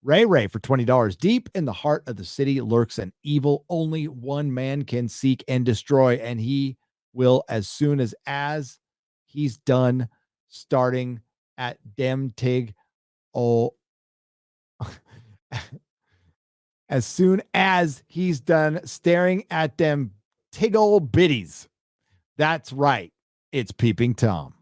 Ray for $20. Deep in the heart of the city lurks an evil only one man can seek and destroy, and he will as soon as he's done starting at Demtig. Oh, as soon as he's done staring at them tiggle bitties. That's right. It's Peeping Tom.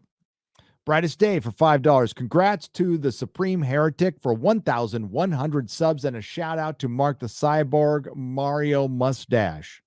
Brightest Day for $5. Congrats to the Supreme Heretic for 1,100 subs and a shout out to Mark the Cyborg Mario Mustache.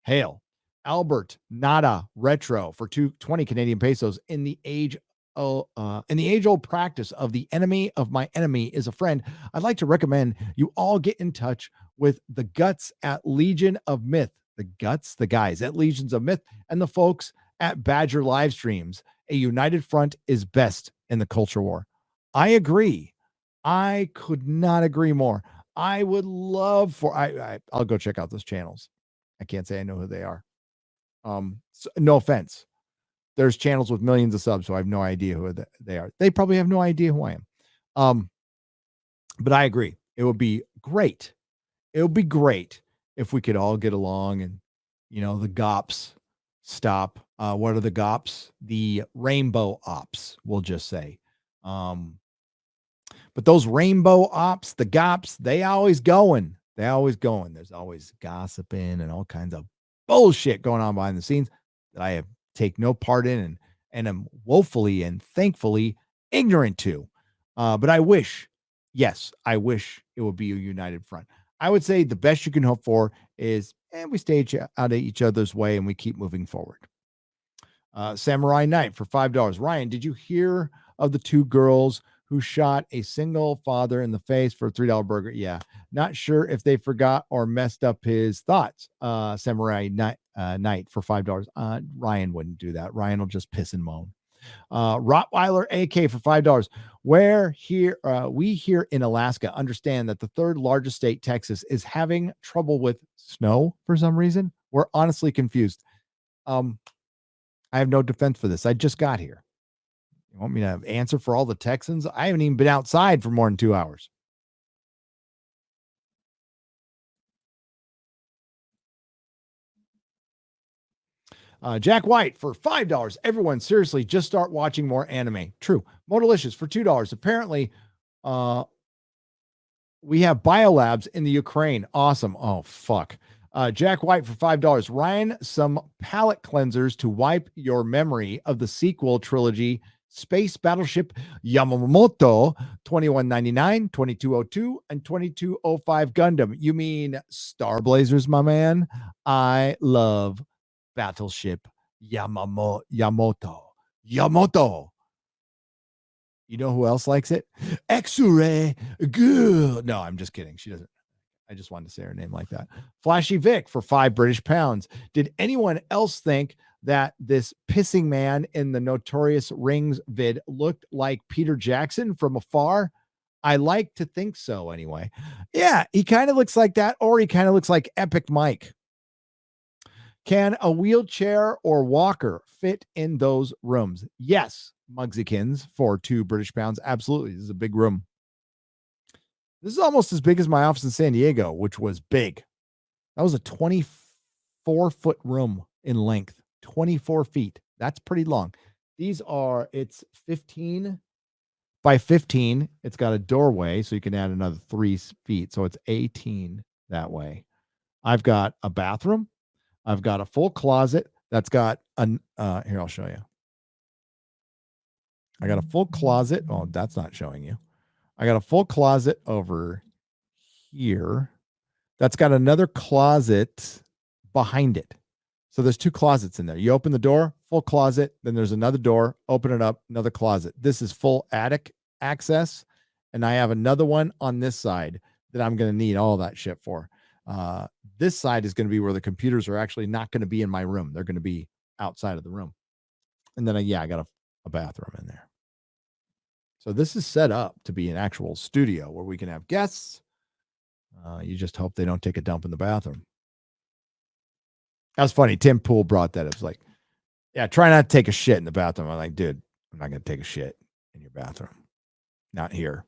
Hail. Albert Nada Retro for 220 Canadian pesos. In the age-old practice of the enemy of my enemy is a friend, I'd like to recommend you all get in touch with the guts at Legion of Myth. The guys at Legions of Myth, and the folks at Badger Live Streams. A united front is best in the culture war. I agree. I could not agree more. I would love for I'll go check out those channels. I can't say I know who they are. So, no offense. There's channels with millions of subs, so I have no idea who they are. They probably have no idea who I am. But I agree. It would be great. It would be great if we could all get along and, the GOPs stop. What are the GOPs? The rainbow ops, we'll just say. But those rainbow ops, the GOPs, they always going. There's always gossiping and all kinds of bullshit going on behind the scenes that I take no part in and am woefully and thankfully ignorant to. But I wish it would be a united front. I would say the best you can hope for is we stay out of each other's way and we keep moving forward. Samurai Knight for $5. Ryan, did you hear of the 2 girls who shot a single father in the face for a $3 burger? Yeah. Not sure if they forgot or messed up his thoughts. Samurai Knight for $5. Ryan wouldn't do that. Ryan will just piss and moan. Rottweiler AK for $5. We here in Alaska understand that the 3rd largest state, Texas, is having trouble with snow for some reason. We're honestly confused. I have no defense for this. I just got here. You want me to answer for all the Texans? I haven't even been outside for more than 2 hours. Jack White for $5. Everyone, seriously, just start watching more anime. True. Modelicious for $2. Apparently, we have biolabs in the Ukraine. Awesome. Oh, fuck. Jack White for $5. Ryan, some palate cleansers to wipe your memory of the sequel trilogy Space Battleship Yamamoto, 2199, 2202, and 2205 Gundam. You mean Star Blazers, my man? I love Battleship Yamoto. You know who else likes it? X-Ray Good. No, I'm just kidding. She doesn't. I just wanted to say her name like that. Flashy Vic for £5 British. Did anyone else think that this pissing man in the Notorious Rings vid looked like Peter Jackson from afar? I like to think so anyway. Yeah, he kind of looks like that, or he kind of looks like Epic Mike. Can a wheelchair or walker fit in those rooms? Yes, Mugsikins for £2 British. Absolutely. This is a big room. This is almost as big as my office in San Diego, which was big. That was a 24-foot room in length, 24 feet. That's pretty long. It's 15 by 15. It's got a doorway, so you can add another 3 feet. So it's 18 that way. I've got a bathroom. I've got a full closet that's got here, I'll show you. I got a full closet. Oh, that's not showing you. I got a full closet over here that's got another closet behind it. So there's 2 closets in there. You open the door, full closet, then there's another door, open it up, another closet. This is full attic access, and I have another one on this side that I'm going to need all that shit for. This side is going to be where the computers are actually not going to be in my room. They're going to be outside of the room. And then, I got a bathroom in there. So this is set up to be an actual studio where we can have guests. You just hope they don't take a dump in the bathroom. That was funny. Tim Pool brought that. It was like, yeah, try not to take a shit in the bathroom. I'm like, dude, I'm not going to take a shit in your bathroom. Not here.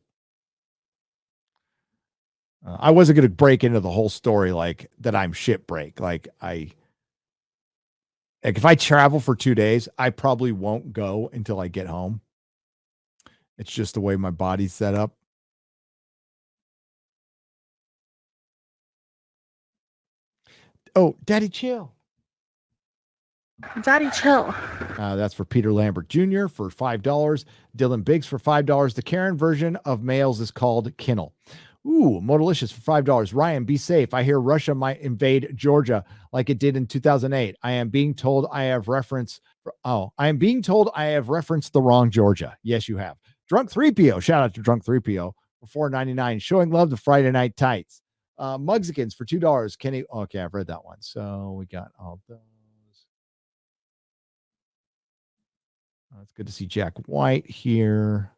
I wasn't going to break into the whole story like that I'm shit break. Like if I travel for 2 days, I probably won't go until I get home. It's just the way my body's set up. Oh, Daddy chill. Daddy chill. That's for Peter Lambert Jr. for $5. Dylan Biggs for $5. The Karen version of males is called Kinnel. Ooh, Motorlicious for $5. Ryan, be safe. I hear Russia might invade Georgia like it did in 2008. I am being told I have referenced the wrong Georgia. Yes, you have. Drunk 3PO. Shout out to Drunk 3PO for $4.99. Showing love to Friday Night Tights. Mugsikins for $2. Kenny. Okay, I've read that one. So we got all those. It's good to see Jack White here.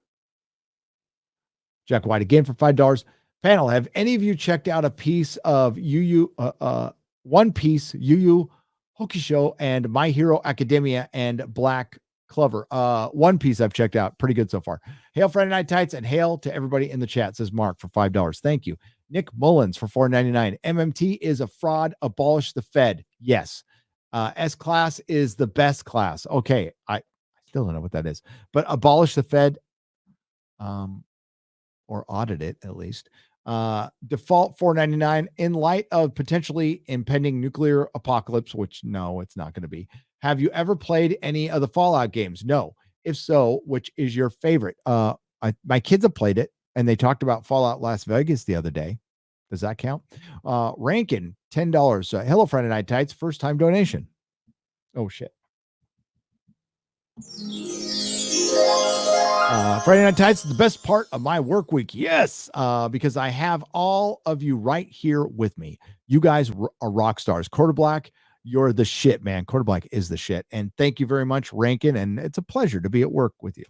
Jack White again for $5. Panel, have any of you checked out a piece of One Piece, Yu Yu Hakusho, and My Hero Academia and Black Clover? One Piece I've checked out. Pretty good so far. Hail Friday Night Tights and hail to everybody in the chat, says Mark for $5. Thank you. Nick Mullins for $4.99. MMT is a fraud. Abolish the Fed. Yes. S-Class is the best class. Okay. I still don't know what that is, but abolish the Fed. Or audit it at least. Default $4.99 in light of potentially impending nuclear apocalypse, which no, it's not going to be. Have you ever played any of the Fallout games? No. If so, which is your favorite? My kids have played it, and they talked about Fallout Las Vegas the other day. Does that count? Rankin, $10. Hello, Friday Night Tights. First time donation. Oh, shit. Friday Night Tights is the best part of my work week. Yes, because I have all of you right here with me. You guys are rock stars. Quarter Black, you're the shit, man. Quarter Black is the shit. And thank you very much, Rankin. And it's a pleasure to be at work with you.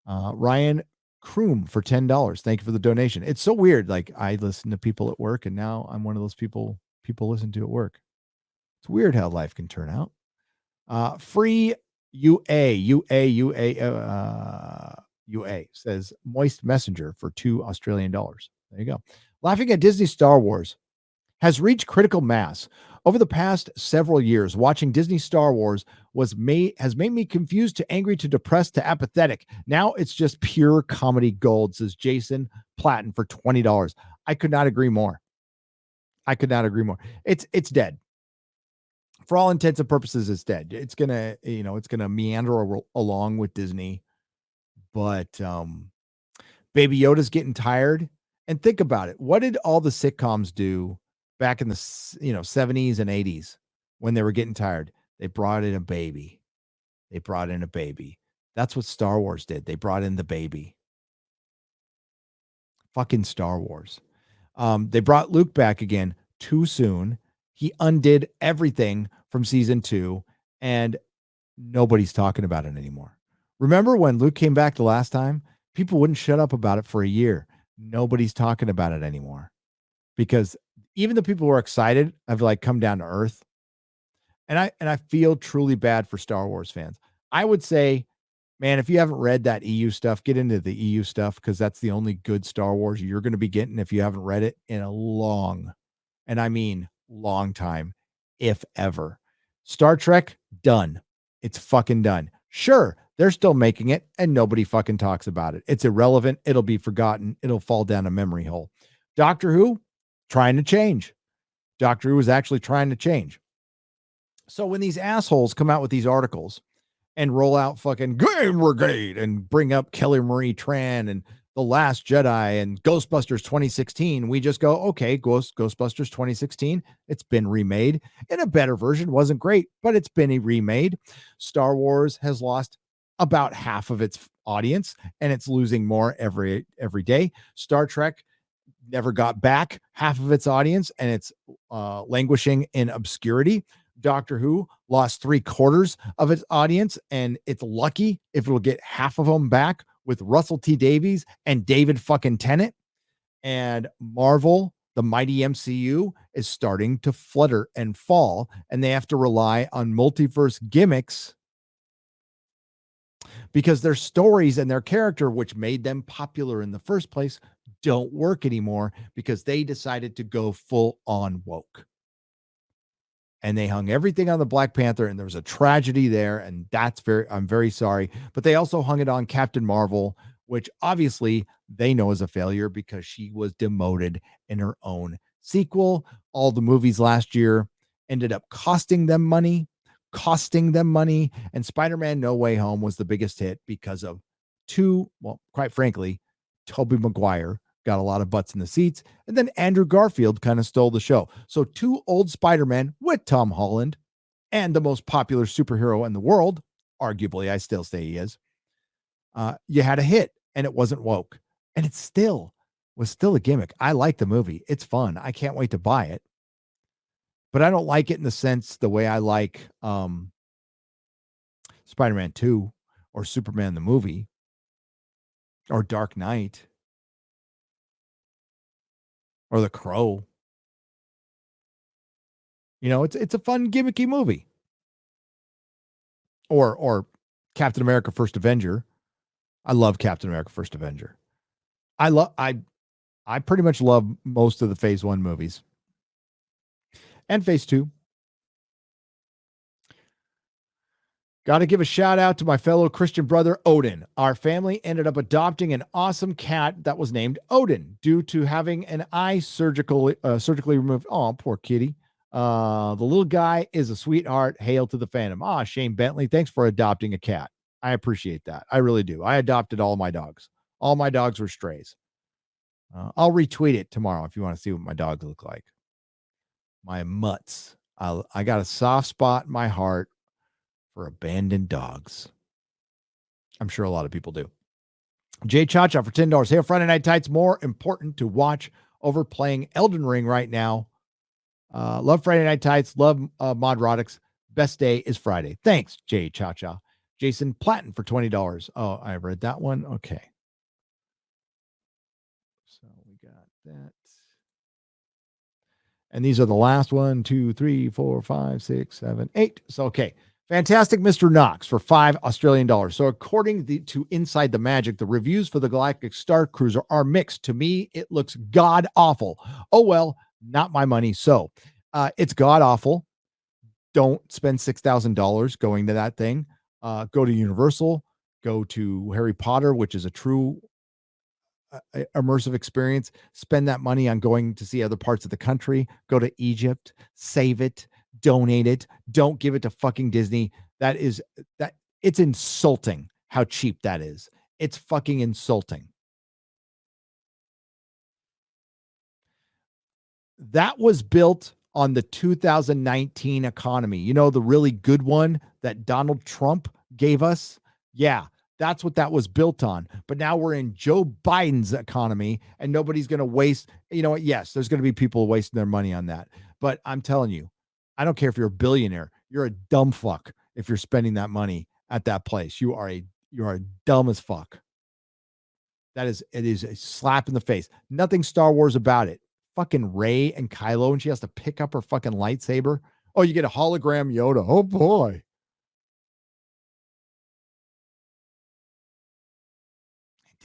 Ryan Kroom for $10. Thank you for the donation. It's so weird. Like, I listen to people at work, and now I'm one of those people listen to at work. It's weird how life can turn out. Free UA says Moist Messenger for $2 Australian. There you go. Laughing at Disney Star Wars has reached critical mass. Over the past several years, watching Disney Star Wars has made me confused to angry to depressed to apathetic. Now it's just pure comedy gold, says Jason Platten for $20. I could not agree more. It's dead. For all intents and purposes, it's dead. It's gonna, it's gonna meander along with Disney, but Baby Yoda's getting tired. And think about it. What did all the sitcoms do back in the 70s and 80s when they were getting tired? They brought in a baby. They brought in a baby. That's what Star Wars did. They brought in the baby. Fucking Star Wars. They brought Luke back again too soon. He undid everything from season 2, and nobody's talking about it anymore. Remember when Luke came back the last time? People wouldn't shut up about it for a year. Nobody's talking about it anymore because even the people who are excited have like come down to earth. And I feel truly bad for Star Wars fans. I would say, man, if you haven't read that EU stuff, get into the EU stuff because that's the only good Star Wars you're going to be getting if you haven't read it in a long, and I mean long time, if ever. Star Trek, done. It's fucking done. Sure, they're still making it and nobody fucking talks about it. It's irrelevant. It'll be forgotten. It'll fall down a memory hole. Doctor Who, trying to change. Doctor Who is actually trying to change. So when these assholes come out with these articles and roll out fucking Game Brigade and bring up Kelly Marie Tran and The Last Jedi and Ghostbusters 2016, we just go, okay, Ghostbusters 2016, it's been remade in a better version. Wasn't great, but it's been remade. Star Wars has lost about half of its audience and it's losing more every day. Star Trek never got back half of its audience and it's languishing in obscurity. Doctor Who lost 3/4 of its audience, and it's lucky if it'll get half of them back with Russell T Davies and David fucking Tennant. And Marvel, the mighty MCU, is starting to flutter and fall, and they have to rely on multiverse gimmicks because their stories and their character, which made them popular in the first place, don't work anymore because they decided to go full on woke. And they hung everything on the Black Panther, and there was a tragedy there, and I'm very sorry. But they also hung it on Captain Marvel, which obviously they know is a failure because she was demoted in her own sequel. All the movies last year ended up costing them money, and Spider-Man No Way Home was the biggest hit because of quite frankly, Tobey Maguire got a lot of butts in the seats, and then Andrew Garfield kind of stole the show. So 2 old Spider-Men with Tom Holland and the most popular superhero in the world, arguably, I still say he is, you had a hit, and it wasn't woke. And it was still a gimmick. I like the movie. It's fun. I can't wait to buy it. But I don't like it in the sense the way I like Spider-Man 2 or Superman the movie or Dark Knight or The Crow. It's a fun gimmicky movie. Or Captain America First Avenger. I love Captain America First Avenger. I pretty much love most of the Phase 1 movies. And Phase 2. Got to give a shout out to my fellow Christian brother, Odin. Our family ended up adopting an awesome cat that was named Odin due to having an eye surgically removed. Oh, poor kitty. The little guy is a sweetheart. Hail to the Fandom. Shane Bentley, thanks for adopting a cat. I appreciate that. I really do. I adopted all my dogs. All my dogs were strays. I'll retweet it tomorrow if you want to see what my dogs look like. My mutts. I got a soft spot in my heart for abandoned dogs. I'm sure a lot of people do. Jay Chacha for $10. Hey, Friday Night Tights, more important to watch over playing Elden Ring right now. Love Friday Night Tights. Love Nerdrotic's. Best day is Friday. Thanks, Jay Chacha. Jason Platten for $20. Oh, I read that one. Okay. So we got that. And these are the last 1, 2, 3, 4, 5, 6, 7, 8. So, okay. Fantastic Mr. Knox for $5 Australian. So according to Inside the Magic, the reviews for the Galactic Star Cruiser are mixed. To me, it looks god awful. Oh, well, not my money. So it's god awful. Don't spend $6,000 going to that thing. Go to Universal, go to Harry Potter, which is a true immersive experience. Spend that money on going to see other parts of the country. Go to Egypt, save it. donate it. Don't give it to fucking Disney. That it's insulting how cheap that is. It's fucking insulting. That was built on the 2019 economy. You know, the really good one that Donald Trump gave us? Yeah, that's what that was built on. But now we're in Joe Biden's economy and nobody's going to waste. You know what? Yes, there's going to be people wasting their money on that. But I'm telling you, I don't care if you're a billionaire. You're a dumb fuck if you're spending that money at that place. You are dumb as fuck. It is a slap in the face. Nothing Star Wars about it. Fucking Rey and Kylo, and she has to pick up her fucking lightsaber. Oh, you get a hologram Yoda. Oh boy.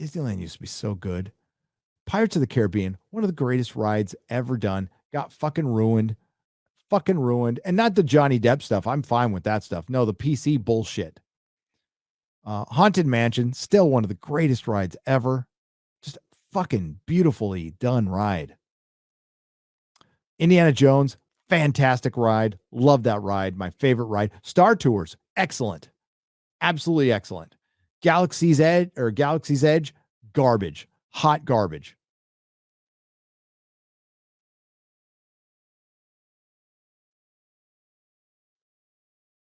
Disneyland used to be so good. Pirates of the Caribbean, one of the greatest rides ever done, got fucking ruined. Fucking ruined. And not the Johnny Depp stuff. I'm fine with that stuff. No, the PC bullshit. Haunted Mansion, still one of the greatest rides ever. Just fucking beautifully done ride. Indiana Jones, fantastic ride. Love that ride. My favorite ride. Star Tours, excellent. Absolutely excellent. Galaxy's Edge, garbage. Hot garbage.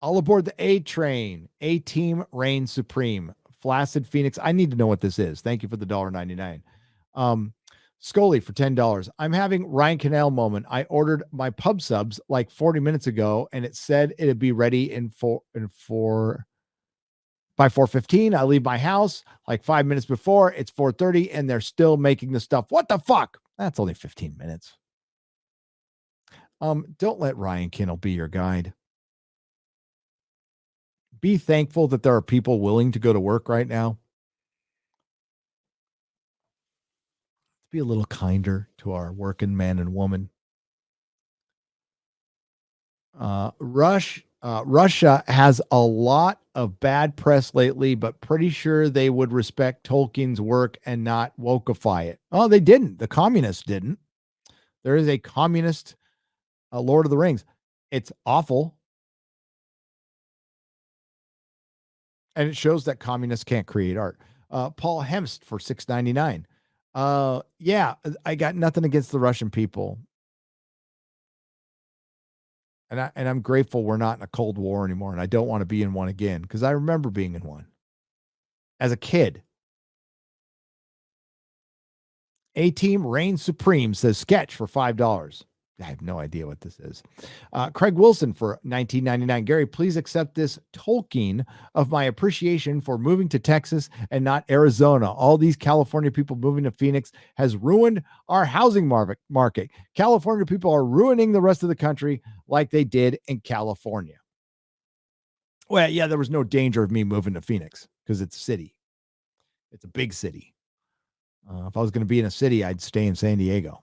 All aboard the A train. A team reigns supreme. Flaccid Phoenix. I need to know what this is. Thank you for the $1.99. Scully for $10. I'm having Ryan Cannell moment. I ordered my pub subs like 40 minutes ago, and it said it'd be ready by 4:15. I leave my house like 5 minutes before. It's 4:30, and they're still making the stuff. What the fuck? That's only 15 minutes. Don't let Ryan Cannell be your guide. Be thankful that there are people willing to go to work right now. Be a little kinder to our working man and woman. Russia has a lot of bad press lately, but pretty sure they would respect Tolkien's work and not wokeify it. Oh, they didn't. The communists didn't. There is a communist Lord of the Rings. It's awful. And it shows that communists can't create art. Paul Hemst for $6.99. Yeah, I got nothing against the Russian people. And I'm grateful we're not in a Cold War anymore, and I don't want to be in one again because I remember being in one as a kid. A Team reigns supreme, says Sketch for $5. I have no idea what this is. Craig Wilson for $19.99. Gary, please accept this Tolkien of my appreciation for moving to Texas and not Arizona. All these California people moving to Phoenix has ruined our housing market. California people are ruining the rest of the country like they did in California. Well, yeah, there was no danger of me moving to Phoenix because it's a city. It's a big city. If I was going to be in a city, I'd stay in San Diego.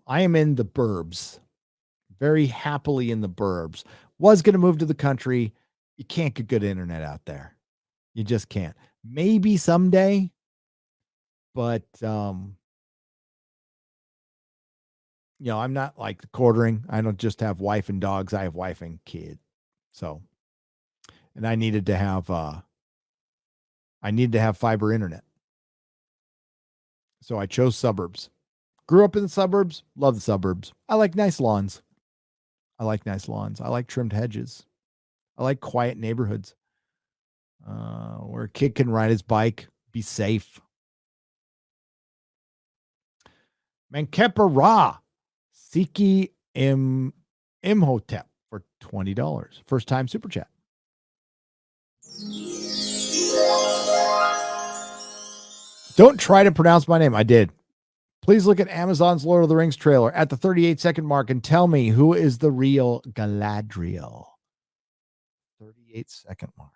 I am in the burbs, very happily in the burbs. Was going to move to the country. You can't get good internet out there. You just can't. Maybe someday, but I'm not like quartering. I don't just have wife and dogs. I have wife and kid. So, and I needed to have fiber internet. So I chose suburbs. Grew up in the suburbs, love the suburbs. I like nice lawns. I like trimmed hedges. I like quiet neighborhoods where a kid can ride his bike, be safe. Mankepa Ra, Siki Imhotep for $20. First time super chat. Don't try to pronounce my name. I did. Please look at Amazon's Lord of the Rings trailer at the 38-second mark and tell me who is the real Galadriel. 38-second mark.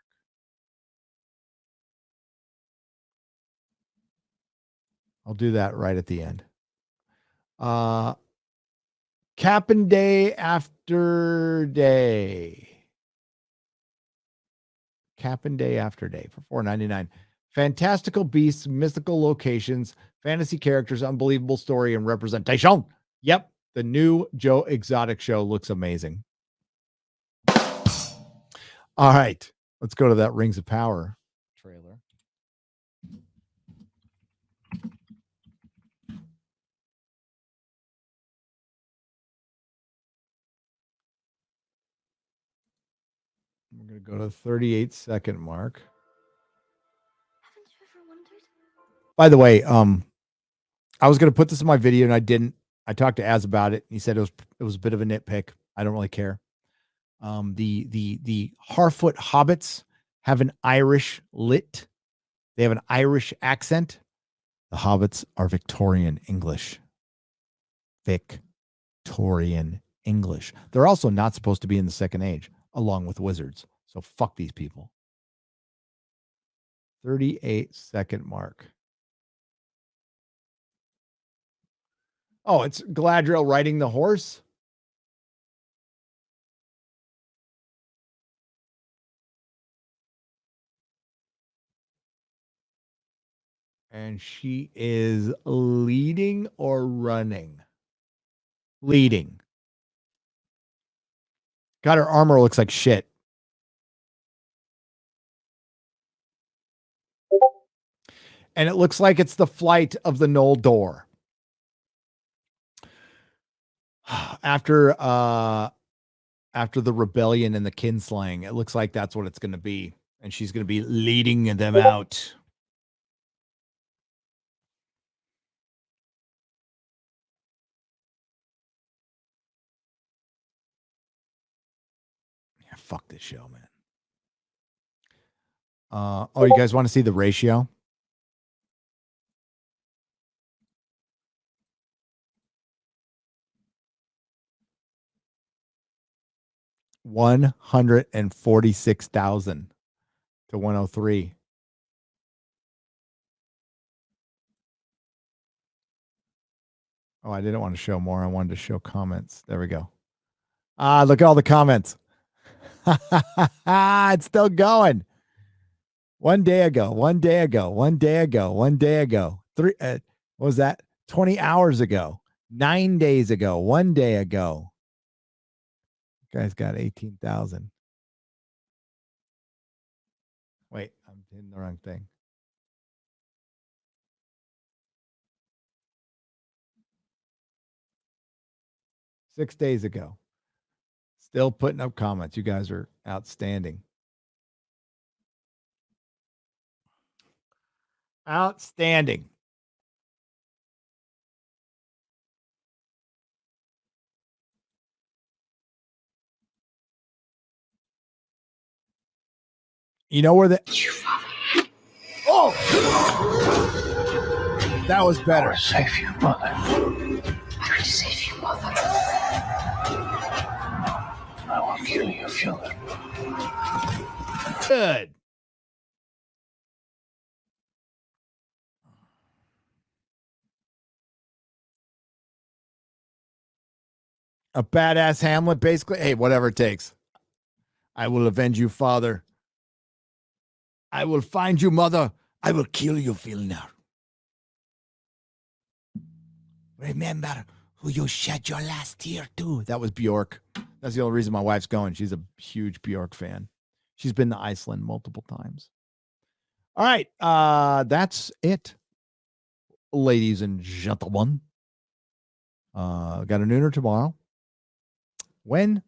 I'll do that right at the end. Cap'n Day After Day. Cap'n Day After Day for $4.99. Fantastical beasts, mystical locations, fantasy characters, unbelievable story, and representation. Yep. The new Joe Exotic show looks amazing. All right, let's go to that Rings of Power trailer. We're going to go to the 38-second mark. Haven't you ever wondered? By the way, I was going to put this in my video and I didn't. I talked to Az about it. He said it was a bit of a nitpick. I don't really care. The Harfoot hobbits have an Irish lit. They have an Irish accent. The hobbits are Victorian English. Victorian English. They're also not supposed to be in the Second Age, along with wizards. So fuck these people. 38-second mark. Oh, it's Galadriel riding the horse. And she is leading or running? Leading. God, her armor looks like shit. And it looks like it's the flight of the Noldor. After the rebellion and the kinslaying, it looks like that's what it's going to be. And she's going to be leading them out. Yeah, fuck this show, man. Oh, you guys want to see the ratio? $146,000 to 103. Oh, I didn't want to show more. I wanted to show comments. There we go. Look at all the comments. It's still going. One day ago. What was that? 20 hours ago. 9 days ago. 1 day ago. You guys got 18,000. Wait, I'm hitting the wrong thing. Six days ago. Still putting up comments. You guys are outstanding. Outstanding. You know where the... Oh! That was better. Or save your mother. I will save you, mother. I will kill you if you let me. Good. A badass Hamlet, basically. Hey, whatever it takes. I will avenge you, father. I will find you, mother. I will kill you, Vilnar. Remember who you shed your last tear to. That was Bjork. That's the only reason my wife's going. She's a huge Bjork fan. She's been to Iceland multiple times. All right. That's it, ladies and gentlemen. Got a nooner tomorrow. When?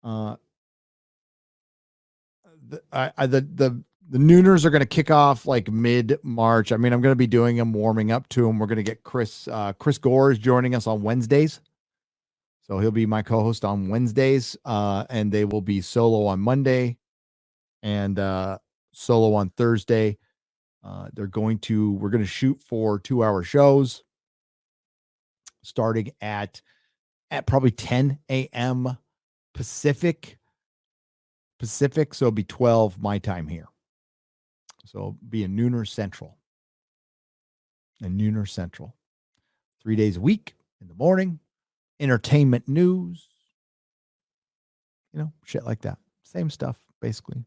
The nooners are going to kick off like mid-March. I mean, I'm going to be doing them, warming up to them. We're going to get Chris Gore is joining us on Wednesdays. So he'll be my co-host on Wednesdays, and they will be solo on Monday and solo on Thursday. We're going to shoot for 2-hour shows starting at probably 10 a.m. Pacific. So it'll be 12 my time here. So it'll be a nooner central. 3 days a week in the morning. Entertainment news. Shit like that. Same stuff, basically.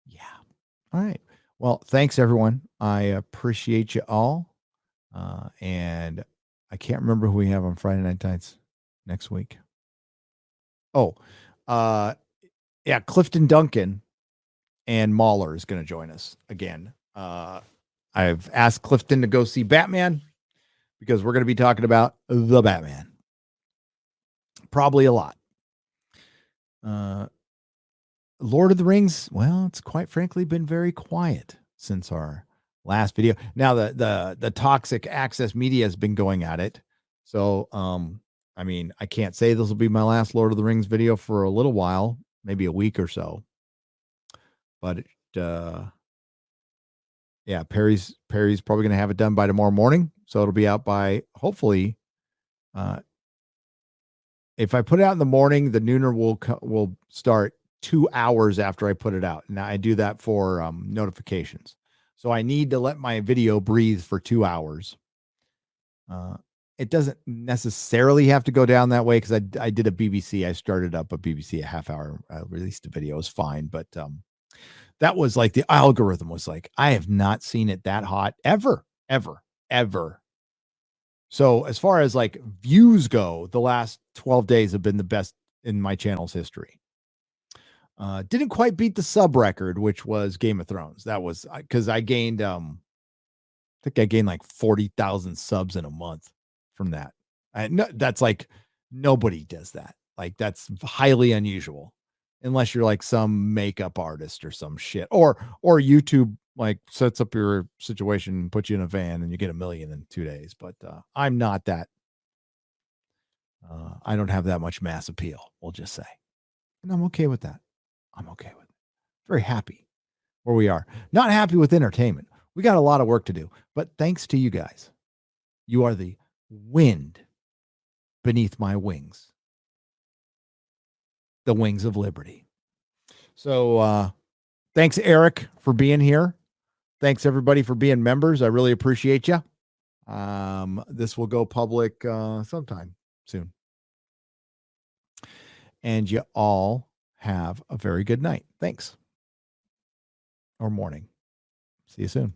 Yeah. All right. Well, thanks, everyone. I appreciate you all. And I can't remember who we have on Friday Night Nights next week. Oh, yeah, Clifton Duncan and Mahler is going to join us again. I've asked Clifton to go see Batman because we're going to be talking about the Batman. Probably a lot. Lord of the Rings, well, it's quite frankly been very quiet since our last video. Now the toxic access media has been going at it. So I mean, I can't say this will be my last Lord of the Rings video for a little while, maybe a week or so. But yeah, Perry's probably going to have it done by tomorrow morning, so it'll be out by hopefully. If I put it out in the morning, the nooner will start 2 hours after I put it out. Now I do that for notifications, so I need to let my video breathe for 2 hours. It doesn't necessarily have to go down that way because I did a BBC. I started up a BBC a half hour. I released a video. It was fine, but that was like the algorithm was like, I have not seen it that hot ever. So as far as like views go, the last 12 days have been the best in my channel's history. Didn't quite beat the sub record, which was Game of Thrones. That was because I gained, I think I gained like 40,000 subs in a month from that. That's like, nobody does that. Like that's highly unusual. Unless you're like some makeup artist or some shit, or YouTube like sets up your situation and puts you in a van and you get 1 million in 2 days. But I'm not that. I don't have that much mass appeal, we'll just say. And I'm okay with that. I'm okay with it. Very happy where we are. Not happy with entertainment. We got a lot of work to do. But thanks to you guys, you are the wind beneath my wings. The wings of liberty. So thanks, Eric, for being here. Thanks, everybody, for being members. I really appreciate you. This will go public sometime soon. And you all have a very good night. Thanks. Or morning. See you soon.